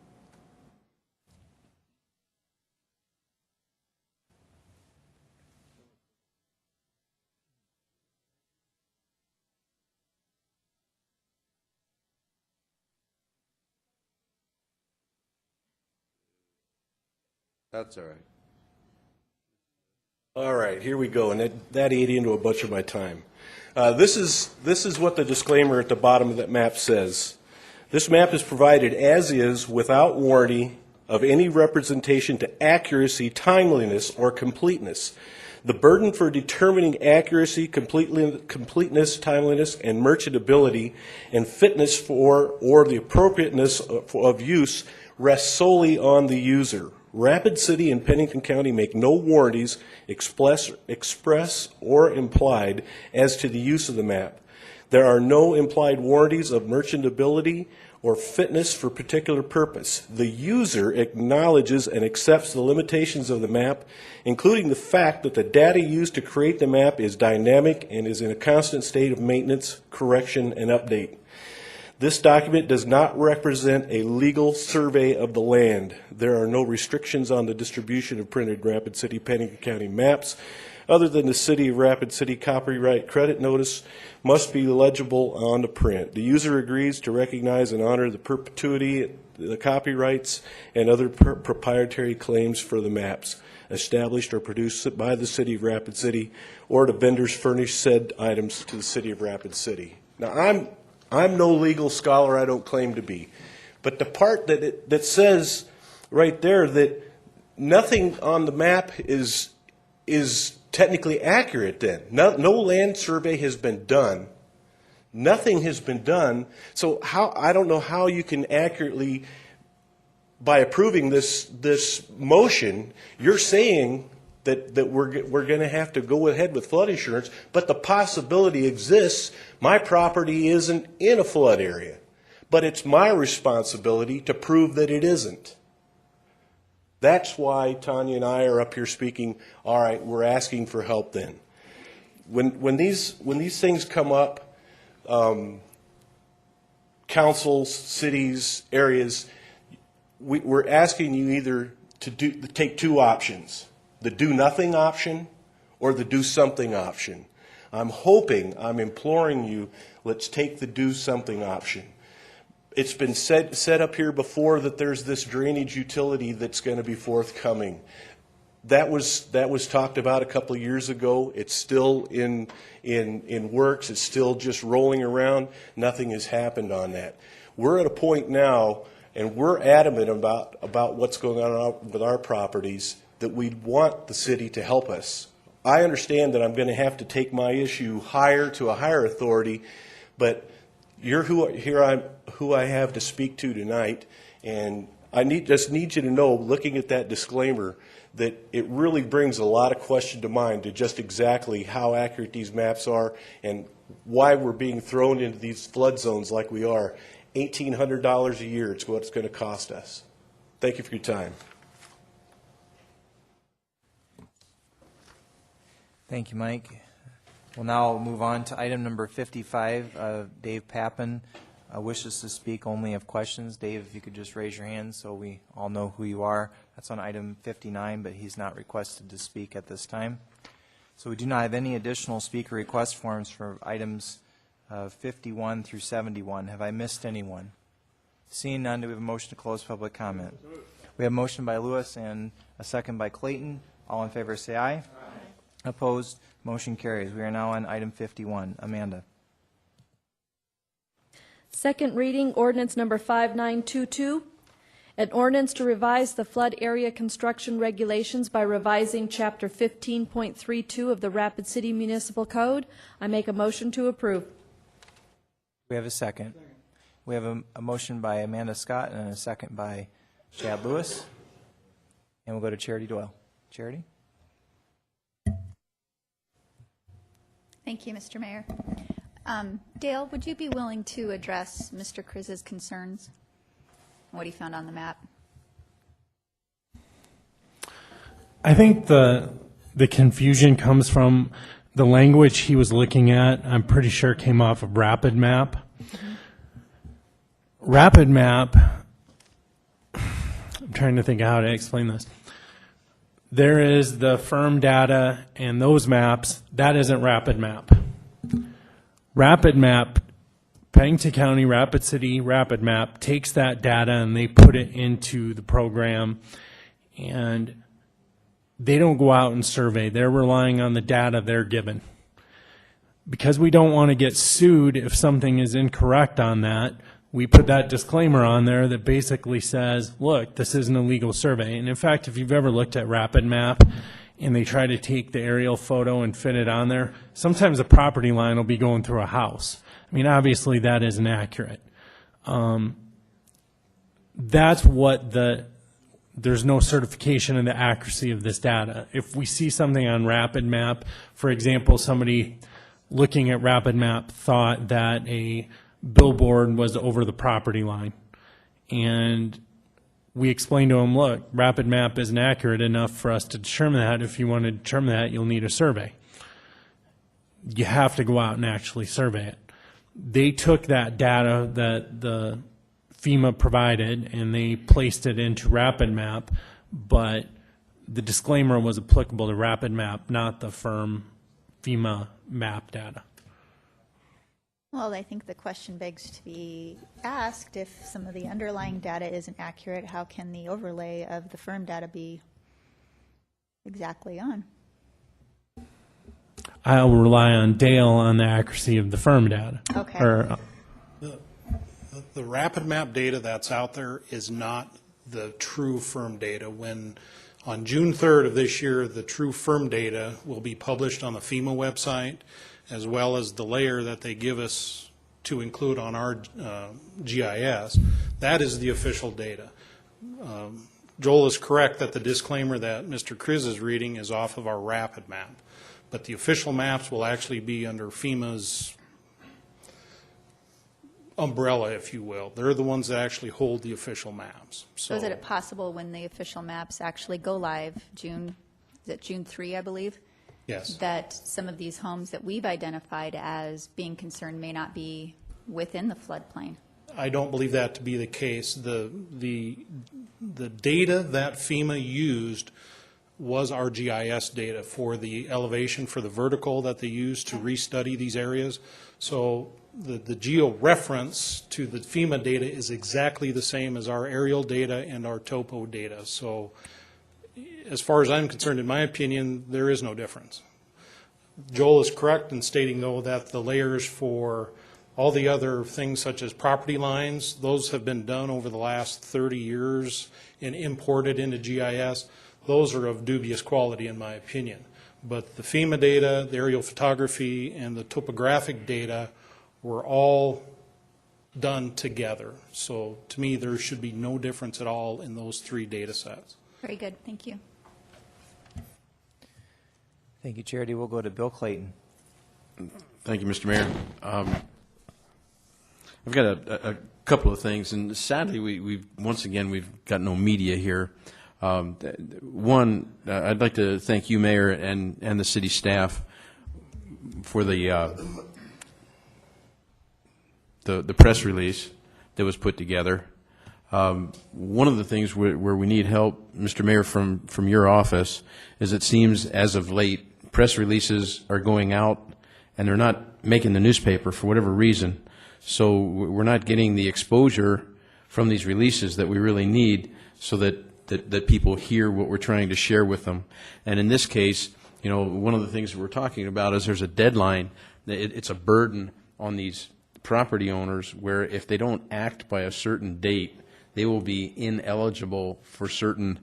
That's all right. All right, here we go, and that ate into a bunch of my time. This is what the disclaimer at the bottom of that map says. This map is provided as is, without warranty of any representation to accuracy, timeliness, or completeness. The burden for determining accuracy, completeness, timeliness, and merchantability, and fitness for or the appropriateness of use rests solely on the user. Rapid City and Pennington County make no warranties, express or implied, as to the use of the map. There are no implied warranties of merchantability or fitness for particular purpose. The user acknowledges and accepts the limitations of the map, including the fact that the data used to create the map is dynamic and is in a constant state of maintenance, correction, and update. This document does not represent a legal survey of the land. There are no restrictions on the distribution of printed Rapid City, Pennington County maps, other than the City of Rapid City copyright credit notice must be legible on the print. The user agrees to recognize and honor the perpetuity, the copyrights, and other proprietary claims for the maps established or produced by the City of Rapid City or the vendors furnish said items to the City of Rapid City. Now, I'm no legal scholar, I don't claim to be. But the part that says right there that nothing on the map is technically accurate then. No land survey has been done. Nothing has been done. So I don't know how you can accurately, by approving this motion, you're saying that we're going to have to go ahead with flood insurance, but the possibility exists my property isn't in a flood area. But it's my responsibility to prove that it isn't. That's why Tanya and I are up here speaking, all right, we're asking for help then. when these things come up, councils, cities, areas, we're asking you either to take two options, the do nothing option or the do something option. I'm imploring you, let's take the do something option. It's been said up here before that there's this drainage utility that's going to be forthcoming. That was talked about a couple of years ago. It's still in works. It's still just rolling around. Nothing has happened on that. We're at a point now, and we're adamant about what's going on with our properties, that we want the city to help us. I understand that I'm going to have to take my issue higher to a higher authority, but you're who I have to speak to tonight, and I just need you to know, looking at that disclaimer, that it really brings a lot of question to mind to just exactly how accurate these maps are and why we're being thrown into these flood zones like we are. $1,800 a year is what it's going to cost us. Thank you for your time. Thank you, Mike. We'll now move on to item number 55. Dave Pappen wishes to speak only of questions. Dave, if you could just raise your hand so we all know who you are. That's on item 59, but he's not requested to speak at this time. So we do not have any additional speaker request forms for items 51 through 71. Have I missed anyone? Seeing none, do we have a motion to close public comment? We have a motion by Lewis and a second by Clayton. All in favor say aye. Aye. Opposed? Motion carries. We are now on item 51. Amanda. Second reading, ordinance number 5922, an ordinance to revise the flood area construction regulations by revising Chapter 15.32 of the Rapid City Municipal Code. I make a motion to approve. We have a second. We have a motion by Amanda Scott and a second by Chad Lewis. And we'll go to Charity Doyle. Charity? Thank you, Mr. Mayor. Dale, would you be willing to address Mr. Kriz's concerns, what he found on the map? I think the confusion comes from the language he was looking at. I'm pretty sure came off of Rapid Map. Mm-hmm. Rapid Map, I'm trying to think of how to explain this. There is the firm data and those maps. That isn't Rapid Map. Rapid Map, Pennington County, Rapid City, Rapid Map takes that data and they put it into the program, and they don't go out and survey. They're relying on the data they're given. Because we don't want to get sued if something is incorrect on that, we put that disclaimer on there that basically says, look, this isn't a legal survey. And in fact, if you've ever looked at Rapid Map and they try to take the aerial photo and fit it on there, sometimes the property line will be going through a house. I mean, obviously that isn't accurate. That's what there's no certification in the accuracy of this data. If we see something on Rapid Map, for example, somebody looking at Rapid Map thought that a billboard was over the property line, and we explained to them, look, Rapid Map isn't accurate enough for us to determine that. If you want to determine that, you'll need a survey. You have to go out and actually survey it. They took that data that the FEMA provided and they placed it into Rapid Map, but the disclaimer was applicable to Rapid Map, not the firm FEMA map data. Well, I think the question begs to be asked, if some of the underlying data isn't accurate, how can the overlay of the firm data be exactly on? I'll rely on Dale on the accuracy of the firm data. Okay. The Rapid Map data that's out there is not the true firm data. When on June 3rd of this year, the true firm data will be published on the FEMA website, as well as the layer that they give us to include on our GIS. That is the official data. Joel is correct that the disclaimer that Mr. Kriz is reading is off of our Rapid Map, but the official maps will actually be under FEMA's umbrella, if you will. They're the ones that actually hold the official maps. So is it possible when the official maps actually go live, June 3, I believe, Yes. that some of these homes that we've identified as being concerned may not be within the floodplain. I don't believe that to be the case. The data that FEMA used was our GIS data for the elevation, for the vertical that they used to restudy these areas. So the geo-reference to the FEMA data is exactly the same as our aerial data and our topo data. So as far as I'm concerned, in my opinion, there is no difference. Joel is correct in stating, though, that the layers for all the other things such as property lines, those have been done over the last 30 years and imported into GIS. Those are of dubious quality, in my opinion. But the FEMA data, the aerial photography, and the topographic data were all done together. So to me, there should be no difference at all in those three data sets. Very good, thank you. Thank you, Charity. We'll go to Bill Clayton. Thank you, Mr. Mayor. I've got a couple of things, and sadly, we've got no media here. One, I'd like to thank you, Mayor, and the city staff for the press release that was put together. One of the things where we need help, Mr. Mayor, from your office, is it seems as of late, press releases are going out and they're not making the newspaper for whatever reason. So we're not getting the exposure from these releases that we really need so that people hear what we're trying to share with them. And in this case, you know, one of the things that we're talking about is there's a deadline. It's a burden on these property owners where if they don't act by a certain date, they will be ineligible for certain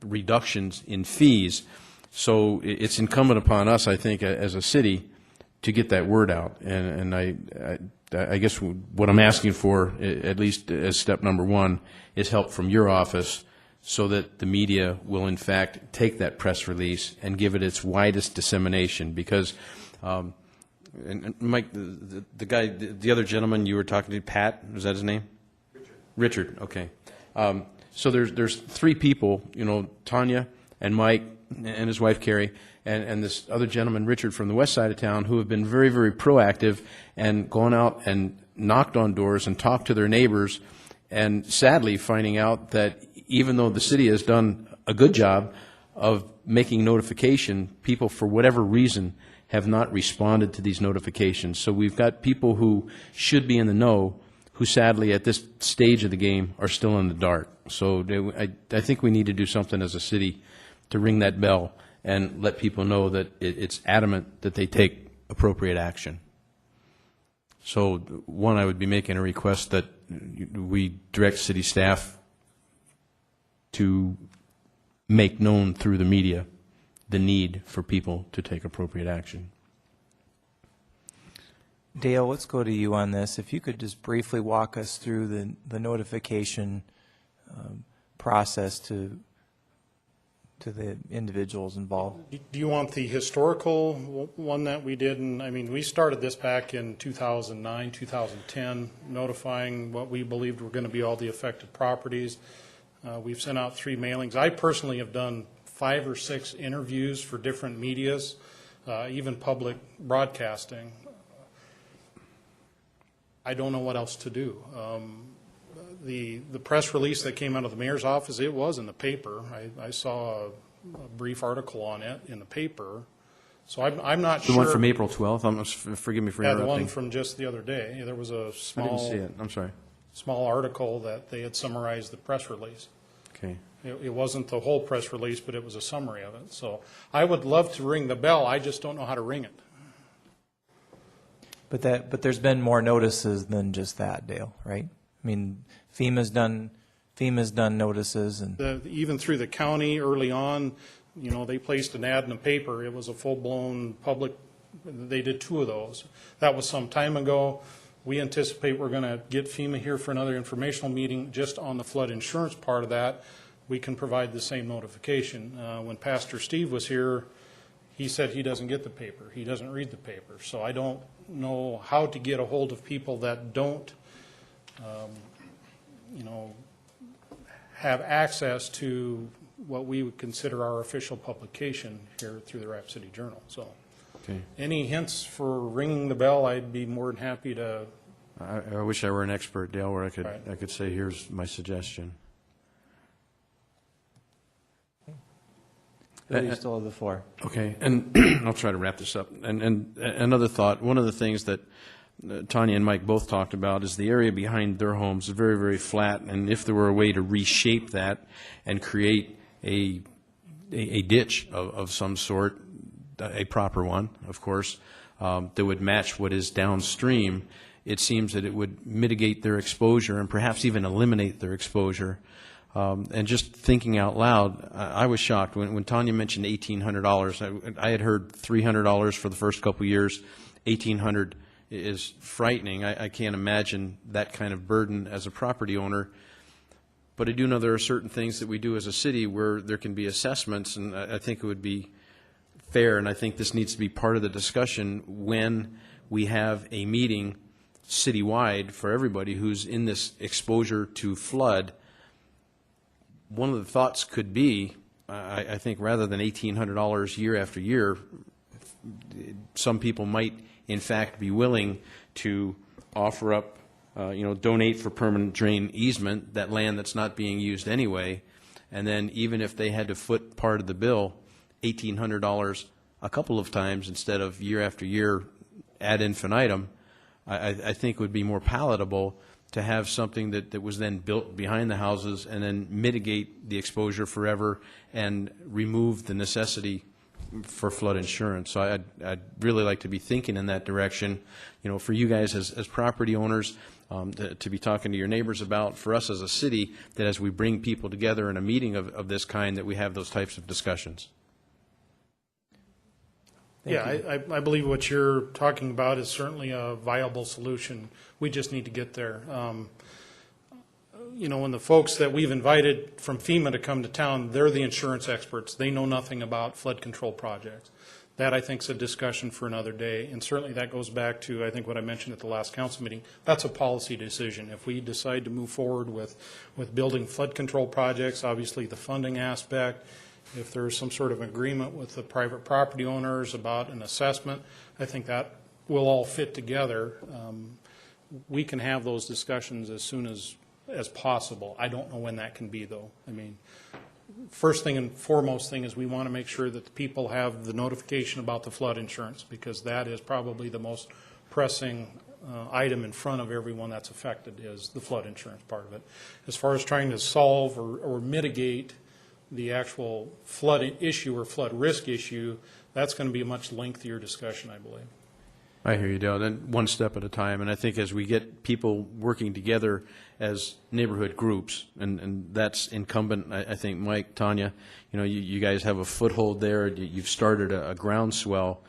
reductions in fees. So it's incumbent upon us, I think, as a city to get that word out. And I guess what I'm asking for, at least as step number one, is help from your office so that the media will, in fact, take that press release and give it its widest dissemination. Because, and Mike, the guy, the other gentleman you were talking to, Pat, was that his name? Richard, okay. So there's three people, you know, Tanya and Mike and his wife Carrie, and this other gentleman, Richard, from the west side of town, who have been very, very proactive and gone out and knocked on doors and talked to their neighbors, and sadly finding out that even though the city has done a good job of making notification, people, for whatever reason, have not responded to these notifications. So we've got people who should be in the know who sadly at this stage of the game are still in the dark. So I think we need to do something as a city to ring that bell and let people know that it's adamant that they take appropriate action. So one, I would be making a request that we direct city staff to make known through the media the need for people to take appropriate action. Dale, let's go to you on this. If you could just briefly walk us through the notification process to the individuals involved. Do you want the historical one that we did? And I mean, we started this back in 2009, 2010, notifying what we believed were going to be all the affected properties. We've sent out 3 mailings. I personally have done 5 or 6 interviews for different medias, even public broadcasting. I don't know what else to do. The press release that came out of the mayor's office, it was in the paper. I saw a brief article on it in the paper. So I'm not sure. The one from April 12th? Forgive me for interrupting. Yeah, the one from just the other day. There was a small. I didn't see it. I'm sorry. Small article that they had summarized the press release. Okay. It wasn't the whole press release, but it was a summary of it. So I would love to ring the bell. I just don't know how to ring it. But there's been more notices than just that, Dale, right? I mean, FEMA's done notices, and Even through the county early on, you know, they placed an ad in the paper. It was a full-blown public. They did 2 of those. That was some time ago. We anticipate we're going to get FEMA here for another informational meeting just on the flood insurance part of that. We can provide the same notification. When Pastor Steve was here, he said he doesn't get the paper. He doesn't read the paper. So I don't know how to get a hold of people that don't, you know, have access to what we would consider our official publication here through the Rapid City Journal. So Okay. any hints for ringing the bell, I'd be more than happy to. I wish I were an expert, Dale, where Right. I could say, here's my suggestion. Bill, you still have the floor. Okay, and I'll try to wrap this up. And another thought, one of the things that Tanya and Mike both talked about is the area behind their homes is very, very flat, and if there were a way to reshape that and create a ditch of some sort, a proper one, of course, that would match what is downstream, it seems that it would mitigate their exposure and perhaps even eliminate their exposure. And just thinking out loud, I was shocked when Tanya mentioned $1,800. I had heard $300 for the first couple of years. $1,800 is frightening. I can't imagine that kind of burden as a property owner. But I do know there are certain things that we do as a city where there can be assessments, and I think it would be fair, and I think this needs to be part of the discussion when we have a meeting citywide for everybody who's in this exposure to flood. One of the thoughts could be, I think rather than $1,800 year after year, some people might in fact be willing to offer up, donate for permanent drain easement, that land that's not being used anyway, and then even if they had to foot part of the bill, $1,800 a couple of times instead of year after year ad infinitum, I think would be more palatable to have something that was then built behind the houses and then mitigate the exposure forever and remove the necessity for flood insurance. So I'd really like to be thinking in that direction, for you guys as property owners, to be talking to your neighbors about, for us as a city, that as we bring people together in a meeting of this kind, that we have those types of discussions. I believe what you're talking about is certainly a viable solution. We just need to get there. When the folks that we've invited from FEMA to come to town, they're the insurance experts. They know nothing about flood control projects. That, I think, is a discussion for another day. And certainly that goes back to, I think, what I mentioned at the last council meeting. That's a policy decision. If we decide to move forward with building flood control projects, obviously the funding aspect, if there's some sort of agreement with the private property owners about an assessment, I think that will all fit together. We can have those discussions as soon as possible. I don't know when that can be, though. I mean, first thing and foremost thing is we want to make sure that the people have the notification about the flood insurance, because that is probably the most pressing item in front of everyone that's affected, is the flood insurance part of it. As far as trying to solve or mitigate the actual flood issue or flood risk issue, that's going to be a much lengthier discussion, I believe. I hear you, Dale. Then one step at a time. And I think as we get people working together as neighborhood groups, and that's incumbent, I think, Mike, Tanya, you guys have a foothold there. You've started a groundswell.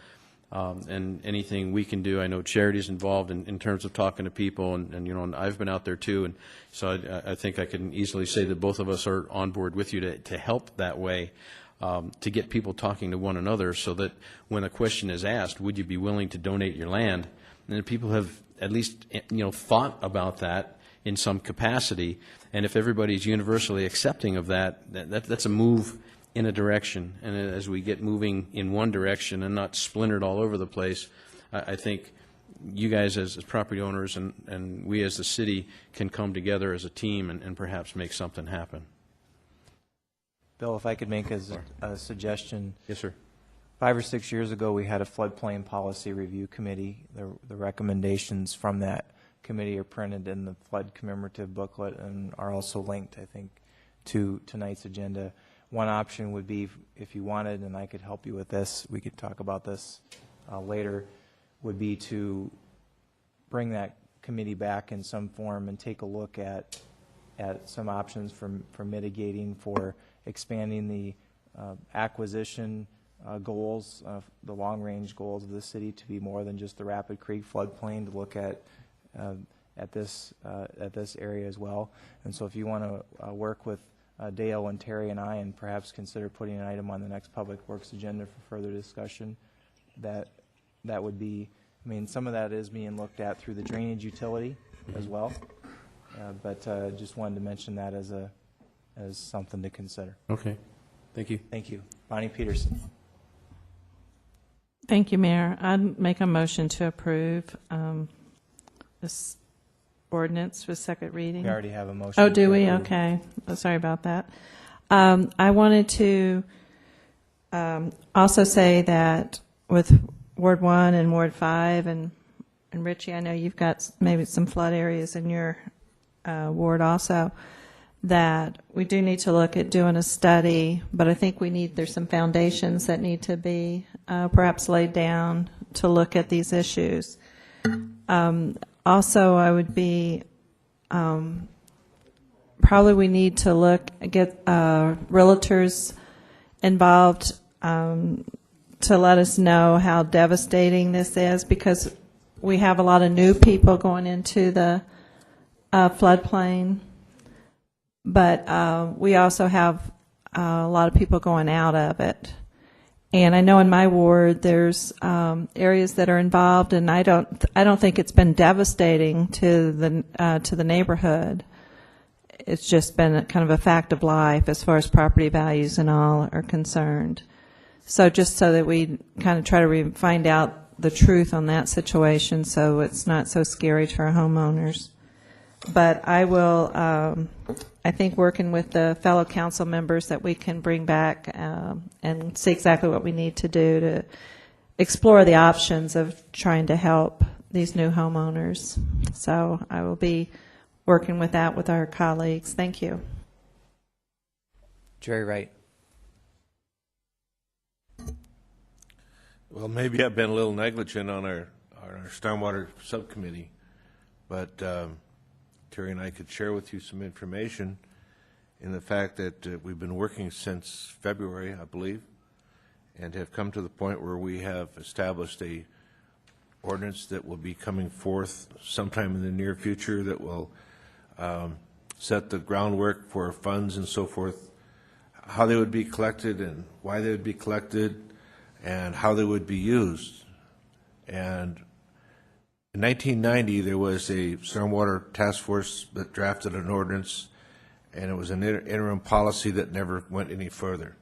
And anything we can do, I know Charity's involved in terms of talking to people, and I've been out there too, and so I think I can easily say that both of us are on board with you to help that way, to get people talking to one another, so that when a question is asked, would you be willing to donate your land, and then people have at least thought about that in some capacity, and if everybody's universally accepting of that's a move in a direction, and as we get moving in one direction and not splintered all over the place, I think you guys as property owners and we as the city can come together as a team and perhaps make something happen. Bill, if I could make a suggestion. Yes, sir. 5 or 6 years ago, we had a floodplain policy review committee. The recommendations from that committee are printed in the flood commemorative booklet and are also linked, I think, to tonight's agenda. One option would be, if you wanted, and I could help you with this, we could talk about this later, would be to bring that committee back in some form and take a look at some options for mitigating, for expanding the acquisition goals, the long-range goals of the city to be more than just the Rapid Creek floodplain, to look at this area as well. And so if you want to work with Dale and Terry and I, and perhaps consider putting an item on the next Public Works agenda for further discussion, that would be, some of that is being looked at through the drainage utility as well, but just wanted to mention that as something to consider. Okay. Thank you. Thank you. Bonnie Peterson. Thank you, Mayor. I'd make a motion to approve this ordinance for second reading. We already have a motion. Oh, do to we? approve. Okay. Oh, sorry about that. I wanted to also say that with Ward 1 and Ward 5, and Richie, I know you've got maybe some flood areas in your ward also, that we do need to look at doing a study, but I think there's some foundations that need to be perhaps laid down to look at these issues. Also, I would be, probably we need to get realtors involved to let us know how devastating this is, because we have a lot of new people going into the floodplain. But we also have a lot of people going out of it. And I know in my ward there's areas that are involved, and I don't think it's been devastating to the neighborhood. It's just been kind of a fact of life as far as property values and all are concerned. So just so that we kind of try to find out the truth on that situation, so it's not so scary to our homeowners. But I will, I think working with the fellow council members, that we can bring back and see exactly what we need to do to explore the options of trying to help these new homeowners. So I will be working with that with our colleagues. Thank you. Jerry Wright. Well, maybe I've been a little negligent on our stormwater subcommittee, but Terry and I could share with you some information in the fact that we've been working since February, I believe, and have come to the point where we have established a ordinance that will be coming forth sometime in the near future that will set the groundwork for funds and so forth, how they would be collected and why they would be collected, and how they would be used. And in 1990, there was a stormwater task force that drafted an ordinance, and it was an interim policy that never went any further.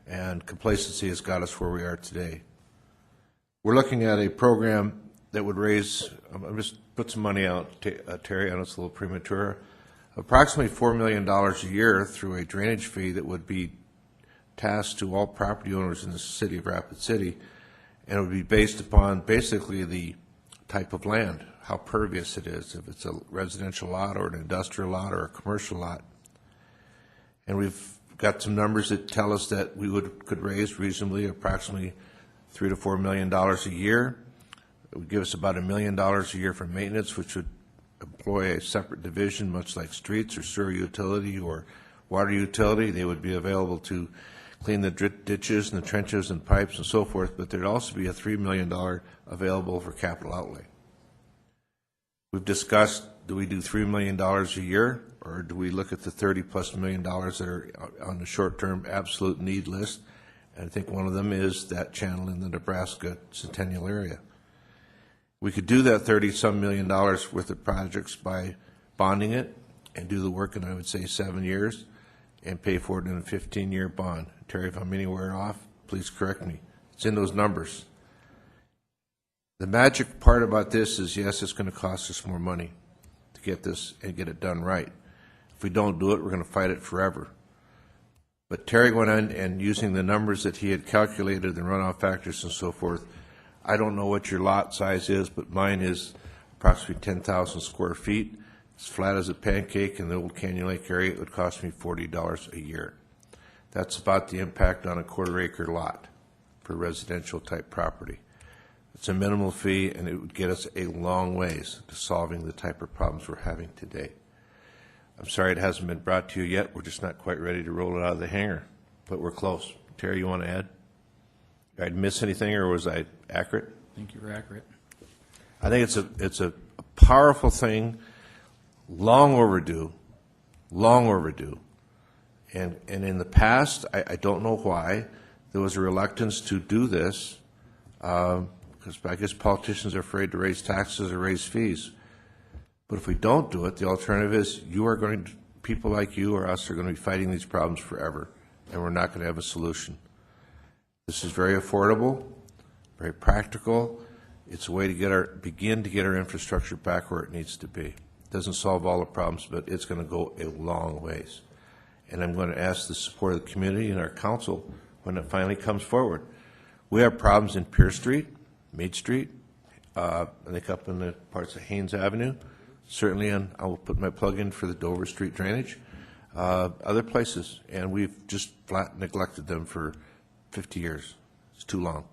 And complacency has got us where we are today. We're looking at a program that would raise, I'll just put some money out, Terry, I know it's a little premature, approximately $4 million a year through a drainage fee that would be tasked to all property owners in the city of Rapid City, and it would be based upon basically the type of land, how pervious it is, if it's a residential lot or an industrial lot or a commercial lot. And we've got some numbers that tell us that we could raise reasonably approximately $3 to $4 million a year. It would give us about $1 million a year for maintenance, which would employ a separate division, much like streets or sewer utility or water utility. They would be available to clean the ditches and the trenches and pipes and so forth, but there'd also be a $3 million available for capital outlay. We've discussed, do we do $3 million a year, or do we look at the $30+ million that are on the short-term absolute need list? And I think one of them is that channel in the Nebraska Centennial area. We could do that $30-some million worth of projects by bonding it and do the work in, I would say, 7 years and pay for it in a 15-year bond. Terry, if I'm anywhere off, please correct me. It's in those numbers. The magic part about this is, yes, it's going to cost us more money to get this and get it done right. If we don't do it, we're going to fight it forever. But Terry went on and using the numbers that he had calculated, the runoff factors and so forth, I don't know what your lot size is, but mine is approximately 10,000 square feet. It's flat as a pancake in the old Canyon Lake area. It would cost me $40 a year. That's about the impact on a quarter-acre lot for residential type property. It's a minimal fee, and it would get us a long ways to solving the type of problems we're having today. I'm sorry it hasn't been brought to you yet. We're just not quite ready to roll it out of the hangar, but we're close. Terry, you want to add? Did I miss anything, or was I accurate? I think you were accurate. I think it's a powerful thing, long overdue, and in the past, I don't know why there was a reluctance to do this, because I guess politicians are afraid to raise taxes or raise fees. But if we don't do it, the alternative is people like you or us are going to be fighting these problems forever, and we're not going to have a solution. This is very affordable, very practical. It's a way to begin to get our infrastructure back where it needs to be. It doesn't solve all the problems, but it's going to go a long ways. And I'm going to ask the support of the community and our council when it finally comes forward. We have problems in Pierce Street, Meade Street, I think up in the parts of Haynes Avenue. Certainly, I will put my plug in for the Dover Street drainage. Other places, and we've just flat neglected them for 50 years. It's too long.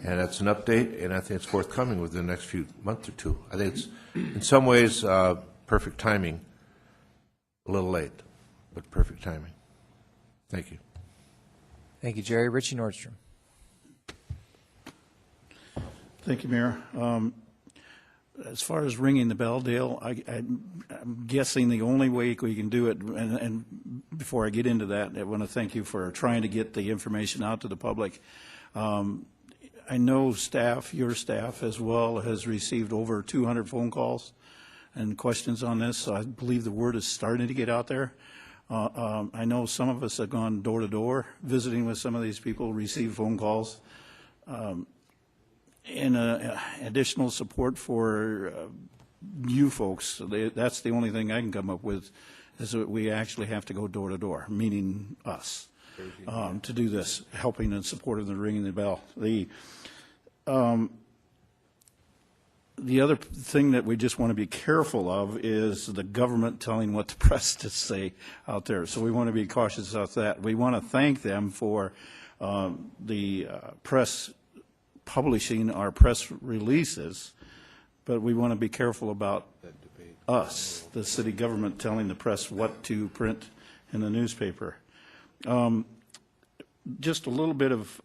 And that's an update, and I think it's forthcoming within the next few months or two. I think it's, in some ways, perfect timing. A little late, but perfect timing. Thank you. Thank you, Jerry. Richie Nordstrom. Thank you, Mayor. As far as ringing the bell, Dale, I'm guessing the only way we can do it, and before I get into that, I want to thank you for trying to get the information out to the public. I know your staff as well, has received over 200 phone calls and questions on this, so I believe the word is starting to get out there. I know some of us have gone door to door visiting with some of these people, received phone calls. And additional support for you folks, that's the only thing I can come up with, is that we actually have to go door to door, meaning us, to do this, helping and supporting the ringing the bell. The other thing that we just want to be careful of is the government telling what the press to say out there. So we want to be cautious about that. We want to thank them for the press publishing our press releases, but we want to be careful about us, the city government, telling the press what to print in the newspaper. Just a little bit of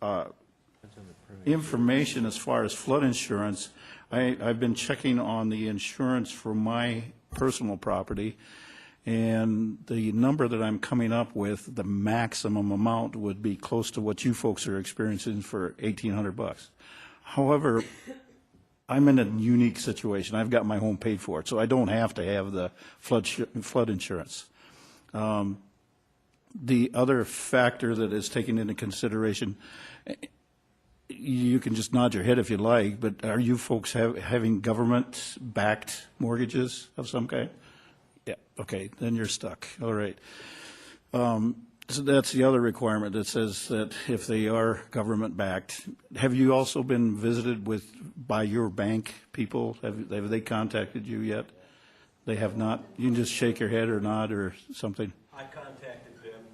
information as far as flood insurance. I've been checking on the insurance for my personal property, and the number that I'm coming up with, the maximum amount, would be close to what you folks are experiencing for $1,800. However, I'm in a unique situation. I've got my home paid for it, so I don't have to have the flood insurance. The other factor that is taken into consideration, you can just nod your head if you like, but are you folks having government-backed mortgages of some kind? Yeah, okay, then you're stuck. All right. So that's the other requirement that says that if they are government-backed. Have you also been visited by your bank people? Have they contacted you yet? They have not? You can just shake your head or nod or something. I contacted them.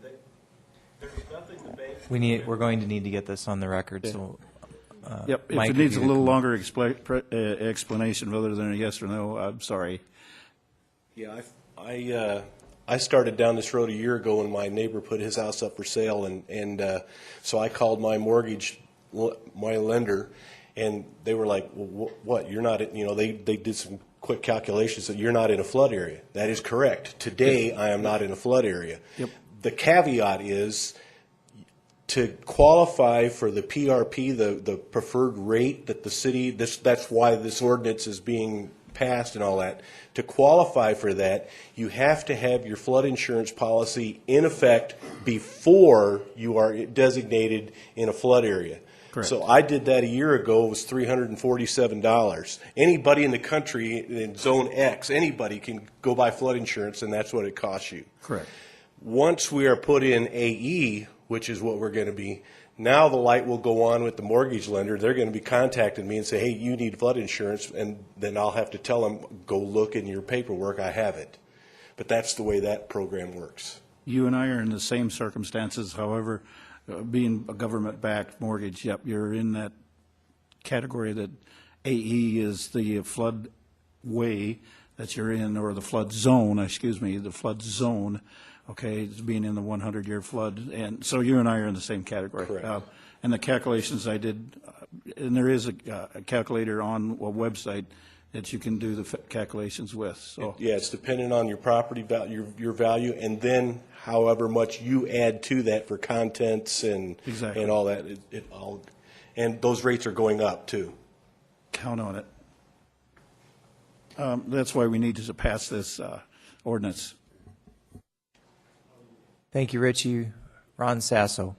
There's nothing the bank... We're going to need to get this on the record, so... Yep, if Mike, it needs a little longer explanation rather than a yes or no, I'm sorry. Yeah, I started down this road a year ago when my neighbor put his house up for sale, and so I called my my lender, and they were like, well, what, you're not, they did some quick calculations that you're not in a flood area. That is correct. Today, I am not in a flood area. Yep. The caveat is, to qualify for the PRP, the preferred rate that the city, that's why this ordinance is being passed and all that, to qualify for that, you have to have your flood insurance policy in effect before you are designated in a flood area. Correct. So I did that a year ago. It was $347. Anybody in the country in Zone X, anybody can go buy flood insurance, and that's what it costs you. Correct. Once we are put in AE, which is what we're going to be, now the light will go on with the mortgage lender. They're going to be contacting me and say, hey, you need flood insurance, and then I'll have to tell them, go look in your paperwork, I have it. But that's the way that program works. You and I are in the same circumstances, however, being a government-backed mortgage, yep, you're in that category that AE is the flood way that you're in, or the flood zone, the flood zone. Okay, it's being in the 100-year flood, and so you and I are in the same category. Correct. And the calculations I did, and there is a calculator on a website that you can do the calculations with. So yeah, it's dependent on your property value, your value, and then however much you add to that for contents and Exactly. and all that. And those rates are going up too. Count on it. That's why we need to pass this ordinance. Thank you, Richie. Ron Sasso.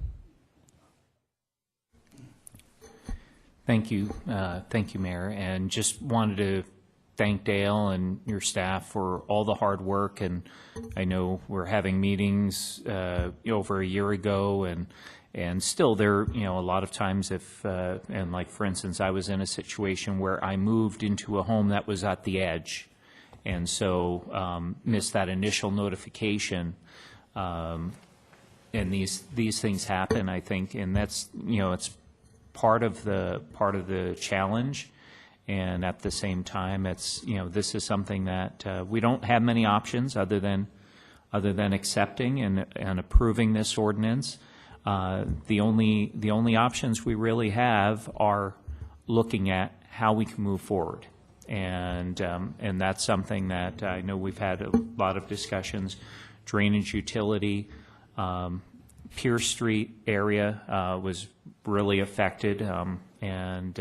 Thank you, Mayor, and just wanted to thank Dale and your staff for all the hard work. And I know we're having meetings over a year ago, and still there, a lot of times and like for instance, I was in a situation where I moved into a home that was at the edge, and so missed that initial notification. And these things happen, I think, and that's it's part of the challenge. And at the same time, it's this is something that we don't have many options other than accepting and approving this ordinance. The only options we really have are looking at how we can move forward, and that's something that I know we've had a lot of discussions. Drainage utility, Pierce Street area was really affected, and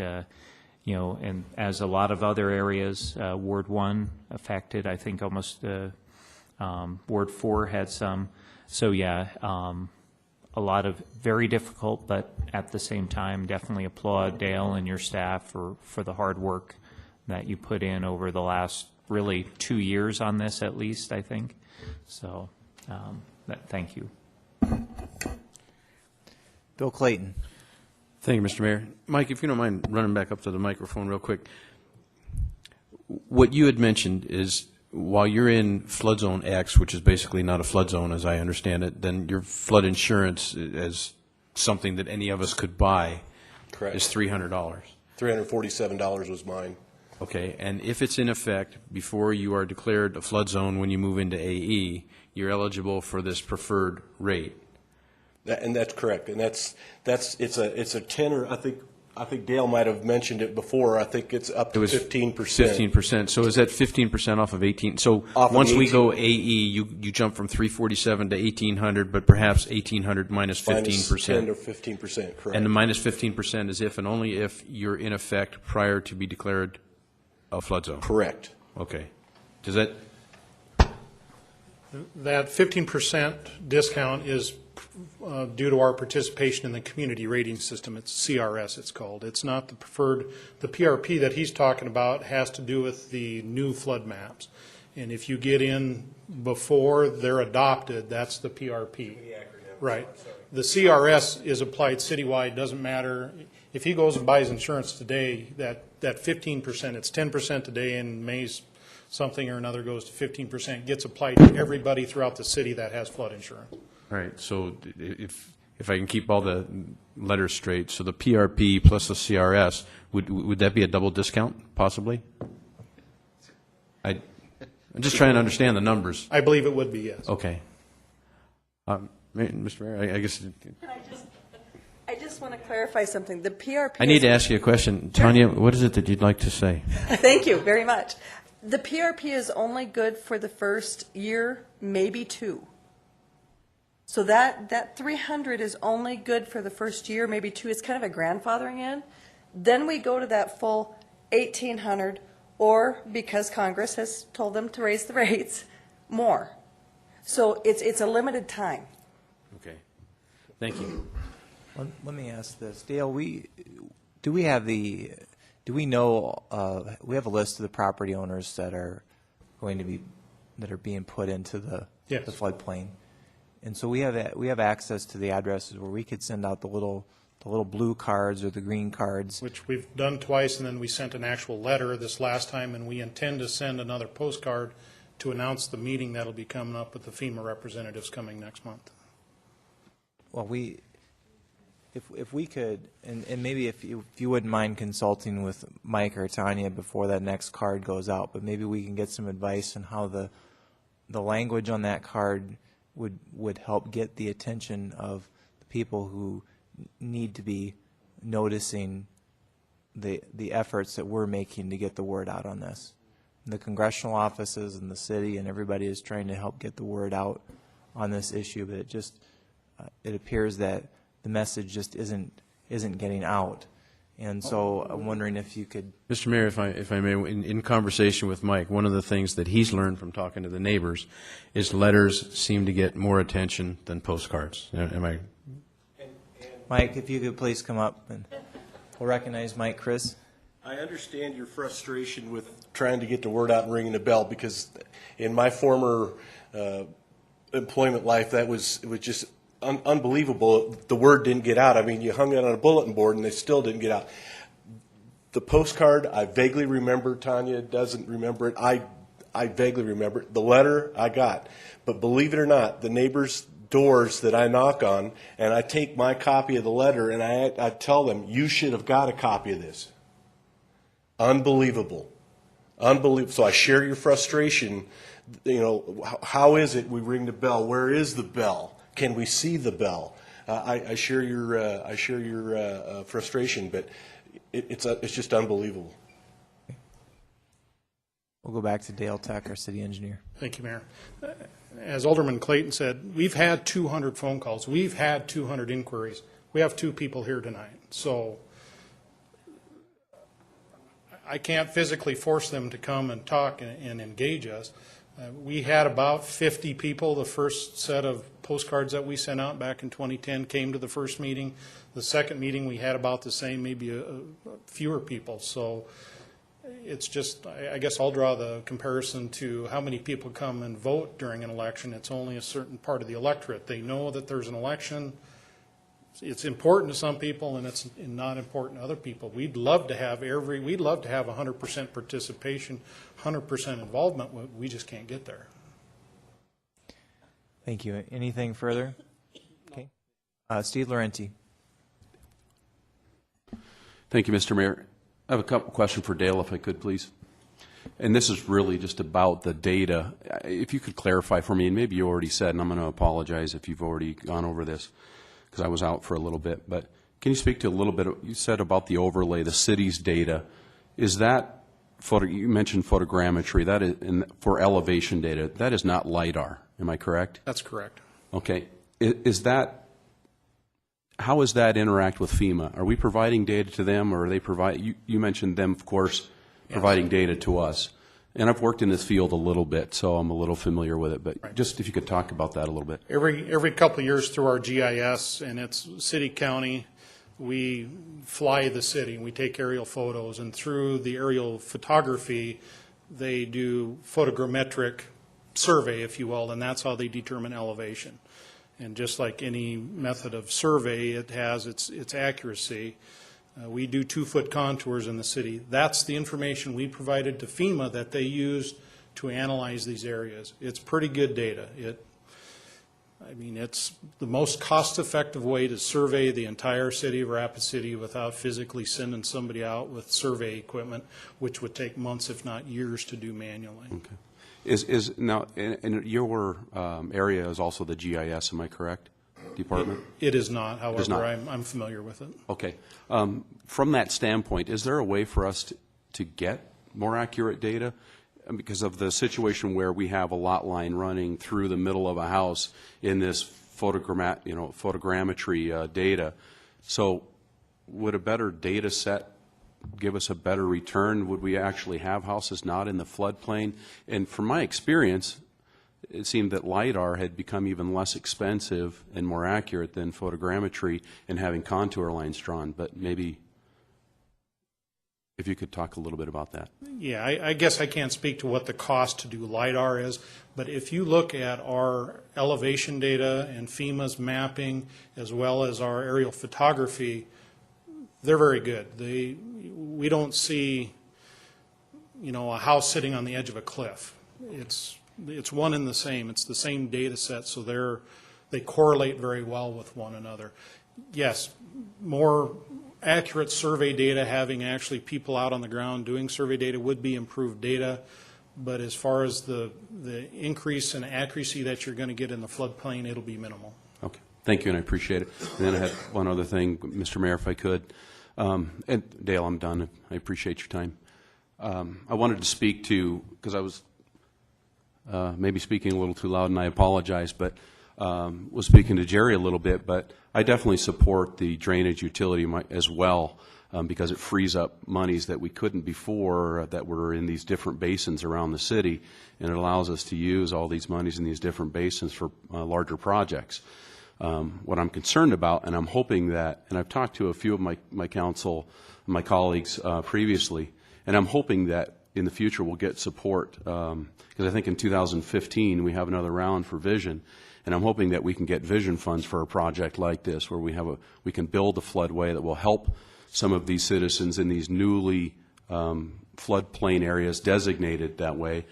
as a lot of other areas, Ward 1 affected. I think almost Ward 4 had some. So yeah, a lot of very difficult, but at the same time, definitely applaud Dale and your staff for the hard work that you put in over the last really 2 years on this, at least, I think. So thank you. Bill Clayton. Thank you, Mr. Mayor. Mike, if you don't mind running back up to the microphone real quick. What you had mentioned is while you're in flood zone X, which is basically not a flood zone as I understand it, then your flood insurance as something that any of us could buy Correct. is $300. $347 was mine. Okay, and if it's in effect before you are declared a flood zone when you move into AE, you're eligible for this preferred rate. And that's correct. And it's a 10 or I think Dale might have mentioned it before. I think it's up to 15%. 15%. So is that 15% off of 18? So Off of once we 18. go AE, you jump from 347 to 1800, but perhaps 1800 minus 15%. Minus 10 or 15%, correct. And the minus 15% is if and only if you're in effect prior to be declared a flood zone. Correct. Okay. Does that? That 15% discount is due to our participation in the community rating system. It's CRS, it's called. It's not the preferred. The PRP that he's talking about has to do with the new flood maps. And if you get in before they're adopted, that's the PRP. Right. The CRS is applied citywide, doesn't matter. If he goes and buys insurance today, that 15%, it's 10% today, and May's something or another goes to 15%, gets applied to everybody throughout the city that has flood insurance. All right. So if I can keep all the letters straight, so the PRP plus the CRS, would that be a double discount, possibly? I'm just trying to understand the numbers. I believe it would be, yes. Okay. Mr. Mayor, I guess. I just want to clarify something. The PRP. I need to ask you a question. Tanya, what is it that you'd like to say? Thank you very much. The PRP is only good for the first year, maybe two. So that 300 is only good for the first year, maybe two. It's kind of a grandfathering in. Then we go to that full 1,800, or because Congress has told them to raise the rates, more. So it's a limited time. Okay. Thank you. Let me ask this, Dale. Do we have a list of the property owners that are being put into the Yes. the floodplain, and so we have access to the addresses where we could send out the little blue cards or the green cards. Which we've done twice, and then we sent an actual letter this last time, and we intend to send another postcard to announce the meeting that'll be coming up with the FEMA representatives coming next month. Well, if we could, and maybe if you wouldn't mind consulting with Mike or Tanya before that next card goes out, but maybe we can get some advice on how the language on that card would help get the attention of the people who need to be noticing the efforts that we're making to get the word out on this. The congressional offices and the city and everybody is trying to help get the word out on this issue, but it appears that the message just isn't getting out. And so I'm wondering if you could. Mr. Mayor, if I may, in conversation with Mike, one of the things that he's learned from talking to the neighbors is letters seem to get more attention than postcards. Am I? Mike, if you could please come up, and we'll recognize Mike. Chris? I understand your frustration with trying to get the word out and ringing the bell, because in my former employment life, it was just unbelievable. The word didn't get out. I mean, you hung it on a bulletin board and it still didn't get out. The postcard, I vaguely remember. Tanya doesn't remember it. I vaguely remember it. The letter I got. But believe it or not, the neighbors' doors that I knock on, and I take my copy of the letter and I tell them, you should have got a copy of this. Unbelievable. Unbelievable. So I share your frustration. You know, how is it we ring the bell? Where is the bell? Can we see the bell? I share your frustration, but it's just unbelievable. We'll go back to Dale Tuck, our city engineer. Thank you, Mayor. As Alderman Clayton said, we've had 200 phone calls. We've had 200 inquiries. We have 2 people here tonight. So I can't physically force them to come and talk and engage us. We had about 50 people. The first set of postcards that we sent out back in 2010 came to the first meeting. The second meeting we had about the same, maybe fewer people. So it's just, I guess I'll draw the comparison to how many people come and vote during an election. It's only a certain part of the electorate. They know that there's an election. It's important to some people and it's not important to other people. We'd love to have 100% participation, 100% involvement. We just can't get there. Thank you. Anything further? Okay. Steve Laurenti. Thank you, Mr. Mayor. I have a couple questions for Dale, if I could, please. And this is really just about the data. If you could clarify for me, and maybe you already said, and I'm going to apologize if you've already gone over this, because I was out for a little bit, but can you speak to a little bit, you said about the overlay, the city's data. Is that, you mentioned photogrammetry, that is, for elevation data, that is not LiDAR, am I correct? That's correct. Okay. Is that, how does that interact with FEMA? Are we providing data to them, or are they you mentioned them, of course, providing data to us. And I've worked in this field a little bit, so I'm a little familiar with it, but just if you could talk about that a little bit. Every couple of years through our GIS, and it's city, county, we fly the city, we take aerial photos, and through the aerial photography, they do photogrammetric survey, if you will, and that's how they determine elevation. And just like any method of survey, it has its accuracy. We do 2-foot contours in the city. That's the information we provided to FEMA that they used to analyze these areas. It's pretty good data. It's the most cost-effective way to survey the entire city of Rapid City without physically sending somebody out with survey equipment, which would take months, if not years, to do manually. Okay. Now, in your area is also the GIS, am I correct? Department? It is not, however, is not. I'm familiar with it. Okay. From that standpoint, is there a way for us to get more accurate data? Because of the situation where we have a lot line running through the middle of a house in this photogrammetry data. So would a better data set give us a better return? Would we actually have houses not in the floodplain? And from my experience, it seemed that LiDAR had become even less expensive and more accurate than photogrammetry and having contour lines drawn. But maybe if you could talk a little bit about that. Yeah, I guess I can't speak to what the cost to do LiDAR is, but if you look at our elevation data and FEMA's mapping as well as our aerial photography, they're very good. We don't see, a house sitting on the edge of a cliff. It's one and the same. It's the same data set, so they correlate very well with one another. Yes, more accurate survey data, having actually people out on the ground doing survey data would be improved data, but as far as the increase in accuracy that you're going to get in the floodplain, it'll be minimal. Okay. Thank you, and I appreciate it. And then I had one other thing, Mr. Mayor, if I could. And Dale, I'm done. I appreciate your time. I wanted to speak to, because I was maybe speaking a little too loud, and I apologize, but was speaking to Jerry a little bit, but I definitely support the drainage utility as well. because it frees up monies that we couldn't before that were in these different basins around the city, and it allows us to use all these monies in these different basins for larger projects. What I'm concerned about, and I'm hoping that, and I've talked to a few of my my colleagues previously, and I'm hoping that in the future we'll get support, because I think in 2015 we have another round for Vision, and I'm hoping that we can get Vision funds for a project like this, where we can build a floodway that will help some of these citizens in these newly floodplain areas designated that way.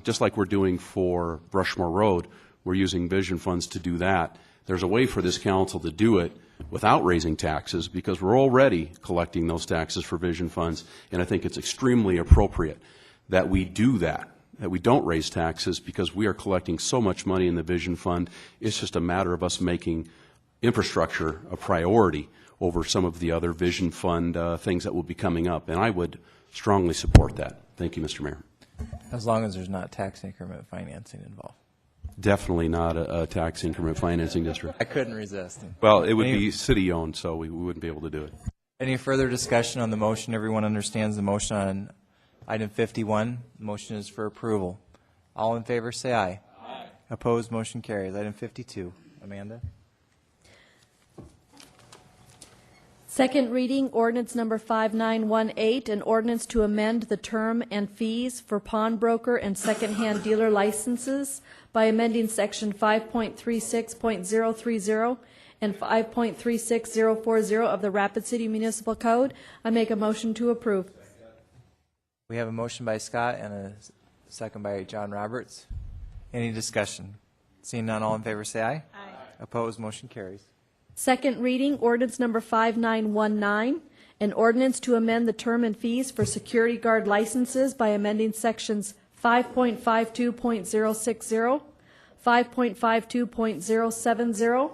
Just like we're doing for Rushmore Road, we're using Vision funds to do that. There's a way for this council to do it without raising taxes, because we're already collecting those taxes for Vision funds, and I think it's extremely appropriate that we do that we don't raise taxes, because we are collecting so much money in the Vision Fund. It's just a matter of us making infrastructure a priority over some of the other Vision Fund things that will be coming up, and I would strongly support that. Thank you, Mr. Mayor. As long as there's not tax increment financing involved. Definitely not a tax increment financing district. I couldn't resist. Well, it would be city-owned, so we wouldn't be able to do it. Any further discussion on the motion? Everyone understands the motion on item 51. The motion is for approval. All in favor, say aye. Aye. Opposed, motion carries. Item 52. Amanda? Second reading, ordinance number 5918, an ordinance to amend the term and fees for pawnbroker and secondhand dealer licenses by amending section 5.36.030 and 5.36040 of the Rapid City Municipal Code. I make a motion to approve. We have a motion by Scott and a second by John Roberts. Any discussion? Seeing none, all in favor say aye. Aye. Opposed, motion carries. Second reading, ordinance number 5919, an ordinance to amend the term and fees for security guard licenses by amending sections 5.52.060, 5.52.070,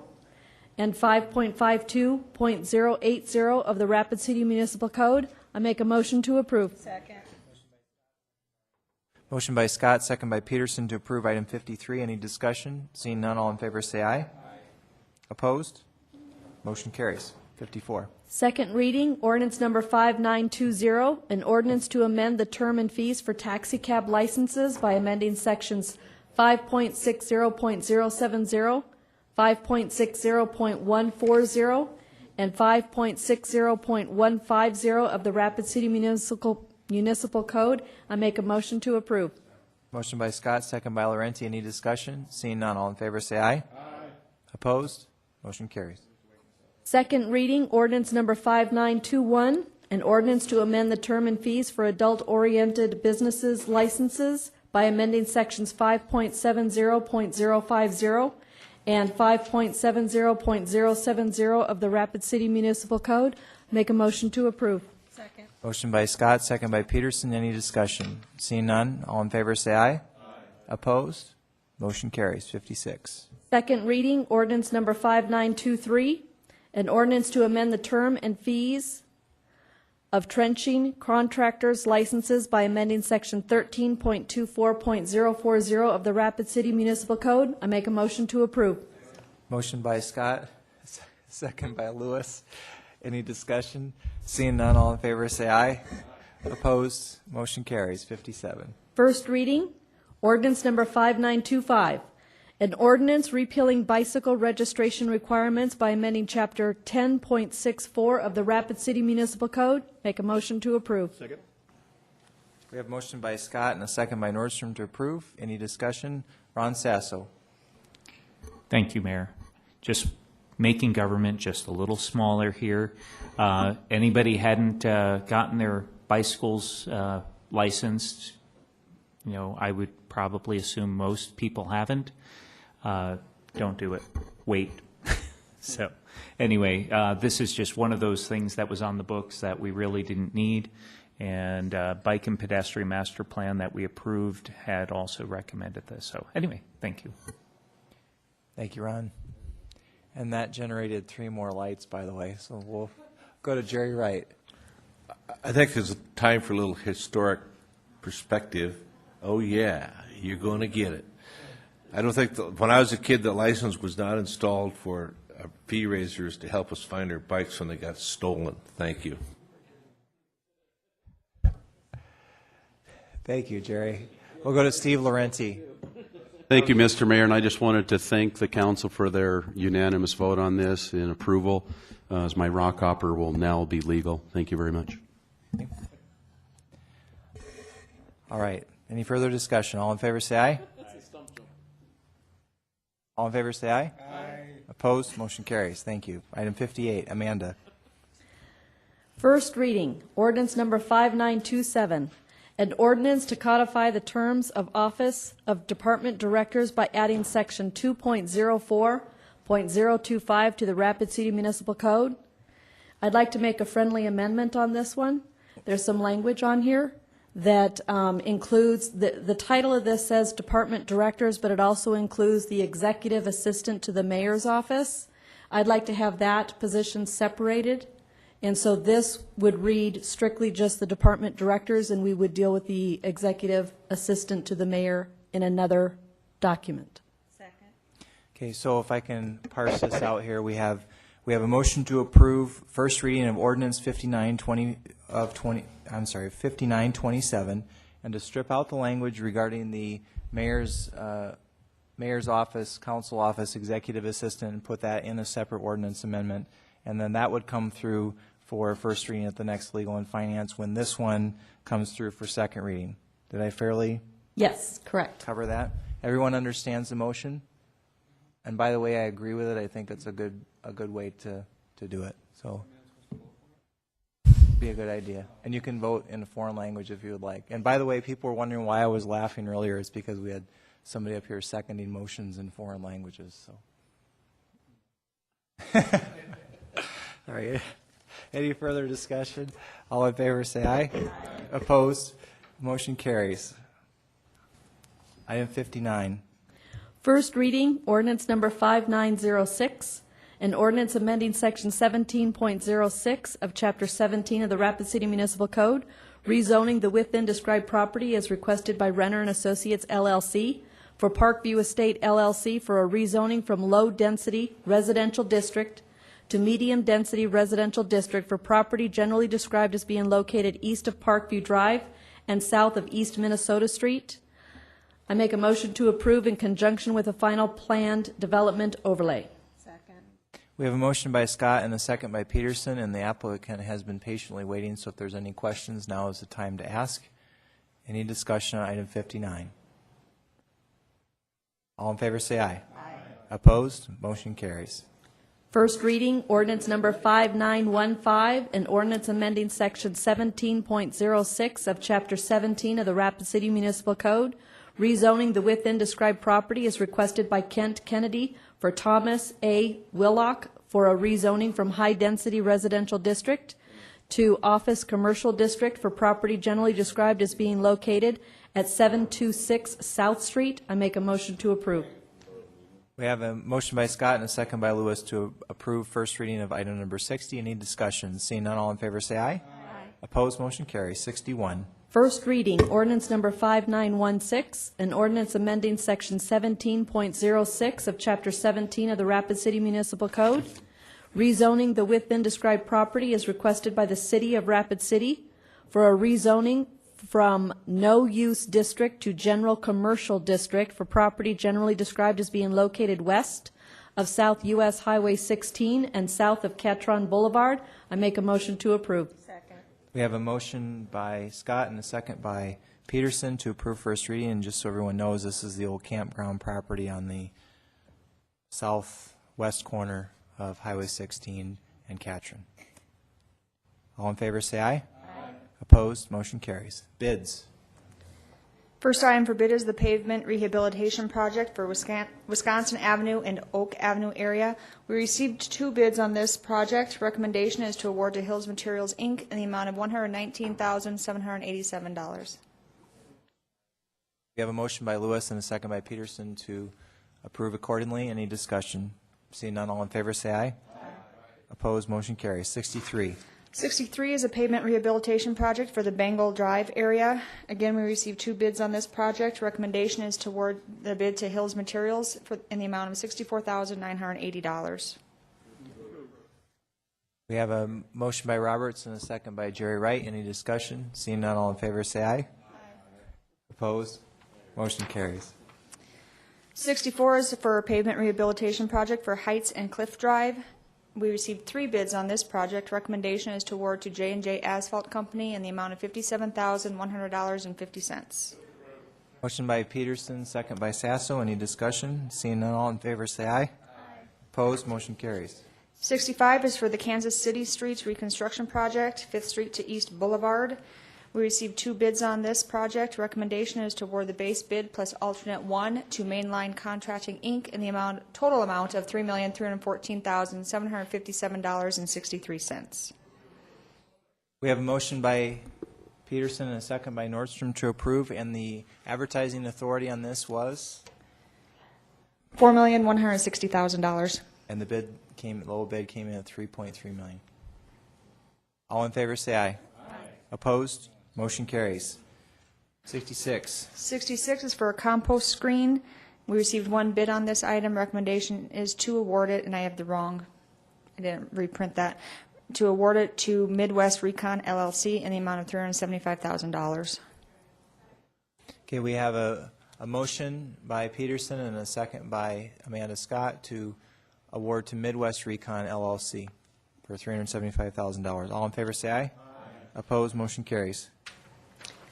and 5.52.080 of the Rapid City Municipal Code. I make a motion to approve. Second. Motion by Scott, second by Peterson to approve item 53. Any discussion? Seeing none, all in favor say aye. Aye. Opposed? Motion carries. 54. Second reading, ordinance number 5920, an ordinance to amend the term and fees for taxi cab licenses by amending sections 5.60.070, 5.60.140, and 5.60.150 of the Rapid City Municipal Code. I make a motion to approve. Motion by Scott, second by Laurenti. Any discussion? Seeing none, all in favor say aye. Aye. Opposed? Motion carries. Second reading, ordinance number 5921, an ordinance to amend the term and fees for adult-oriented businesses licenses by amending sections 5.70.050 and 5.70.070 of the Rapid City Municipal Code. Make a motion to approve. Second. Motion by Scott, second by Peterson. Any discussion? Seeing none, all in favor say aye. Aye. Opposed? Motion carries. 56. Second reading, ordinance number 5923, an ordinance to amend the term and fees of trenching contractors' licenses by amending section 13.24.040 of the Rapid City Municipal Code. I make a motion to approve. Motion by Scott, second by Lewis. Any discussion? Seeing none, all in favor say aye. Opposed? Motion carries. 57. First reading, ordinance number 5925, an ordinance repealing bicycle registration requirements by amending Chapter 10.64 of the Rapid City Municipal Code. Make a motion to approve. Second. We have a motion by Scott and a second by Nordstrom to approve. Any discussion? Ron Sasso. Thank you, Mayor. Just making government just a little smaller here. Anybody hadn't gotten their bicycles licensed, I would probably assume most people haven't. Don't do it. Wait. So anyway, this is just one of those things that was on the books that we really didn't need. And Bike and Pedestrian Master Plan that we approved had also recommended this. So anyway, thank you. Thank you, Ron. And that generated 3 more lights, by the way. So we'll go to Jerry Wright. I think it's time for a little historic perspective. Oh, yeah, you're going to get it. I don't think, when I was a kid, the license was not installed for fee raisers to help us find our bikes when they got stolen. Thank you. Thank you, Jerry. We'll go to Steve Laurenti. Thank you, Mr. Mayor, and I just wanted to thank the council for their unanimous vote on this in approval, as my rock hopper will now be legal. Thank you very much. All right. Any further discussion? All in favor, say aye. All in favor, say aye. Aye. Opposed? Motion carries. Thank you. Item 58, Amanda. First reading, ordinance number 5927, an ordinance to codify the terms of office of department directors by adding section 2.04.025 to the Rapid City Municipal Code. I'd like to make a friendly amendment on this one. There's some language on here that includes, the title of this says department directors, but it also includes the executive assistant to the mayor's office. I'd like to have that position separated. And so this would read strictly just the department directors, and we would deal with the executive assistant to the mayor in another document. Okay, so if I can parse this out here, we have a motion to approve first reading of ordinance 5927, and to strip out the language regarding the mayor's office, council office, executive assistant, and put that in a separate ordinance amendment. And then that would come through for first reading at the next Legal and Finance when this one comes through for second reading. Did I fairly? Yes, correct. Cover that? Everyone understands the motion? And by the way, I agree with it. I think it's a good way to do it. So be a good idea. And you can vote in a foreign language if you would like. And by the way, people were wondering why I was laughing earlier. It's because we had somebody up here seconding motions in foreign languages. So. All right. Any further discussion? All in favor say aye. Aye. Opposed? Motion carries. Item 59. First reading, ordinance number 5906, an ordinance amending section 17.06 of chapter 17 of the Rapid City Municipal Code, rezoning the within described property as requested by Renner and Associates LLC for Parkview Estate LLC for a rezoning from low-density residential district to medium-density residential district for property generally described as being located east of Parkview Drive and south of East Minnesota Street. I make a motion to approve in conjunction with a final planned development overlay. Second. We have a motion by Scott and a second by Peterson, and the applicant has been patiently waiting, so if there's any questions, now is the time to ask. Any discussion on item 59? All in favor say aye. Aye. Opposed? Motion carries. First reading, ordinance number 5915, an ordinance amending section 17.06 of chapter 17 of the Rapid City Municipal Code, rezoning the within described property as requested by Kent Kennedy for Thomas A. Willock for a rezoning from high-density residential district to office commercial district for property generally described as being located at 726 South Street. I make a motion to approve. We have a motion by Scott and a second by Lewis to approve first reading of item number 60. Any discussion? Seeing none, all in favor say aye. Aye. Opposed? Motion carries. 61. First reading, ordinance number 5916, an ordinance amending section 17.06 of chapter 17 of the Rapid City Municipal Code, rezoning the within described property as requested by the City of Rapid City for a rezoning from no-use district to general commercial district for property generally described as being located west of South U.S. Highway 16 and south of Catron Boulevard. I make a motion to approve. Second. We have a motion by Scott and a second by Peterson to approve first reading. And just so everyone knows, this is the old campground property on the southwest corner of Highway 16 and Catron. All in favor say aye. Opposed? Motion carries. Bids. First item for bid is the pavement rehabilitation project for Wisconsin Avenue and Oak Avenue area. We received 2 bids on this project. Recommendation is to award to Hills Materials, Inc. in the amount of $119,787. We have a motion by Lewis and a second by Peterson to approve accordingly. Any discussion? Seeing none, all in favor say aye. Aye. Opposed? Motion carries. 63. 63 is a pavement rehabilitation project for the Bengal Drive area. Again, we received 2 bids on this project. Recommendation is to award the bid to Hills Materials in the amount of $64,980. We have a motion by Roberts and a second by Jerry Wright. Any discussion? Seeing none, all in favor say aye. Aye. Opposed? Motion carries. 64 is for a pavement rehabilitation project for Heights and Cliff Drive. We received 3 bids on this project. Recommendation is to award to J&J Asphalt Company in the amount of $57,100.50. Motion by Peterson, second by Sasso. Any discussion? Seeing none, all in favor say aye. Opposed? Motion carries. 65 is for the Kansas City Streets Reconstruction Project, 5th Street to East Boulevard. We received 2 bids on this project. Recommendation is to award the base bid plus alternate 1 to Mainline Contracting, Inc. in the total amount of $3,314,757.63. We have a motion by Peterson and a second by Nordstrom to approve, and the advertising authority on this was? $4,160,000. And the low bid came in at $3.3 million. All in favor say aye. Opposed? Motion carries. 66. 66 is for a compost screen. We received 1 bid on this item. Recommendation is to award it, and I didn't reprint that, to award it to Midwest Recon LLC in the amount of $375,000. Okay, we have a motion by Peterson and a second by Amanda Scott to award to Midwest Recon LLC for $375,000. All in favor say aye. Opposed? Motion carries.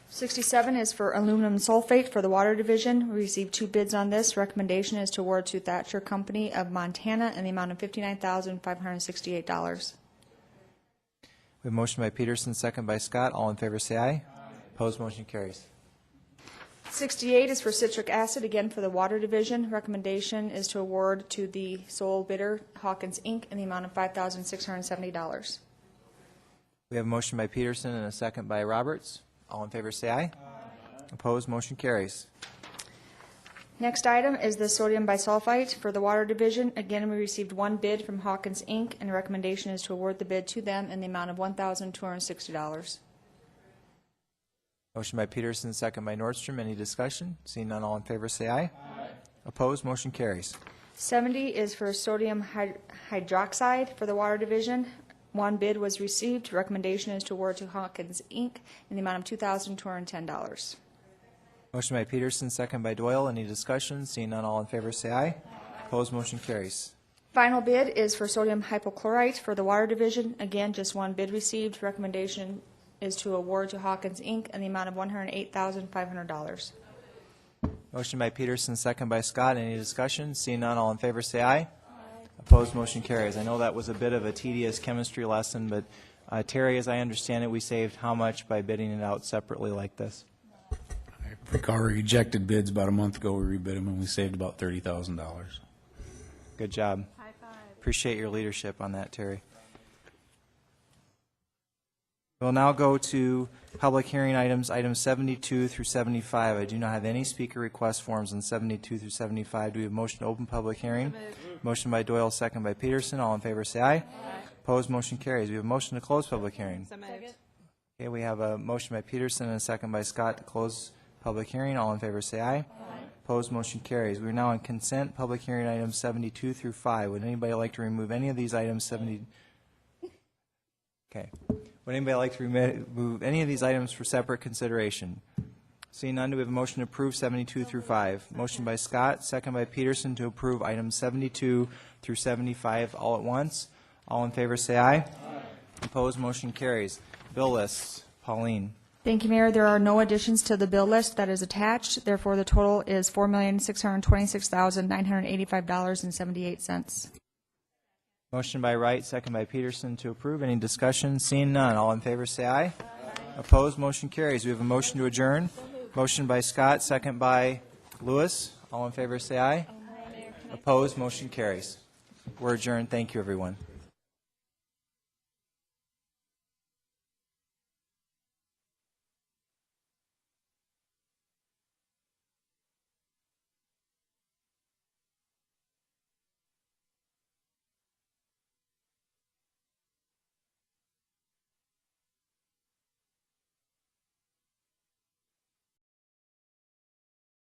67 is for aluminum sulfate for the Water Division. We received 2 bids on this. Recommendation is to award to Thatcher Company of Montana in the amount of $59,568. We have a motion by Peterson, second by Scott. All in favor say aye. Opposed? Motion carries. 68 is for citric acid, again for the Water Division. Recommendation is to award to the sole bidder, Hawkins, Inc., in the amount of $5,670. We have a motion by Peterson and a second by Roberts. All in favor say aye. Opposed? Motion carries. Next item is the sodium bisulfite for the Water Division. Again, we received 1 bid from Hawkins, Inc., and the recommendation is to award the bid to them in the amount of $1,260. Motion by Peterson, second by Nordstrom. Any discussion? Seeing none, all in favor say aye. Opposed? Motion carries. 70 is for sodium hydroxide for the Water Division. 1 bid was received. Recommendation is to award to Hawkins, Inc. in the amount of $2,210. Motion by Peterson, second by Doyle. Any discussion? Seeing none, all in favor say aye. Opposed? Motion carries. Final bid is for sodium hypochlorite for the Water Division. Again, just 1 bid received. Recommendation is to award to Hawkins, Inc. in the amount of $108,500. Motion by Peterson, second by Scott. Any discussion? Seeing none, all in favor say aye. Opposed? Motion carries. I know that was a bit of a tedious chemistry lesson, but Terry, as I understand it, we saved how much by bidding it out separately like this? I recall we rejected bids about a month ago. We rebid them, and we saved about $30,000. Good job. High five. Appreciate your leadership on that, Terry. We'll now go to public hearing items 72 through 75. I do not have any speaker request forms on 72 through 75. Do we have a motion to open public hearing? Motion by Doyle, second by Peterson. All in favor say aye. Opposed? Motion carries. We have a motion to close public hearing. Okay, we have a motion by Peterson and a second by Scott to close public hearing. All in favor say aye. Opposed? Motion carries. We are now on consent public hearing items 72 through 5. Would anybody like to remove any of these items? Okay. Would anybody like to remove any of these items for separate consideration? Seeing none, do we have a motion to approve 72 through 5? Motion by Scott, second by Peterson to approve items 72 through 75 all at once. All in favor say aye. Opposed? Motion carries. Bill lists. Pauline. Thank you, Mayor. There are no additions to the bill list that is attached. Therefore, the total is $4,626,985.78. Motion by Wright, second by Peterson to approve. Any discussion? Seeing none. All in favor say aye. Opposed? Motion carries. We have a motion to adjourn. Motion by Scott, second by Lewis. All in favor say aye. Opposed? Motion carries. We're adjourned. Thank you, everyone.